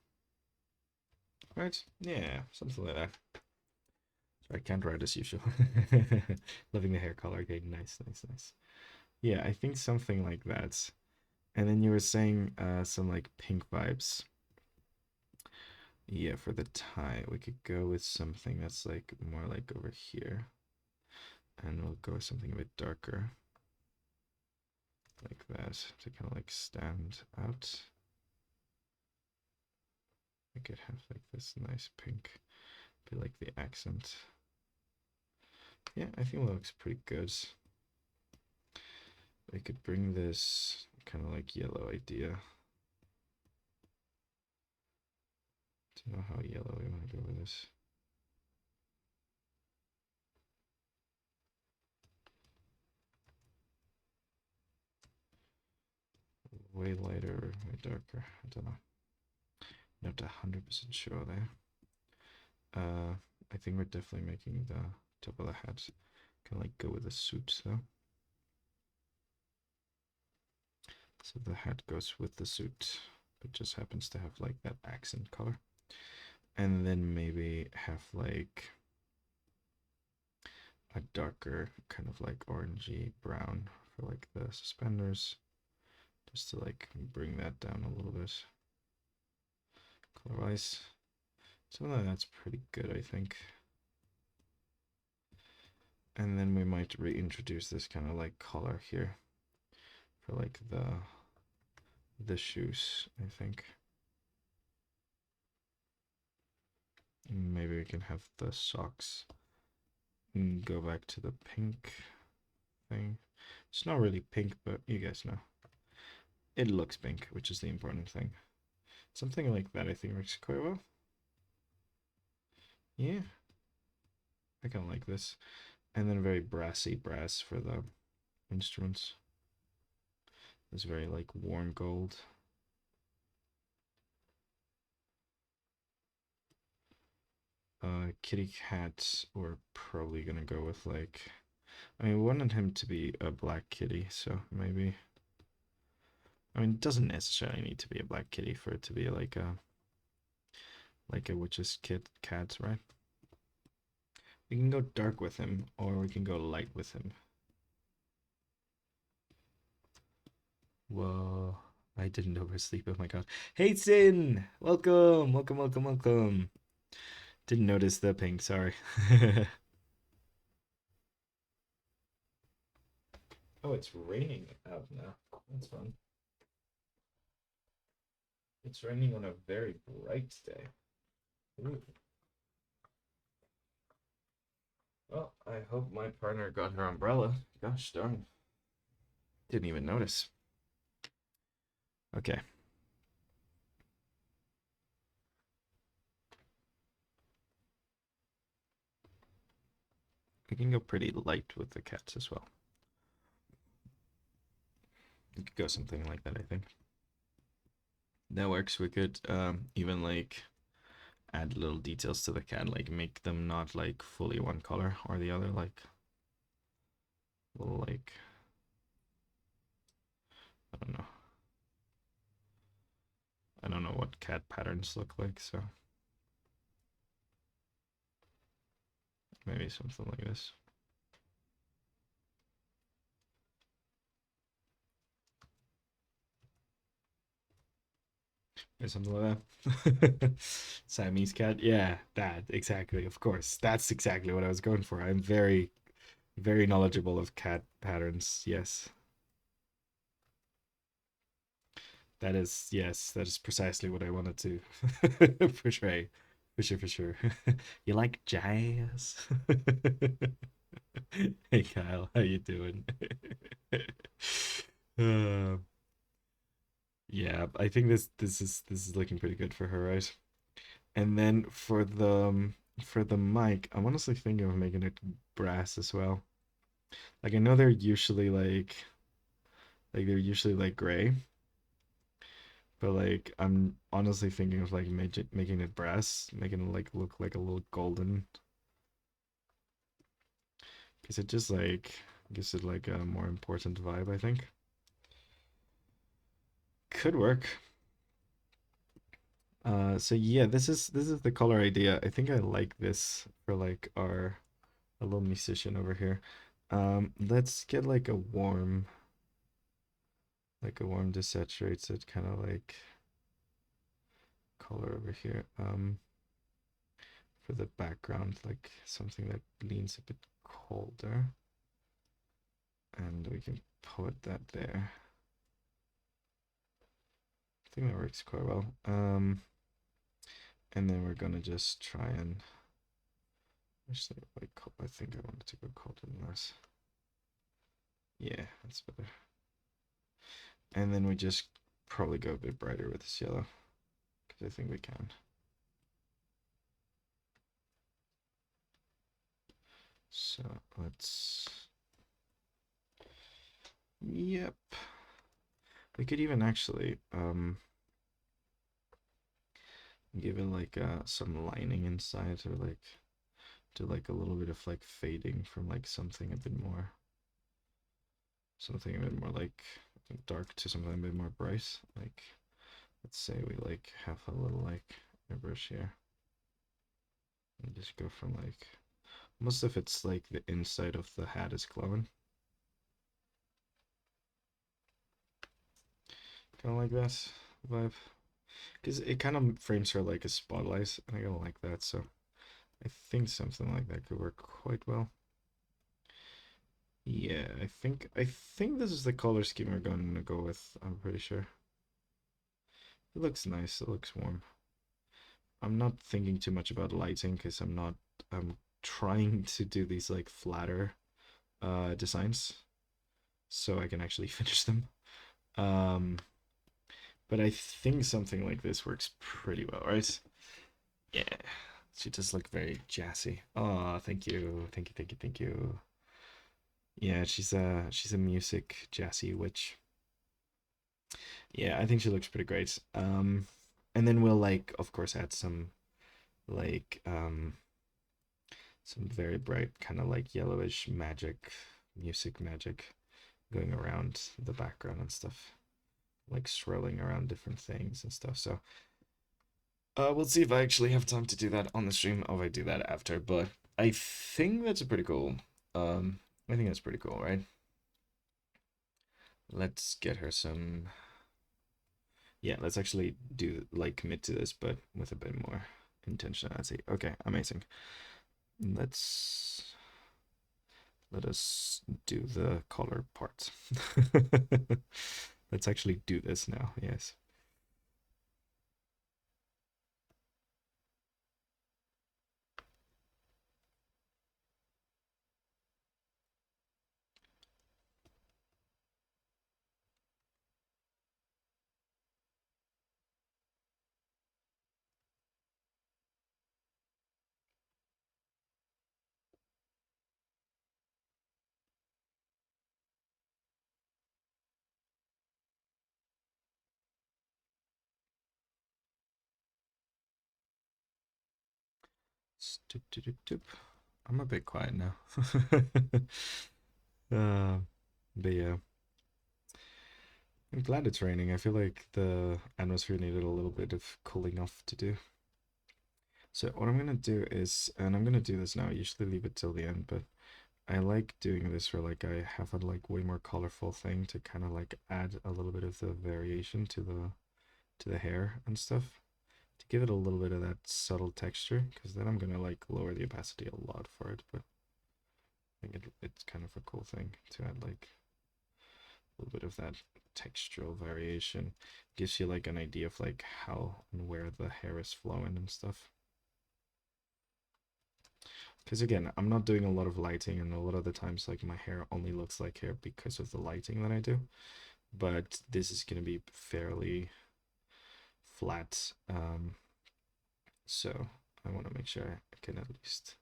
Right? Yeah, something like that. Sorry, I can't write as usual. Loving the hair color. Okay, nice, nice, nice. Yeah, I think something like that. And then you were saying some like pink vibes. Yeah, for the tie, we could go with something that's like more like over here. And we'll go with something a bit darker. Like that to kind of like stand out. We could have like this nice pink, be like the accent. Yeah, I think it looks pretty good. We could bring this kind of like yellow idea. Do you know how yellow we want to go with this? Way lighter, way darker. I don't know. Not 100% sure there. I think we're definitely making the top of the hat kind of like go with the suit though. So the hat goes with the suit, but just happens to have like that accent color. And then maybe have like a darker kind of like orangey brown for like the suspenders, just to like bring that down a little bit. Color-wise, some of that's pretty good, I think. And then we might reintroduce this kind of like color here for like the shoes, I think. Maybe we can have the socks go back to the pink thing. It's not really pink, but you guys know. It looks pink, which is the important thing. Something like that I think works quite well. Yeah, I kind of like this. And then very brassy brass for the instruments. This very like warm gold. Kitty cats, we're probably gonna go with like, I mean, we wanted him to be a black kitty, so maybe, I mean, it doesn't necessarily need to be a black kitty for it to be like a witch's cat, right? We can go dark with him, or we can go light with him. Whoa, I didn't oversleep. Oh my god. Hey, Sin! Welcome, welcome, welcome, welcome. Didn't notice the pink, sorry. Oh, it's raining out now. That's fun. It's raining on a very bright day. Ooh. Well, I hope my partner got her umbrella. Gosh darn. Didn't even notice. Okay. We can go pretty light with the cats as well. We could go something like that, I think. That works. We could even like add little details to the cat, like make them not like fully one color or the other, like little like, I don't know. I don't know what cat patterns look like, so maybe something like this. Or something like that. Siamese cat. Yeah, that exactly. Of course. That's exactly what I was going for. I'm very, very knowledgeable of cat patterns. Yes. That is, yes, that is precisely what I wanted to portray. For sure, for sure. You like jazz? Hey Kyle, how you doing? uh, yeah, I think this is looking pretty good for her, right? And then for the mic, I'm honestly thinking of making it brass as well. Like I know they're usually like gray, but like I'm honestly thinking of like making it brass, making it like look like a little golden, because it just like gives it like a more important vibe, I think. Could work. So yeah, this is the color idea. I think I like this for like our a little musician over here. Let's get like a warm desaturated kind of like color over here. For the background, like something that leans a bit colder. And we can put that there. I think that works quite well. And then we're gonna just try and actually like I think I wanted to go colder than this. Yeah, that's better. And then we just probably go a bit brighter with this yellow because I think we can. So let's. Yep. We could even actually give it like some lining inside, or like do like a little bit of like fading from like something a bit more like dark to something a bit more bright. Like let's say we like have a little like airbrush here and just go from like, almost if it's like the inside of the hat is glowing. Kind of like that vibe. Because it kind of frames her like a spotlight, and I don't like that, so I think something like that could work quite well. Yeah, I think this is the color scheme we're going to go with. I'm pretty sure. It looks nice. It looks warm. I'm not thinking too much about lighting because I'm trying to do these like flatter designs so I can actually finish them. Um, but I think something like this works pretty well, right? Yeah. She does look very jazzy. Oh, thank you. Thank you, thank you, thank you. Yeah, she's a music jazzy witch. Yeah, I think she looks pretty great. And then we'll like of course add like some very bright kind of like yellowish magic music magic going around the background and stuff, like swirling around different things and stuff. So we'll see if I actually have time to do that on the stream or if I do that after. But I think that's a pretty cool. Um, I think that's pretty cool, right? Let's get her some. Yeah, let's actually do like commit to this, but with a bit more intentionality. Okay, amazing. Let's let us do the color part. Let's actually do this now. Yes. Stoop, doop, doop, doop. I'm a bit quiet now. uh, but yeah, I'm glad it's raining. I feel like the atmosphere needed a little bit of cooling off to do. So what I'm gonna do is, and I'm gonna do this now. I usually leave it till the end, but I like doing this where like I have a like way more colorful thing to kind of like add a little bit of the variation to the hair and stuff to give it a little bit of that subtle texture. Because then I'm gonna like lower the opacity a lot for it, but I think it's kind of a cool thing to add like a little bit of that textural variation. Gives you like an idea of like how and where the hair is flowing and stuff. Because again, I'm not doing a lot of lighting, and a lot of the times, like my hair only looks like hair because of the lighting that I do. But this is gonna be fairly flat, so I want to make sure I can at least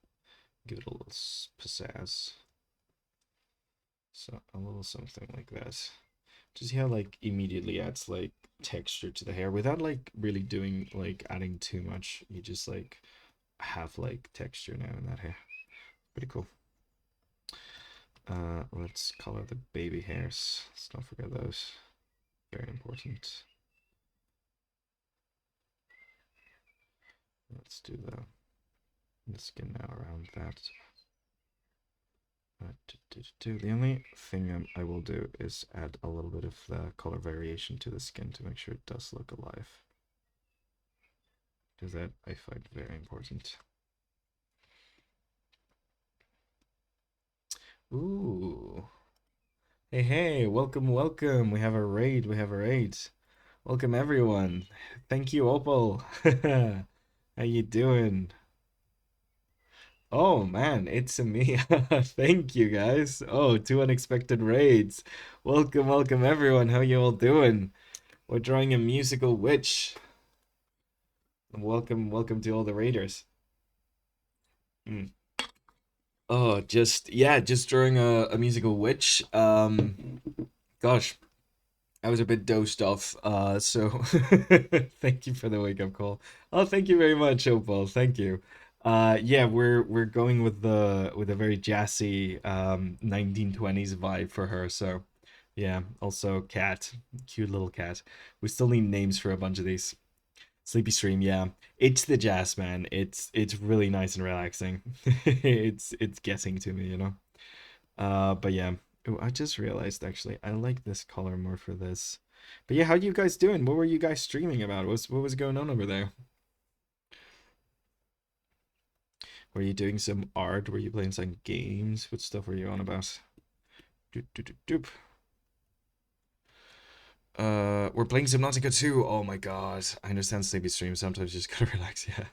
give it a little pizzazz. So a little something like that. Just how like immediately adds like texture to the hair without like really doing like adding too much. You just like have like texture now in that hair. Pretty cool. Let's color the baby hairs. Let's not forget those. Very important. Let's do the skin now around that. The only thing I will do is add a little bit of the color variation to the skin to make sure it does look alive. Because that I find very important. Ooh. Hey, hey, welcome, welcome. We have a raid, we have a raid. Welcome everyone. Thank you, Opal. How you doing? Oh man, it's a me. Thank you guys. Oh, two unexpected raids. Welcome, welcome everyone. How you all doing? We're drawing a musical witch. Welcome, welcome to all the raiders. Mm. Oh, just yeah, just drawing a musical witch. Gosh, I was a bit dosed off. So thank you for the wake up call. Oh, thank you very much, Opal. Thank you. Yeah, we're going with a very jazzy 1920s vibe for her. So yeah, also cat, cute little cat. We still need names for a bunch of these. Sleepy Stream, yeah. It's the jazz, man. It's really nice and relaxing. It's getting to me, you know. But yeah. Ooh, I just realized actually I like this color more for this. But yeah, how you guys doing? What were you guys streaming about? What was going on over there? Were you doing some art? Were you playing some games? What stuff were you on about? Doop, doop, doop, doop. We're playing Subnautica 2. Oh my god. I understand sleepy stream. Sometimes you just gotta relax. Yeah.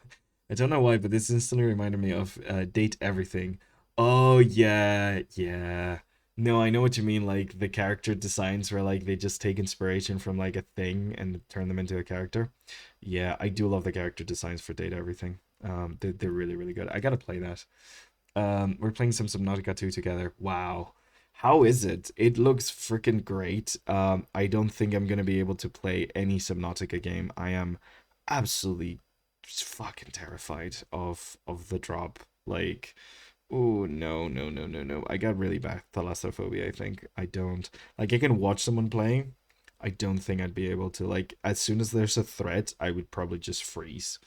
I don't know why, but this instantly reminded me of Date Everything. Oh yeah, yeah. No, I know what you mean. Like the character designs where like they just take inspiration from like a thing and turn them into a character. Yeah, I do love the character designs for Date Everything. They're really really good. I gotta play that. We're playing some Subnautica 2 together. Wow. How is it? It looks freaking great. I don't think I'm gonna be able to play any Subnautica game. I am absolutely just fucking terrified of the drop. Like, oh no, no, no, no, no. I got really bad thalassophobia, I think. I don't like I can watch someone playing. I don't think I'd be able to like as soon as there's a threat, I would probably just freeze.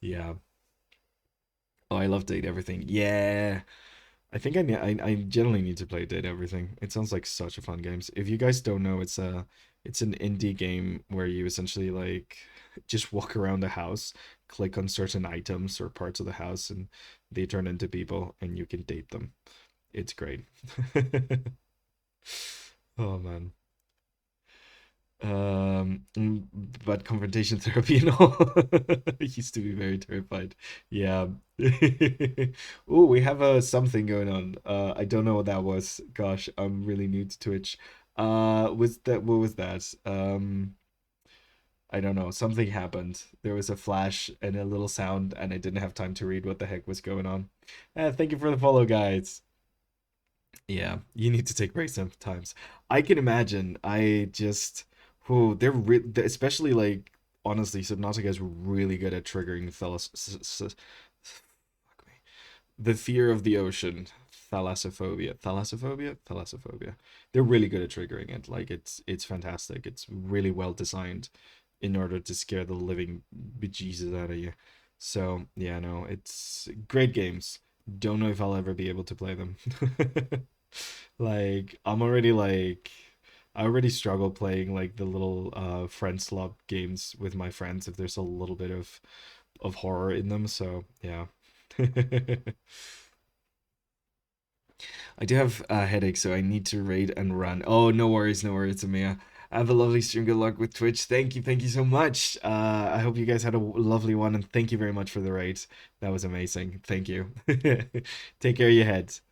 Yeah. Oh, I love Date Everything. Yeah. I think I generally need to play Date Everything. It sounds like such a fun game. If you guys don't know, it's an indie game where you essentially like just walk around the house, click on certain items or parts of the house, and they turn into people and you can date them. It's great. Oh man. Mm, but confrontation therapy and all used to be very terrified. Yeah. Oh, we have something going on. I don't know what that was. Gosh, I'm really new to Twitch. Was that what was that? I don't know. Something happened. There was a flash and a little sound, and I didn't have time to read what the heck was going on. Thank you for the follow, guys. Yeah, you need to take breaks sometimes. I can imagine. I just, who especially like honestly, Subnautica is really good at triggering fuck me. The fear of the ocean, thalassophobia. They're really good at triggering it. Like it's fantastic. It's really well designed in order to scare the living bejesus out of you. So yeah, no, it's great games. Don't know if I'll ever be able to play them. Like I'm already like I already struggle playing like the little friend slot games with my friends if there's a little bit of horror in them. So yeah. I do have a headache, so I need to raid and run. Oh, no worries, Amia. Have a lovely stream. Good luck with Twitch. Thank you so much. I hope you guys had a lovely one, and thank you very much for the raid. That was amazing. Thank you. Take care of your heads.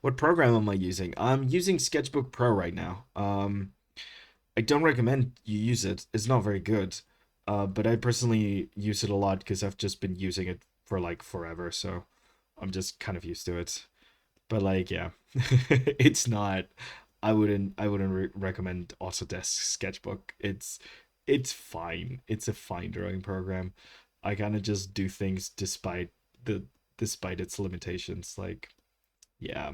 What program am I using? I'm using Sketchbook Pro right now. I don't recommend you use it. It's not very good. But I personally use it a lot because I've just been using it for like forever, so I'm just kind of used to it. But like, yeah, it's not. I wouldn't recommend Autodesk Sketchbook. It's fine. It's a fine drawing program. I kind of just do things the despite its limitations. Like, yeah,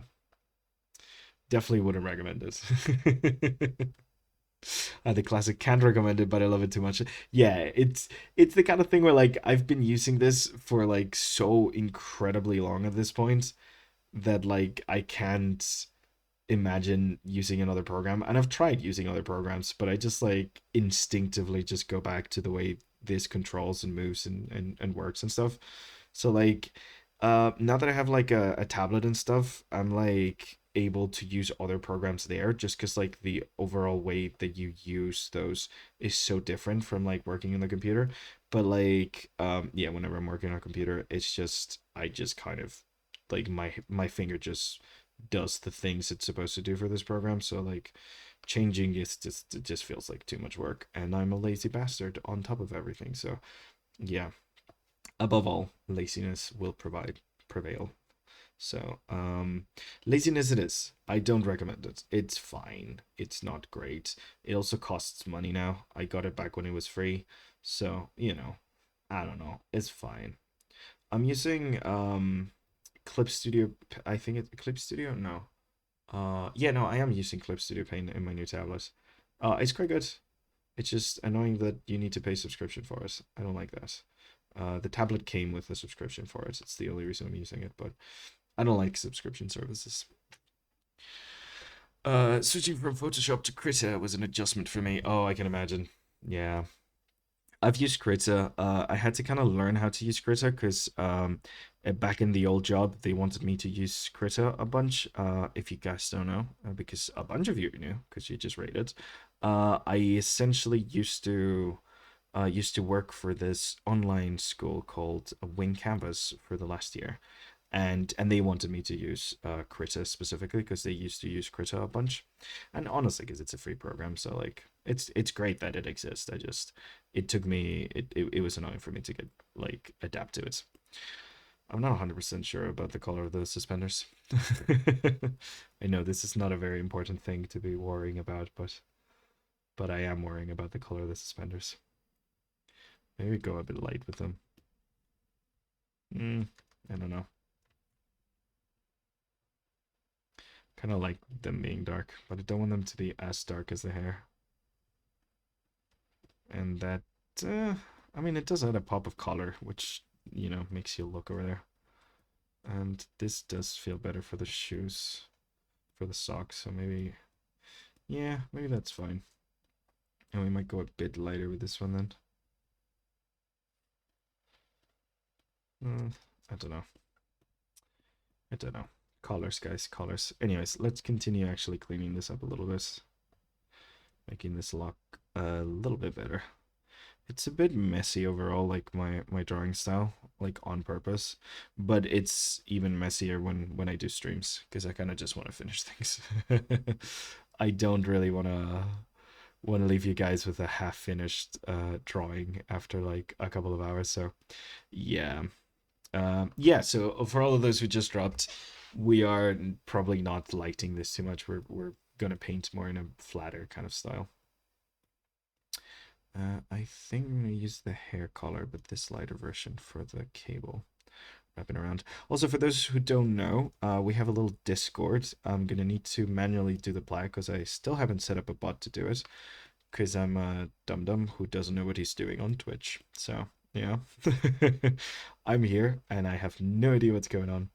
definitely wouldn't recommend it. The classic can't recommend it, but I love it too much. Yeah, it's the kind of thing where like I've been using this for like so incredibly long at this point that like I can't imagine using another program. And I've tried using other programs, but I just like instinctively just go back to the way this controls and moves and works and stuff. So like now that I have like a tablet and stuff, I'm like able to use other programs there just because like the overall way that you use those is so different from like working on the computer. But like yeah, whenever I'm working on a computer, it's just I just kind of like my finger just does the things it's supposed to do for this program. So like changing is just it just feels like too much work, and I'm a lazy bastard on top of everything. So yeah, above all, laziness will provide prevail. So laziness it is. I don't recommend it. It's fine. It's not great. It also costs money now. I got it back when it was free. So, I don't know. It's fine. I'm using Clip Studio. I think it's Clip Studio. No. Yeah, no, I am using Clip Studio Paint in my new tablet. It's quite good. It's just annoying that you need to pay subscription for it. I don't like that. The tablet came with a subscription for it. It's the only reason I'm using it, but I don't like subscription services. Switching from Photoshop to Krita was an adjustment for me. Oh, I can imagine. Yeah. I've used Krita. I had to kind of learn how to use Krita because back in the old job, they wanted me to use Krita a bunch. If you guys don't know, because a bunch of you knew because you just rated. I essentially used to work for this online school called Wing Campus for the last year, and they wanted me to use Krita specifically because they used to use Krita a bunch, and honestly, because it's a free program, so like it's great that it exists. It took me it was annoying for me to get like adapt to it. I'm not 100% sure about the color of the suspenders. I know this is not a very important thing to be worrying about, but I am worrying about the color of the suspenders. Maybe go a bit light with them. I don't know. Kind of like them being dark, but I don't want them to be as dark as the hair. And that, uh, I mean, it does add a pop of color, which, makes you look over there. And this does feel better for the shoes, for the socks, so maybe, yeah, maybe that's fine. And we might go a bit lighter with this one then. I don't know. I don't know. Colors, guys, colors. Anyways, let's continue actually cleaning this up a little bit, making this look a little bit better. It's a bit messy overall, like my drawing style, like on purpose, but it's even messier when I do streams because I kind of just want to finish things. I don't really want to leave you guys with a half finished drawing after like a couple of hours. So yeah, yeah. So for all of those who just dropped, we are probably not lighting this too much. We're gonna paint more in a flatter kind of style. I think I'm gonna use the hair color, but this lighter version for the cable wrapping around. Also, for those who don't know, we have a little Discord. I'm gonna need to manually do the black because I still haven't set up a bot to do it because I'm a dum dum who doesn't know what he's doing on Twitch. So yeah, I'm here and I have no idea what's going on.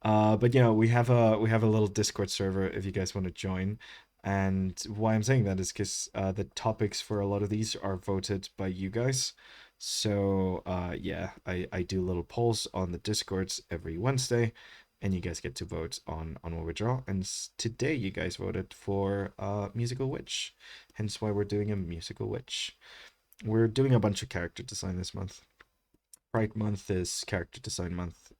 But we have a little Discord server if you guys want to join. And why I'm saying that is because the topics for a lot of these are voted by you guys. So yeah, I do little polls on the Discords every Wednesday, and you guys get to vote on what we draw. And today you guys voted for musical witch, hence why we're doing a musical witch. We're doing a bunch of character design this month. Pride month is character design month.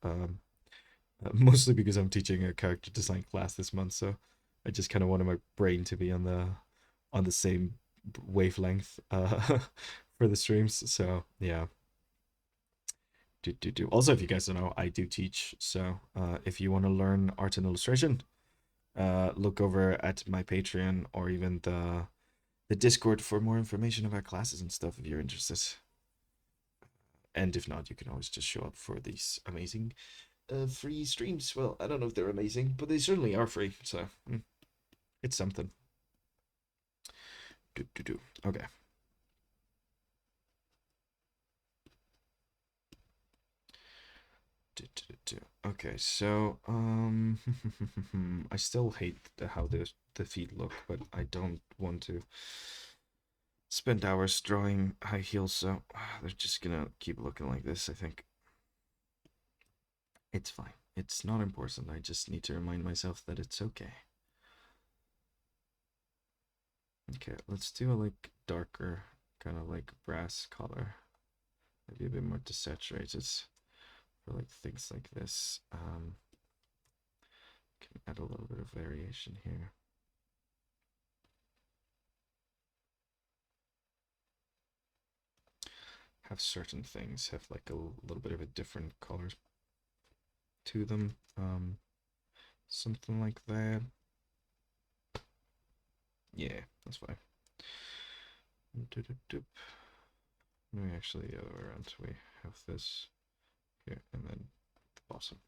Mostly because I'm teaching a character design class this month, so I just kind of wanted my brain to be on the same wavelength for the streams. So yeah. Do. Also, if you guys don't know, I do teach. So if you want to learn art and illustration, look over at my Patreon or even the Discord for more information about classes and stuff if you're interested. And if not, you can always just show up for these amazing free streams. Well, I don't know if they're amazing, but they certainly are free. So it's something. Do. Okay. Okay, so I still hate how the feet look, but I don't want to spend hours drawing high heels, so they're just gonna keep looking like this, I think. It's fine. It's not important. I just need to remind myself that it's okay. Okay, let's do a like darker kind of like brass color. Maybe a bit more desaturated for like things like this. Can add a little bit of variation here. Have certain things have like a little bit of a different color to them. Something like that. Yeah, that's fine. Maybe actually the other way around. We have this here and then the bottom.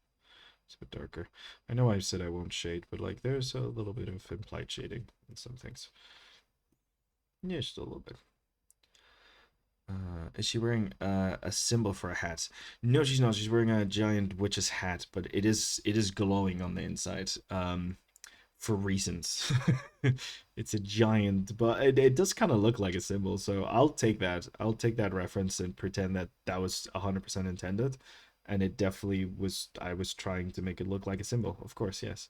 It's a bit darker. I know I said I won't shade, but like there's a little bit of implied shading in some things. Yeah, just a little bit. Is she wearing a symbol for a hat? No, she's not. She's wearing a giant witch's hat, but it is glowing on the inside. for reasons. It's a giant, but it does kind of look like a symbol. So I'll take that. I'll take that reference and pretend that that was 100% intended. And it definitely was. I was trying to make it look like a symbol. Of course, yes.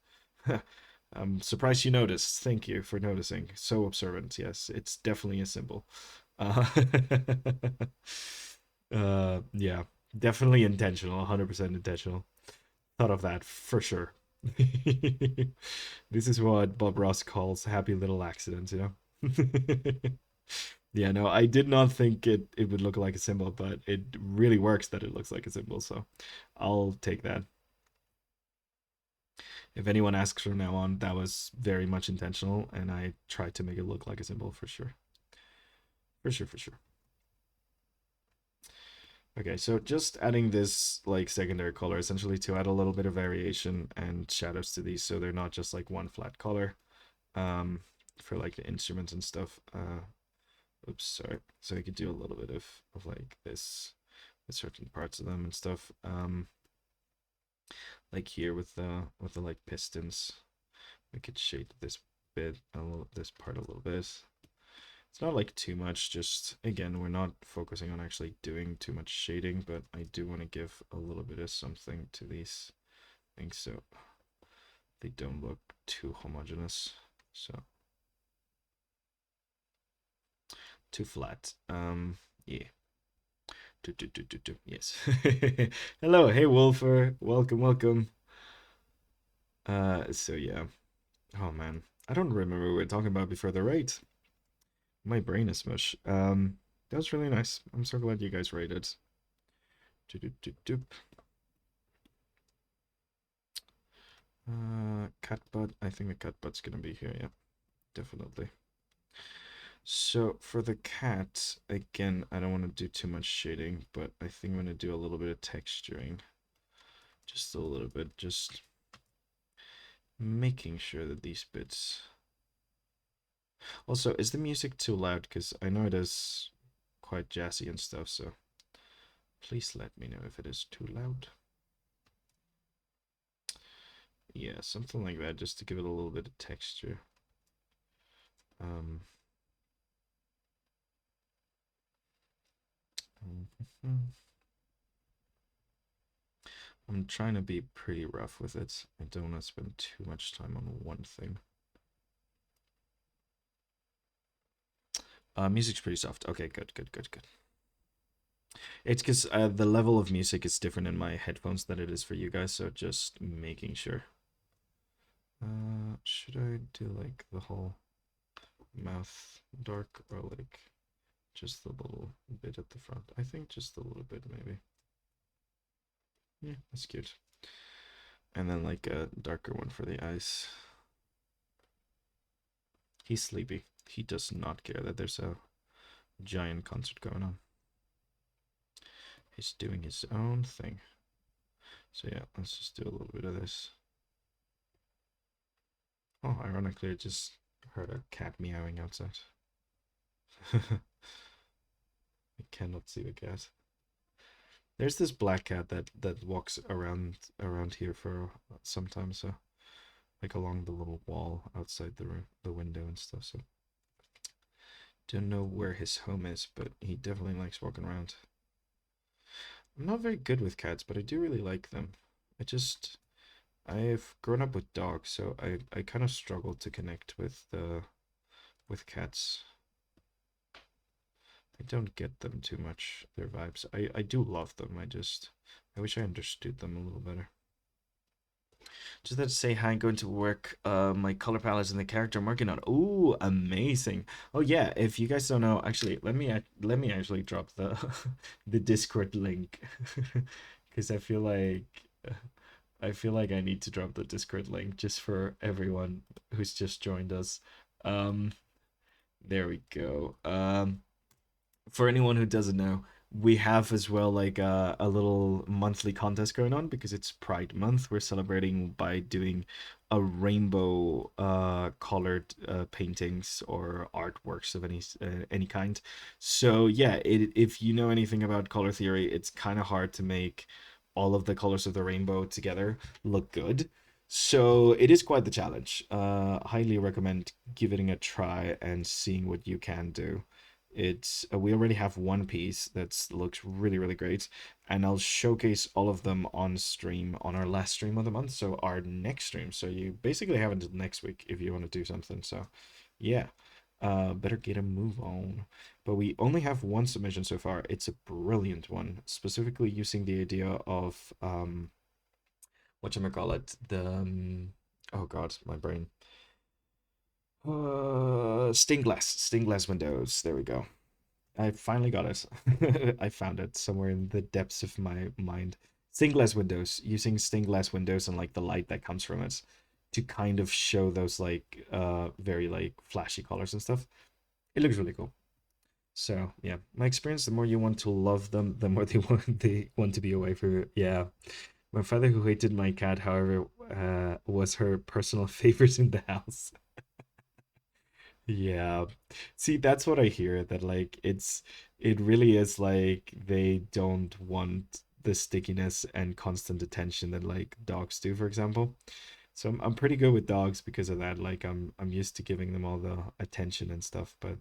I'm surprised you noticed. Thank you for noticing. So observant. Yes, it's definitely a symbol. Uh, yeah, definitely intentional. 100% intentional. Thought of that for sure. This is what Bob Ross calls happy little accidents, you know? Yeah, no, I did not think it would look like a symbol, but it really works that it looks like a symbol, so I'll take that. If anyone asks from now on, that was very much intentional, and I tried to make it look like a symbol for sure. For sure, for sure. Okay, so just adding this like secondary color essentially to add a little bit of variation and shadows to these so they're not just like one flat color um for like the instruments and stuff. Oops, sorry. So you could do a little bit of like this with certain parts of them and stuff. Like here with the like pistons. We could shade this bit a little, this part a little bit. It's not like too much, just again, we're not focusing on actually doing too much shading, but I do want to give a little bit of something to these things so they don't look too homogeneous. So too flat. Yeah. Yes. Hello, hey Wolfer. Welcome, welcome. So yeah. Oh man. I don't remember what we were talking about before the raid. My brain is mush. That was really nice. I'm so glad you guys rated. Cat butt. I think the cat butt's gonna be here. Yeah, definitely. So for the cat, again, I don't want to do too much shading, but I think I'm gonna do a little bit of texturing. Just a little bit, just making sure that these bits. Also, is the music too loud? Because I know it is quite jazzy and stuff, so please let me know if it is too loud. Yeah, something like that, just to give it a little bit of texture. Um, I'm trying to be pretty rough with it. I don't want to spend too much time on one thing. Music's pretty soft. Okay, good, good, good, good. It's because the level of music is different in my headphones than it is for you guys, so just making sure. Should I do like the whole mouth dark or like just the little bit at the front? I think just a little bit maybe. Yeah, that's cute. And then like a darker one for the eyes. He's sleepy. He does not care that there's a giant concert going on. He's doing his own thing. So yeah, let's just do a little bit of this. Oh, ironically, I just heard a cat meowing outside. I cannot see the cat. There's this black cat that walks around here for sometimes, so like along the little wall outside the window and stuff. So don't know where his home is, but he definitely likes walking around. I'm not very good with cats, but I do really like them. I've grown up with dogs, so I kind of struggle to connect with cats. I don't get them too much, their vibes. I do love them. I wish I understood them a little better. Just had to say hi and going to work. My color palettes and the character I'm working on. Ooh, amazing. Oh yeah, if you guys don't know, actually, let me actually drop the the Discord link because I feel like I need to drop the Discord link just for everyone who's just joined us. Um, there we go. For anyone who doesn't know, we have as well like a little monthly contest going on because it's Pride Month. We're celebrating by doing a rainbow colored paintings or artworks of any kind. So yeah, if you know anything about color theory, it's kind of hard to make all of the colors of the rainbow together look good. So it is quite the challenge. Highly recommend giving it a try and seeing what you can do. It's we already have one piece that looks really really great, and I'll showcase all of them on stream on our last stream of the month. So our next stream. So you basically have until next week if you want to do something. So yeah, better get a move on. But we only have one submission so far. It's a brilliant one, specifically using the idea of whatchamacallit, the oh god, my brain. Stained glass windows. There we go. I finally got it. I found it somewhere in the depths of my mind. Stained glass windows, using stained glass windows and like the light that comes from it to kind of show those like very like flashy colors and stuff. It looks really cool. So yeah, my experience, the more you want to love them, the more they want to be away from you. Yeah. My father, who hated my cat, however, was her personal favorite in the house. Yeah. See, that's what I hear, that like it really is like they don't want the stickiness and constant attention that like dogs do, for example. So I'm pretty good with dogs because of that. Like I'm used to giving them all the attention and stuff, but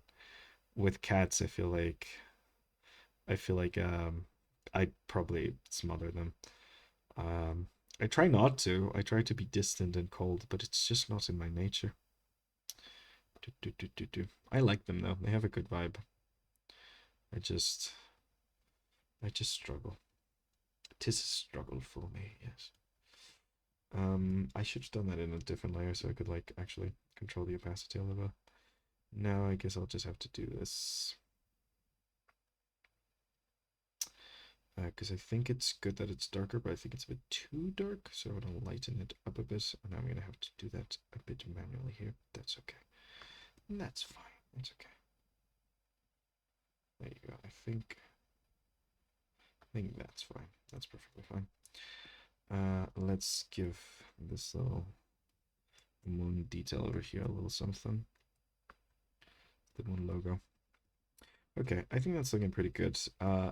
with cats, I feel like I'd probably smother them. Um, I try not to. I try to be distant and cold, but it's just not in my nature. Do, do, do, do, do. I like them though. They have a good vibe. I just, I just struggle. Tis a struggle for me. Yes. I should have done that in a different layer so I could like actually control the opacity a little bit. Now I guess I'll just have to do this. Because I think it's good that it's darker, but I think it's a bit too dark, so I'm gonna lighten it up a bit, and I'm gonna have to do that a bit manually here. That's okay. That's fine. That's okay. There you go. I think that's fine. That's perfectly fine. Let's give this little moon detail over here a little something. The moon logo. Okay, I think that's looking pretty good.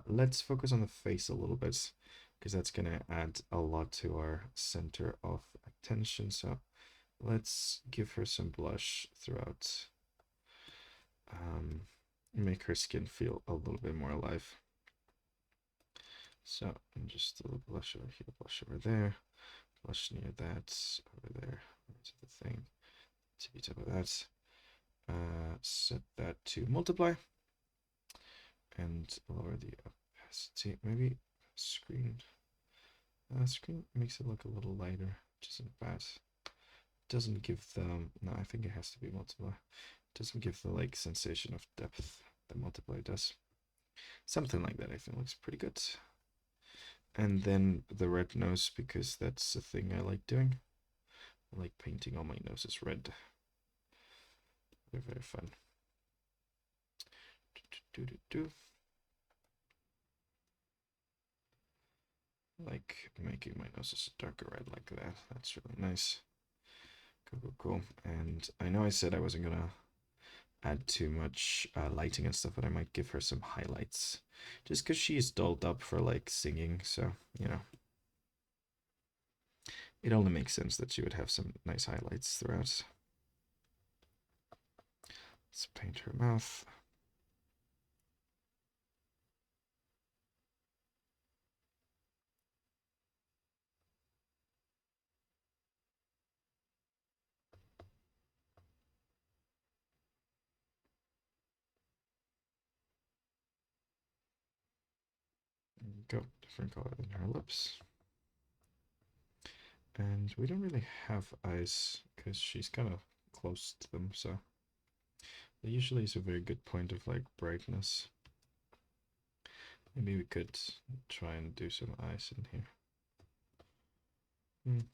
Let's focus on the face a little bit because that's gonna add a lot to our center of attention. So let's give her some blush throughout. Make her skin feel a little bit more alive. So just a little blush over here, blush over there, blush near that, over there, to the thing, tippy top of that. Set that to multiply and lower the opacity. Maybe screen. Screen makes it look a little lighter, which isn't bad. Doesn't give the no, I think it has to be multiply. Doesn't give the like sensation of depth that multiply does. Something like that I think looks pretty good. And then the red nose, because that's the thing I like doing. I like painting all my noses red. They're very fun. Like making my noses darker red like that. That's really nice. Cool. And I know I said I wasn't gonna add too much lighting and stuff, but I might give her some highlights. Just because she's dolled up for like singing, so you know. It only makes sense that she would have some nice highlights throughout. Let's paint her mouth. Go different color than her lips. And we don't really have eyes because she's kind of close to them, so it usually is a very good point of like brightness. Maybe we could try and do some eyes in here.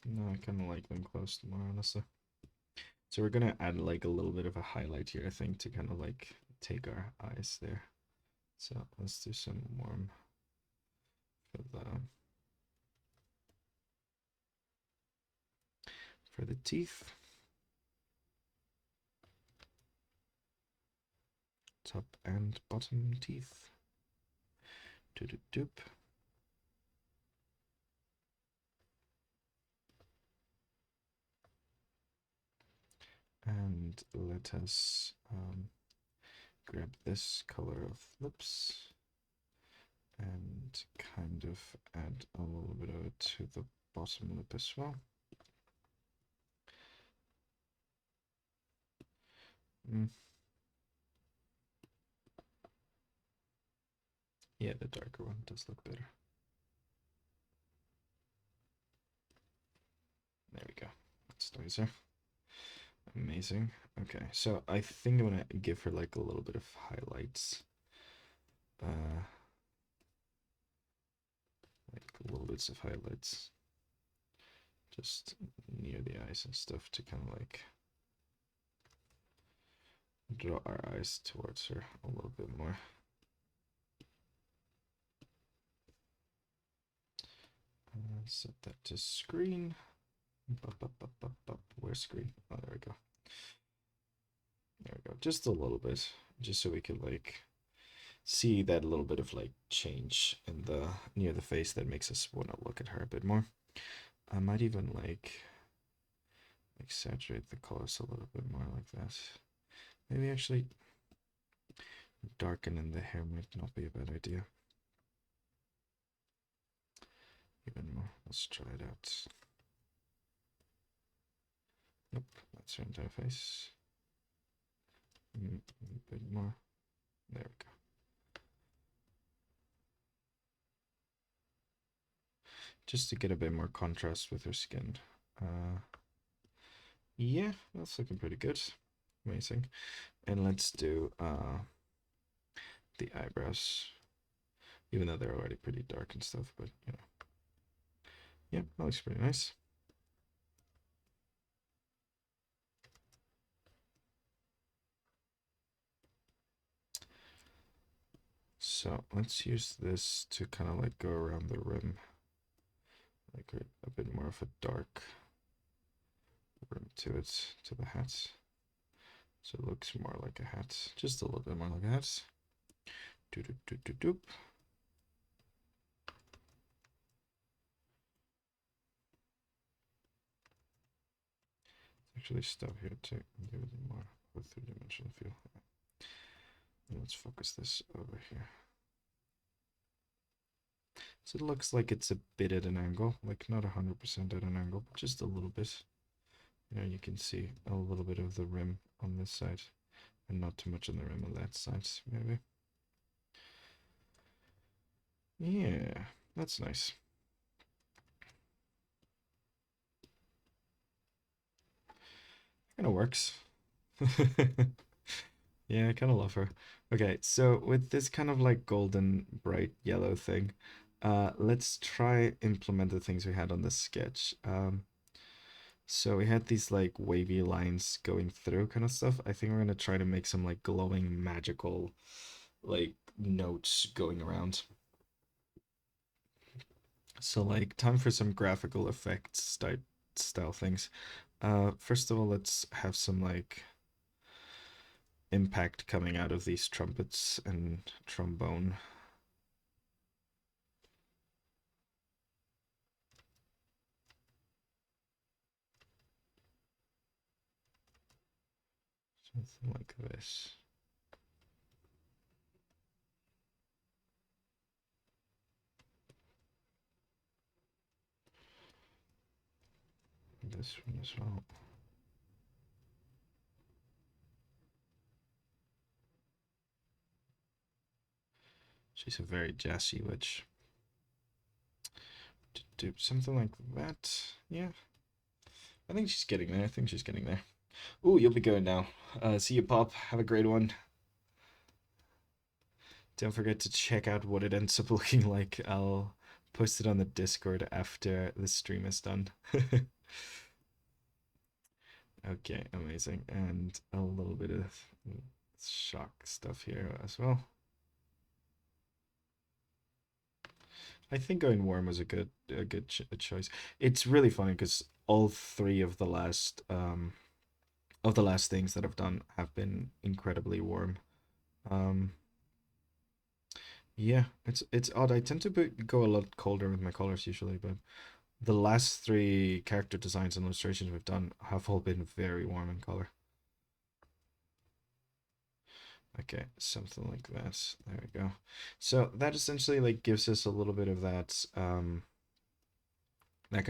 No, I kind of like them close more, honestly. So we're gonna add like a little bit of a highlight here, I think, to kind of like take our eyes there. So let's do some warm for the teeth. Top and bottom teeth. Doop. And let us grab this color of lips and kind of add a little bit of it to the bottom lip as well. Yeah, the darker one does look better. There we go. That's nicer. Amazing. Okay, so I think I'm gonna give her like a little bit of highlights. Like little bits of highlights. Just near the eyes and stuff to kind of like draw our eyes towards her a little bit more. Set that to screen. Where's screen? Oh, there we go. There we go. Just a little bit, just so we can like see that little bit of like change in the near the face that makes us want to look at her a bit more. I might even like exaggerate the colors a little bit more like that. Maybe actually darken in the hair might not be a bad idea. Even more. Let's try it out. Nope, that's her entire face. A bit more. There we go. Just to get a bit more contrast with her skin. Yeah, that's looking pretty good. Amazing. And let's do the eyebrows. Even though they're already pretty dark and stuff, but you know. Yeah, that looks pretty nice. So let's use this to kind of like go around the rim. Like a bit more of a dark rim to it, to the hat. So it looks more like a hat. Just a little bit more like a hat. Doop doop doop doop doop. Actually stop here to give it a more of a three-dimensional feel. And let's focus this over here. So it looks like it's a bit at an angle, like not 100% at an angle, but just a little bit. You know, you can see a little bit of the rim on this side and not too much on the rim on that side, maybe. Yeah, that's nice. Kind of works. Yeah, I kind of love her. Okay, so with this kind of like golden bright yellow thing, let's try implement the things we had on the sketch. So we had these like wavy lines going through kind of stuff. I think we're gonna try to make some like glowing magical like notes going around. So like time for some graphical effects type style things. First of all, let's have some like impact coming out of these trumpets and trombone. Something like this. This one as well. She's a very jazzy witch. Do something like that. Yeah. I think she's getting there. I think she's getting there. Ooh, you'll be good now. See you, Pop. Have a great one. Don't forget to check out what it ends up looking like. I'll post it on the Discord after the stream is done. Okay, amazing. And a little bit of shock stuff here as well. I think going warm was a good choice. It's really funny because all three of the last things that I've done have been incredibly warm. Um, yeah, it's odd. I tend to go a lot colder with my colors usually, but the last three character designs and illustrations we've done have all been very warm in color. Okay, something like that. There we go. So that essentially like gives us a little bit of that kind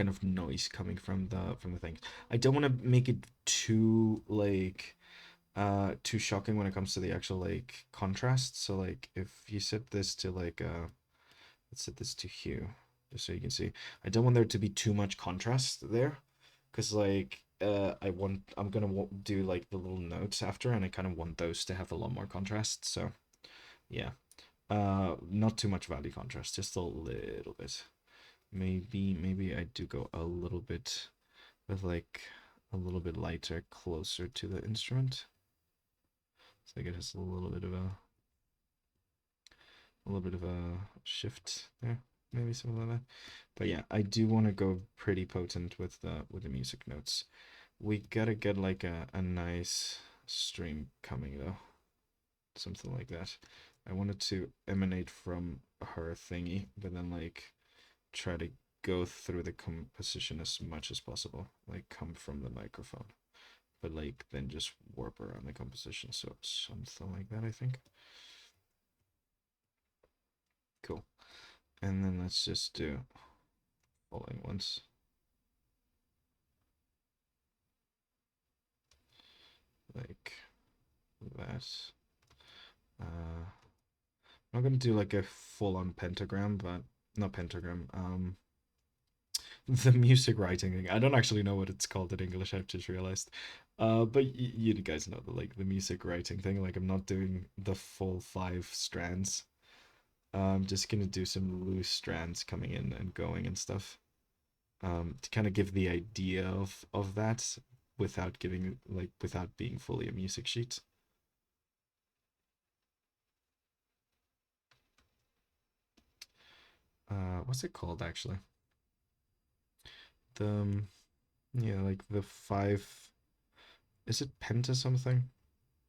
of noise coming from the thing. I don't want to make it too like too shocking when it comes to the actual like contrast. So like if you set this to like let's set this to hue just so you can see. I don't want there to be too much contrast there because like I'm gonna do like the little notes after, and I kind of want those to have a lot more contrast. So yeah, not too much value contrast, just a little bit. Maybe I do go a little bit with like a little bit lighter closer to the instrument. So like it has a little bit of a shift there, maybe something like that. But yeah, I do want to go pretty potent with the music notes. We gotta get like a nice stream coming though, something like that. I wanted to emanate from her thingy, but then like try to go through the composition as much as possible, like come from the microphone, but like then just warp around the composition. So something like that, I think. Cool. And then let's just do following ones like that. I'm not gonna do like a full-on pentagram, but not pentagram. The music writing thing. I don't actually know what it's called in English. I've just realized. But you guys know the like the music writing thing. Like I'm not doing the full 5 strands. I'm just gonna do some loose strands coming in and going and stuff. To kind of give the idea of that without giving like without being fully a music sheet. What's it called actually? The yeah, like the 5. Is it penta something?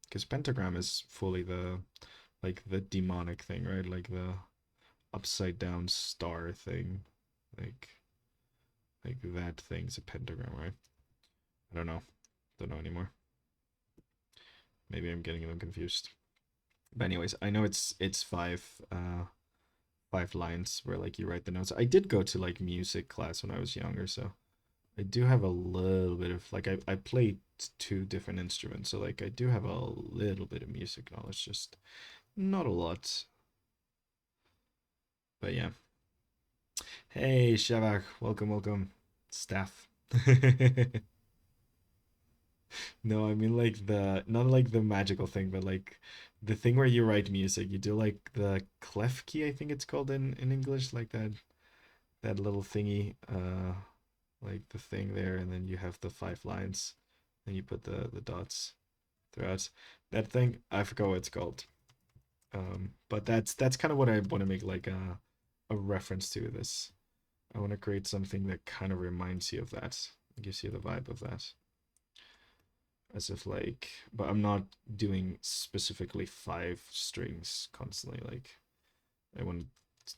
Because pentagram is fully the like the demonic thing, right? Like the upside down star thing, like like that thing's a pentagram, right? I don't know anymore. Maybe I'm getting them confused. But anyways, I know it's 5 lines where like you write the notes. I did go to like music class when I was younger, so I do have a little bit of like I played 2 different instruments, so like I do have a little bit of music knowledge, just not a lot. But yeah. Hey Shavak, welcome, welcome. Staff. No, I mean like the not like the magical thing, but like the thing where you write music. You do like the clef key, I think it's called in English, like that little thingy, like the thing there, and then you have the 5 lines, and you put the dots throughout. That thing, I forgot what it's called. But that's kind of what I want to make like a reference to this. I want to create something that kind of reminds you of that, gives you the vibe of that. As if like, but I'm not doing specifically 5 strings constantly. Like, I want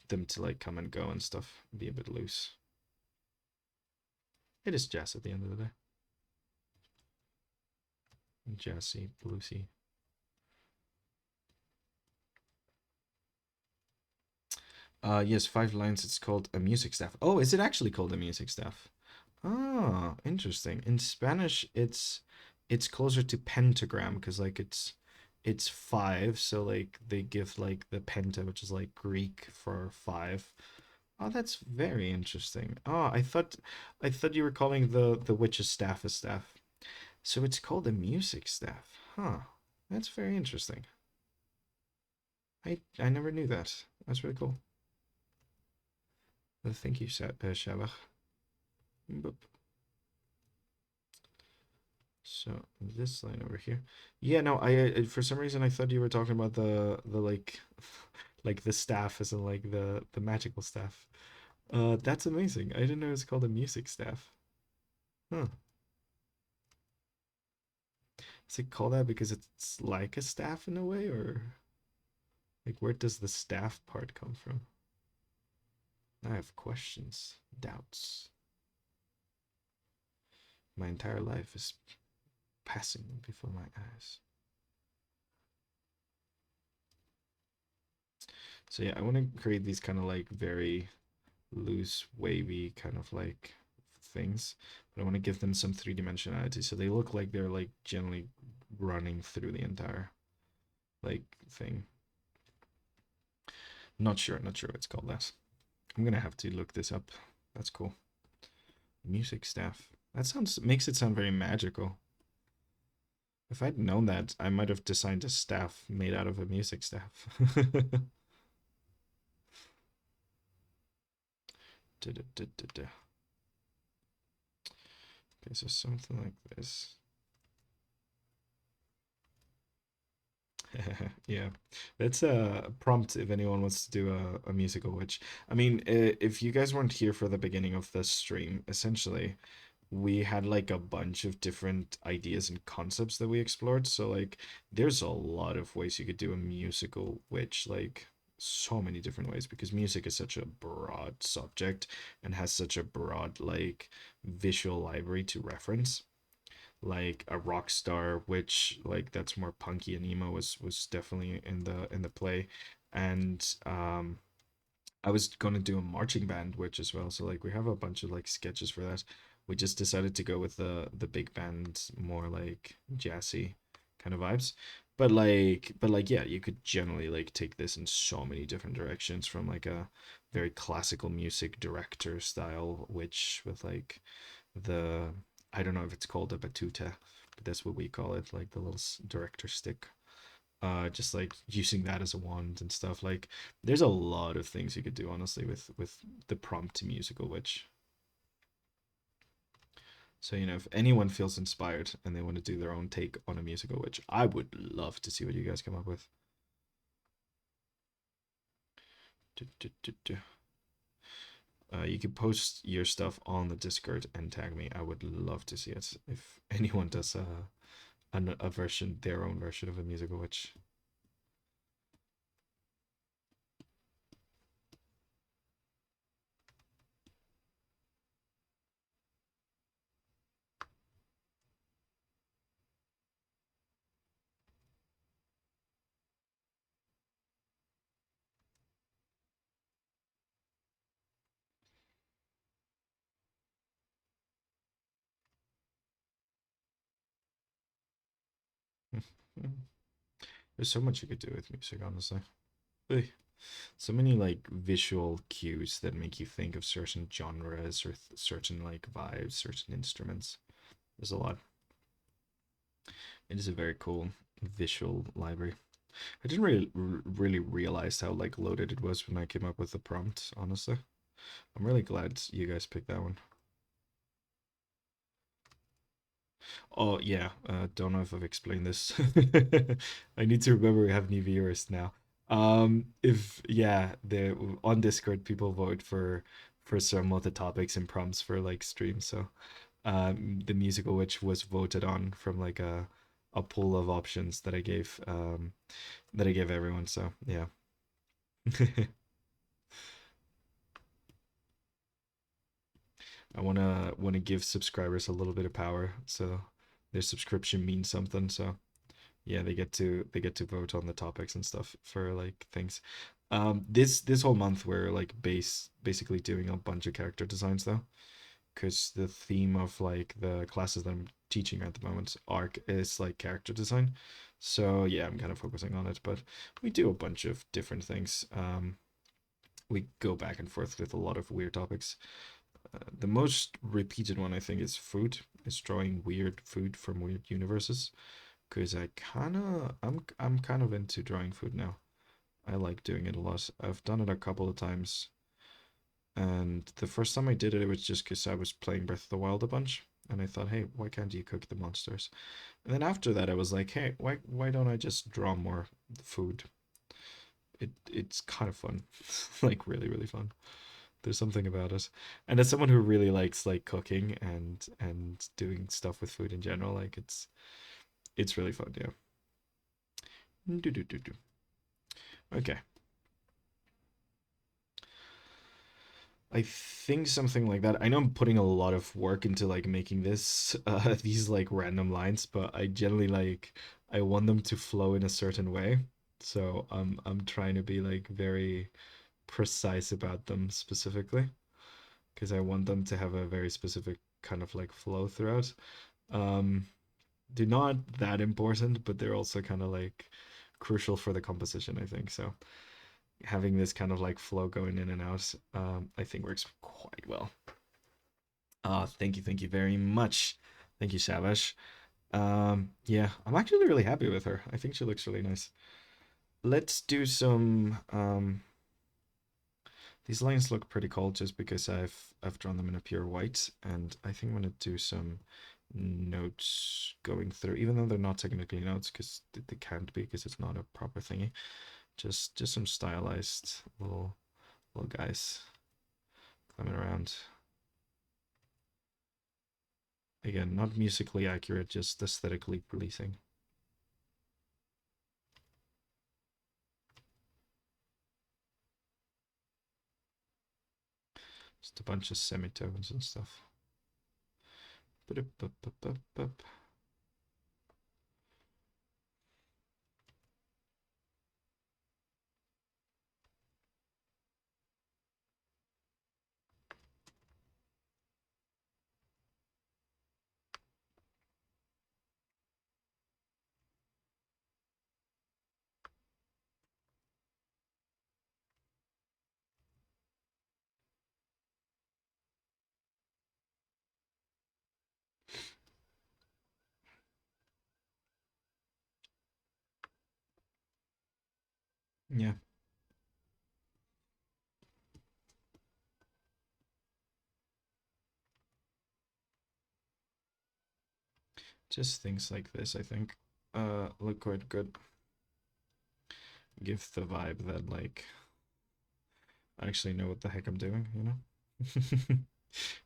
them to like come and go and stuff, be a bit loose. It is jazz at the end of the day. Jazzy, bluesy. Yes, 5 lines. It's called a music staff. Oh, is it actually called a music staff? Ah, interesting. In Spanish, it's closer to pentagram because like it's 5, so like they give like the penta, which is like Greek for 5. Oh, that's very interesting. Oh, I thought you were calling the witch's staff a staff. So it's called a music staff. Huh. That's very interesting. I never knew that. That's really cool. Thank you, Shabach. Boop. So this line over here. Yeah, no, I for some reason I thought you were talking about the like like the staff as in like the magical staff. That's amazing. I didn't know it's called a music staff. Huh. Is it called that because it's like a staff in a way, or like where does the staff part come from? I have questions, doubts. My entire life is passing before my eyes. So yeah, I want to create these kind of like very loose, wavy kind of like things, but I want to give them some three dimensionality, so they look like they're like generally running through the entire like thing. Not sure what it's called that. I'm gonna have to look this up. That's cool. Music staff. That sounds makes it sound very magical. If I'd known that, I might have designed a staff made out of a music staff. Okay, so something like this. Yeah, that's a prompt if anyone wants to do a musical witch. I mean, if you guys weren't here for the beginning of the stream, essentially, we had like a bunch of different ideas and concepts that we explored. So like, there's a lot of ways you could do a musical witch, like so many different ways because music is such a broad subject and has such a broad like visual library to reference, like a rock star, which like that's more punky and emo was definitely in the play, and I was gonna do a marching band witch as well. So like we have a bunch of like sketches for that. We just decided to go with the big band, more like jazzy kind of vibes. But like yeah, you could generally like take this in so many different directions from like a very classical music director style witch with like the I don't know if it's called a batuta, but that's what we call it, like the little director stick. Just like using that as a wand and stuff. Like, there's a lot of things you could do honestly with the prompt musical witch. So you know, if anyone feels inspired and they want to do their own take on a musical witch, I would love to see what you guys come up with. You could post your stuff on the Discord and tag me. I would love to see it if anyone does a version, their own version of a musical witch. There's so much you could do with music, honestly. Ugh. So many like visual cues that make you think of certain genres or certain like vibes, certain instruments. There's a lot. It is a very cool visual library. I didn't really realize how like loaded it was when I came up with the prompt, honestly. I'm really glad you guys picked that one. Oh yeah, don't know if I've explained this. I need to remember we have new viewers now. If yeah, the on Discord people vote for some of the topics and prompts for like streams. So the musical witch was voted on from like a pool of options that I gave everyone. So yeah. I wanna give subscribers a little bit of power, so their subscription means something. So yeah, they get to vote on the topics and stuff for like things. This whole month we're like basically doing a bunch of character designs though, because the theme of like the classes that I'm teaching at the moment arc is like character design. So yeah, I'm kind of focusing on it, but we do a bunch of different things. We go back and forth with a lot of weird topics. The most repeated one I think is food. Is drawing weird food from weird universes. Because I'm kind of into drawing food now. I like doing it a lot. I've done it a couple of times, and the first time I did it, it was just because I was playing Breath of the Wild a bunch, and I thought, hey, why can't you cook the monsters? And then after that, I was like, hey, why don't I just draw more food? It's kind of fun, like really fun. There's something about it, and as someone who really likes like cooking and doing stuff with food in general, like it's really fun. Yeah. Do do do do. Okay. I think something like that. I know I'm putting a lot of work into like making this these like random lines, but I generally like I want them to flow in a certain way. So I'm trying to be like very precise about them specifically because I want them to have a very specific kind of like flow throughout. Um, they're not that important, but they're also kind of like crucial for the composition, I think. So having this kind of like flow going in and out, I think works quite well. Thank you very much. Thank you, Savage. Yeah, I'm actually really happy with her. I think she looks really nice. Let's do some. These lines look pretty cool just because I've drawn them in a pure white, and I think I'm gonna do some notes going through, even though they're not technically notes because they can't be because it's not a proper thingy. Just some stylized little guys climbing around. Again, not musically accurate, just aesthetically pleasing. Just a bunch of semitones and stuff. Yeah, just things like this, I think. Look quite good. Give the vibe that like I actually know what the heck I'm doing, you know?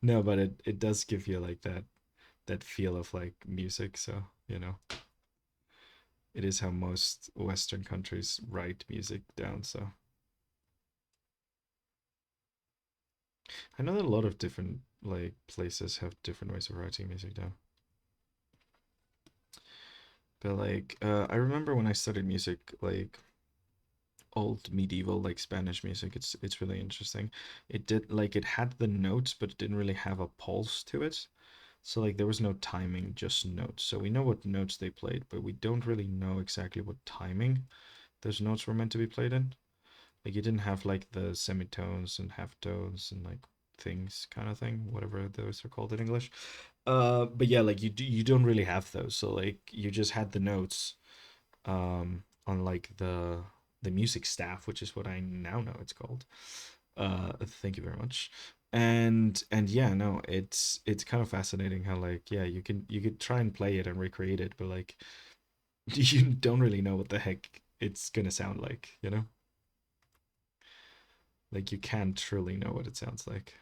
No, but it does give you like that feel of like music, so you know. It is how most Western countries write music down, so I know that a lot of different like places have different ways of writing music down. But like I remember when I studied music, like old medieval like Spanish music, it's really interesting. It did like it had the notes, but it didn't really have a pulse to it. So like there was no timing, just notes. So we know what notes they played, but we don't really know exactly what timing those notes were meant to be played in. Like you didn't have like the semitones and half tones and like things kind of thing, whatever those are called in English. But yeah, like you don't really have those. So like you just had the notes on like the music staff, which is what I now know it's called. Thank you very much. And yeah, no, it's kind of fascinating how like yeah, you could try and play it and recreate it, but like you don't really know what the heck it's gonna sound like, you know? Like you can't truly know what it sounds like.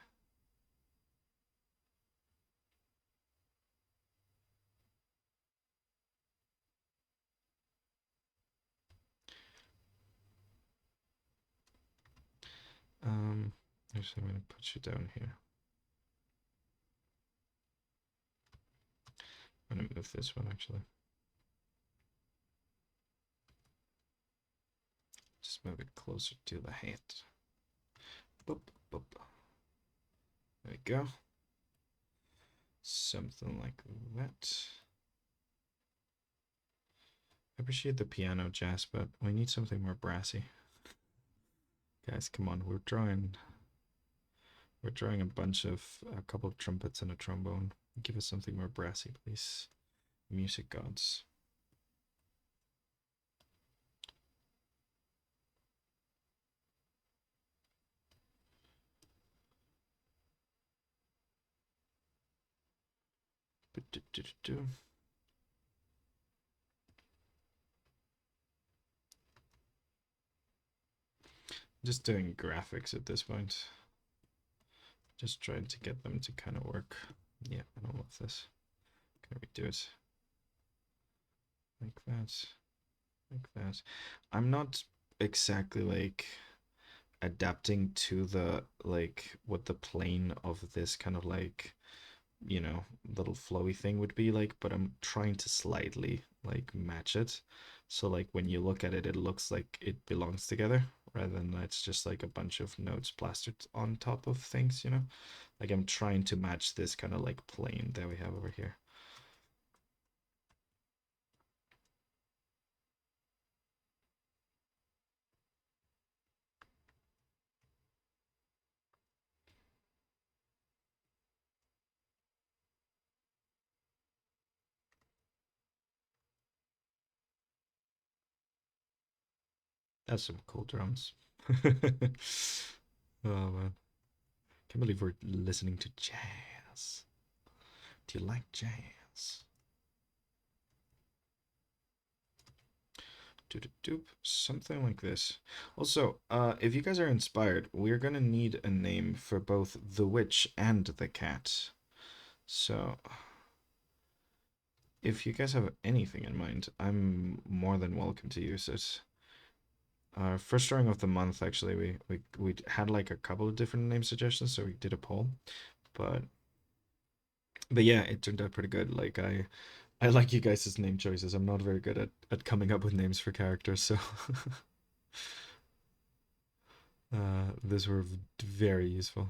Um, actually, I'm gonna put you down here. I'm gonna move this one actually. Just move it closer to the hand. Boop, boop. There we go. Something like that. I appreciate the piano jazz, but we need something more brassy. Guys, come on, we're drawing a couple of trumpets and a trombone. Give us something more brassy, please. Music gods. Just doing graphics at this point. Just trying to get them to kind of work. Yeah, I don't love this. Can we do it like that? Like that. I'm not exactly like adapting to the like what the plane of this kind of like you know little flowy thing would be like, but I'm trying to slightly like match it. So like when you look at it, it looks like it belongs together rather than it's just like a bunch of nodes plastered on top of things, you know? Like I'm trying to match this kind of like plane that we have over here. That's some cool drums. Oh man. Can't believe we're listening to jazz. Do you like jazz? Doop, something like this. Also, if you guys are inspired, we're gonna need a name for both the witch and the cat. So, if you guys have anything in mind, I'm more than welcome to use it. Our first drawing of the month, actually, we had like a couple of different name suggestions, so we did a poll, but yeah, it turned out pretty good. Like I like you guys' name choices. I'm not very good at coming up with names for characters, so these were very useful.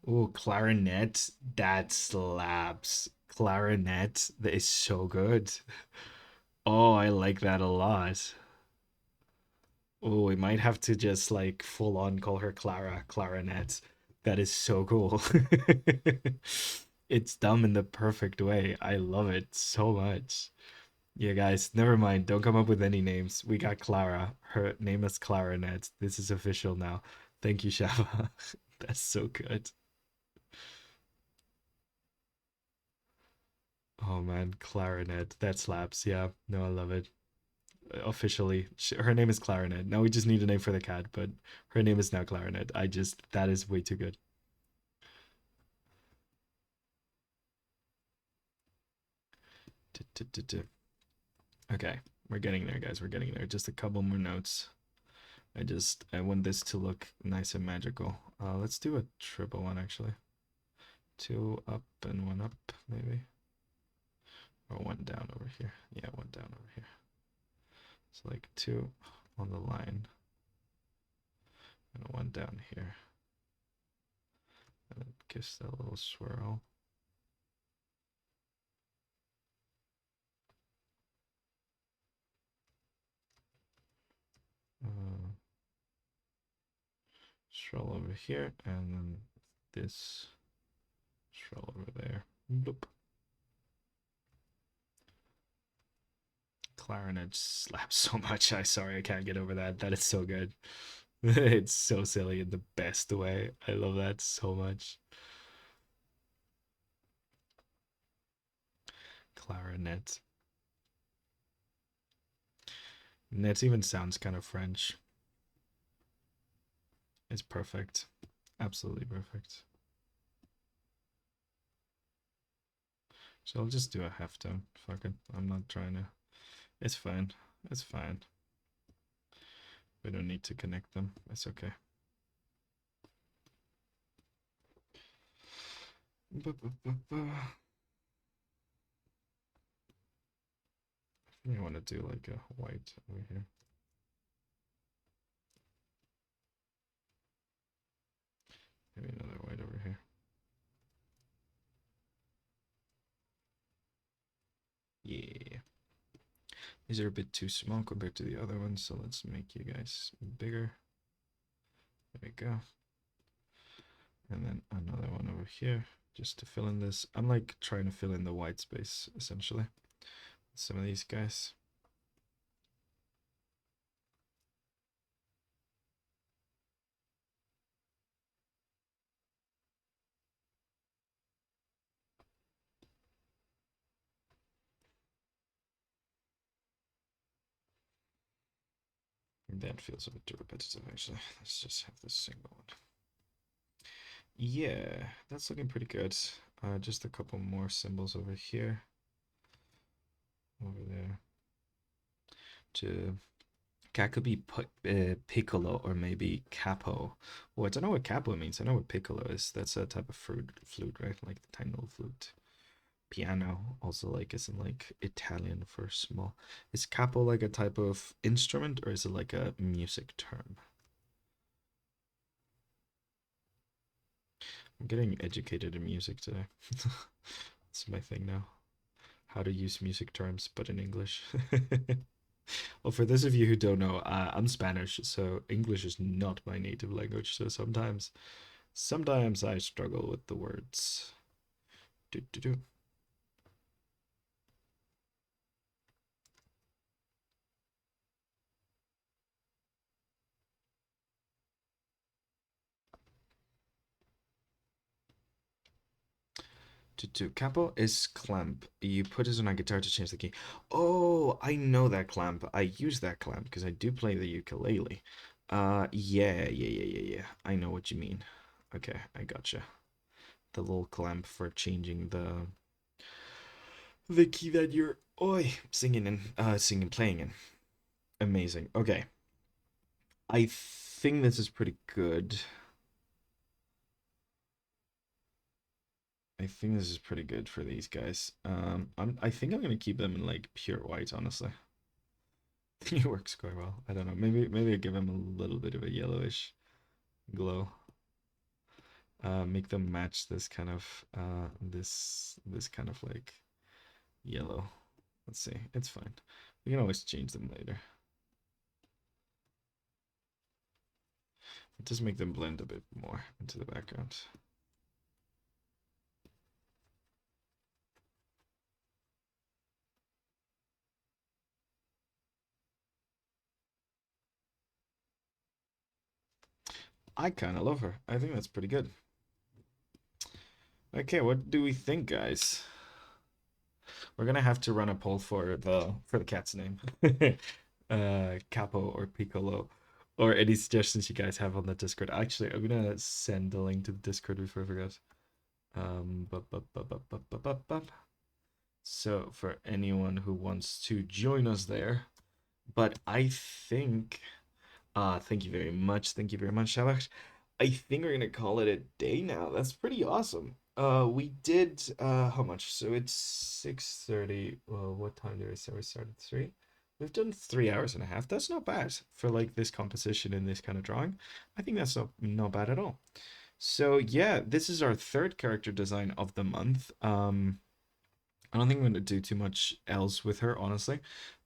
Oh, clarinet, that slaps. Clarinet, that is so good. Oh, I like that a lot. Oh, we might have to just like full on call her Clara Clarinet. That is so cool. It's dumb in the perfect way. I love it so much. Yeah, guys, never mind. Don't come up with any names. We got Clara. Her name is Clarinet. This is official now. Thank you, Shava. That's so good. Oh man, Clarinet. That slaps. Yeah, no, I love it. Officially, her name is Clarinet. Now we just need a name for the cat, but her name is now Clarinet. That is way too good. Okay, we're getting there, guys. We're getting there. Just a couple more notes. I want this to look nice and magical. Let's do a triple one actually. Two up and one up, maybe. Or one down over here. Yeah, one down over here. So like two on the line and one down here. And then kiss that little swirl. Uh, swirl over here and then this swirl over there. Bloop. Clarinet slaps so much. I can't get over that. That is so good. It's so silly in the best way. I love that so much. Clarinet. Net even sounds kind of French. It's perfect. Absolutely perfect. So I'll just do a half tone. Fuck it. I'm not trying to. It's fine. It's fine. We don't need to connect them. It's okay. I want to do like a white over here. Maybe another white over here. Yeah. These are a bit too small compared to the other ones, so let's make you guys bigger. There we go. And then another one over here, just to fill in this. I'm like trying to fill in the white space, essentially. Some of these guys. That feels a bit repetitive, actually. Let's just have this single one. Yeah, that's looking pretty good. Just a couple more symbols over here, over there, to Cat could be piccolo or maybe capo. Well, I don't know what capo means. I know what piccolo is. That's a type of flute, right? Like the tiny little flute. Piano also like isn't like Italian for small. Is capo like a type of instrument or is it like a music term? I'm getting educated in music today. It's my thing now. How to use music terms, but in English. Well, for those of you who don't know, I'm Spanish, so English is not my native language. So sometimes I struggle with the words. Do, do, do. To capo is clamp. You put it on a guitar to change the key. Oh, I know that clamp. I use that clamp because I do play the ukulele. Yeah. I know what you mean. Okay, I gotcha. The little clamp for changing the key that you're singing in, playing in. Amazing. Okay, I think this is pretty good. I think this is pretty good for these guys. I think I'm gonna keep them in like pure white, honestly. It works quite well. I don't know. Maybe I give them a little bit of a yellowish glow. Make them match this kind of this kind of like yellow. Let's see. It's fine. We can always change them later. Just make them blend a bit more into the background. I kind of love her. I think that's pretty good. Okay, what do we think, guys? We're gonna have to run a poll for the cat's name. Capo or Piccolo. Or any suggestions you guys have on the Discord. Actually, I'm gonna send the link to the Discord before I forget. So for anyone who wants to join us there, but I think, thank you very much. Thank you very much, Shabak. I think we're gonna call it a day now. That's pretty awesome. We did how much? So it's 6:30. What time did we start? We started 3. We've done 3 hours and a half. That's not bad for like this composition and this kind of drawing. I think that's not bad at all. So yeah, this is our third character design of the month. I don't think I'm going to do too much else with her, honestly.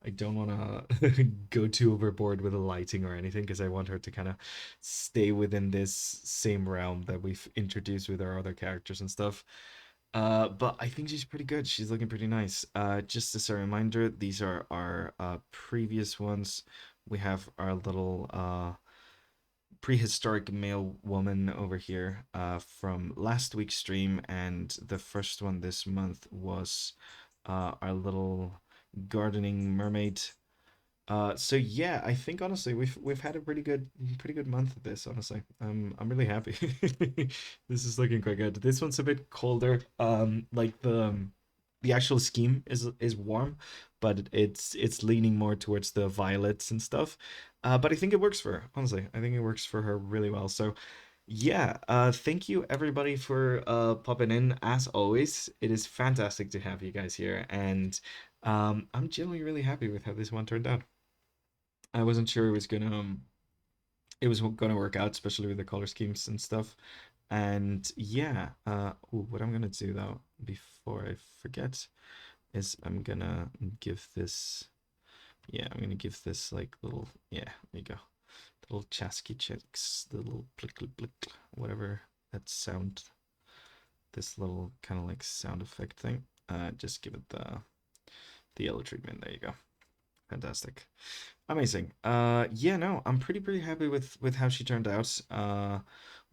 I don't want to go too overboard with the lighting or anything because I want her to kind of stay within this same realm that we've introduced with our other characters and stuff. But I think she's pretty good. She's looking pretty nice. Just as a reminder, these are our previous ones. We have our little prehistoric male woman over here from last week's stream, and the first one this month was our little gardening mermaid. So yeah, I think honestly we've had a pretty good month of this. Honestly, I'm really happy. This is looking quite good. This one's a bit colder. Like the actual scheme is warm, but it's leaning more towards the violets and stuff. But I think it works for her. Honestly, I think it works for her really well. So yeah, thank you everybody for popping in. As always, it is fantastic to have you guys here, and I'm genuinely really happy with how this one turned out. I wasn't sure it was gonna work out, especially with the color schemes and stuff. And yeah, ooh, what I'm gonna do though before I forget is I'm gonna give this like little, yeah, there you go, the little chasky checks, the little blick blick blick, whatever that sound, this little kind of like sound effect thing. Just give it the yellow treatment. There you go. Fantastic. Amazing. Yeah, no, I'm pretty happy with how she turned out.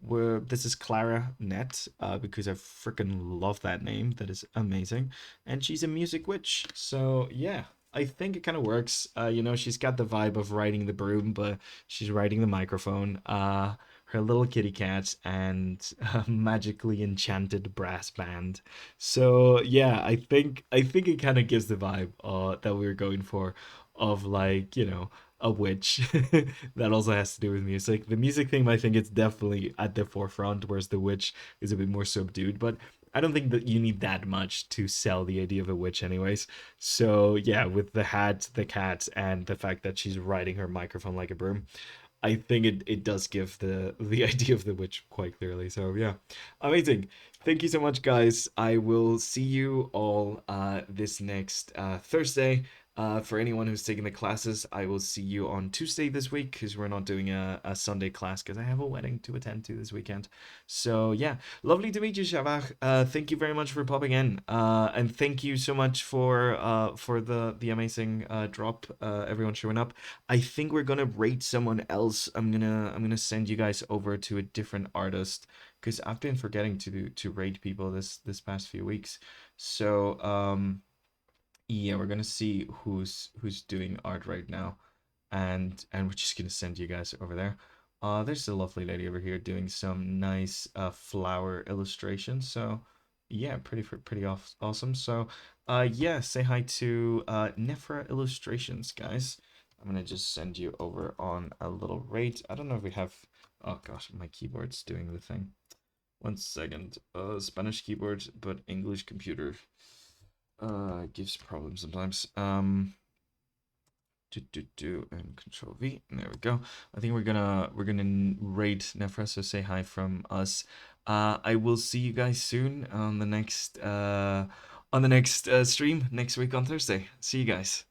This is Clara Net, because I freaking love that name. That is amazing. And she's a music witch. So yeah, I think it kind of works. She's got the vibe of riding the broom, but she's riding the microphone. Her little kitty cat and a magically enchanted brass band. So yeah, I think it kind of gives the vibe that we were going for of like, a witch. That also has to do with music. The music thing, I think it's definitely at the forefront, whereas the witch is a bit more subdued. But I don't think that you need that much to sell the idea of a witch, anyways. So yeah, with the hat, the cat, and the fact that she's riding her microphone like a broom, I think it does give the idea of the witch quite clearly. So yeah, amazing. Thank you so much, guys. I will see you all this next Thursday. For anyone who's taking the classes, I will see you on Tuesday this week because we're not doing a Sunday class because I have a wedding to attend to this weekend. So yeah, lovely to meet you, Shavach. Thank you very much for popping in, and thank you so much for the amazing drop. Everyone showing up. I think we're gonna rate someone else. I'm gonna send you guys over to a different artist because I've been forgetting to rate people this past few weeks. So yeah, we're gonna see who's doing art right now, and we're just gonna send you guys over there. There's a lovely lady over here doing some nice flower illustrations. So yeah, pretty awesome. So yeah, say hi to Nefra Illustrations, guys. I'm gonna just send you over on a little rate. I don't know if we have. Oh gosh, my keyboard's doing the thing. One second. Spanish keyboard, but English computer. Gives problems sometimes. And Control V. And there we go. I think we're gonna rate Nefra. So say hi from us. I will see you guys soon on the next stream next week on Thursday. See you guys.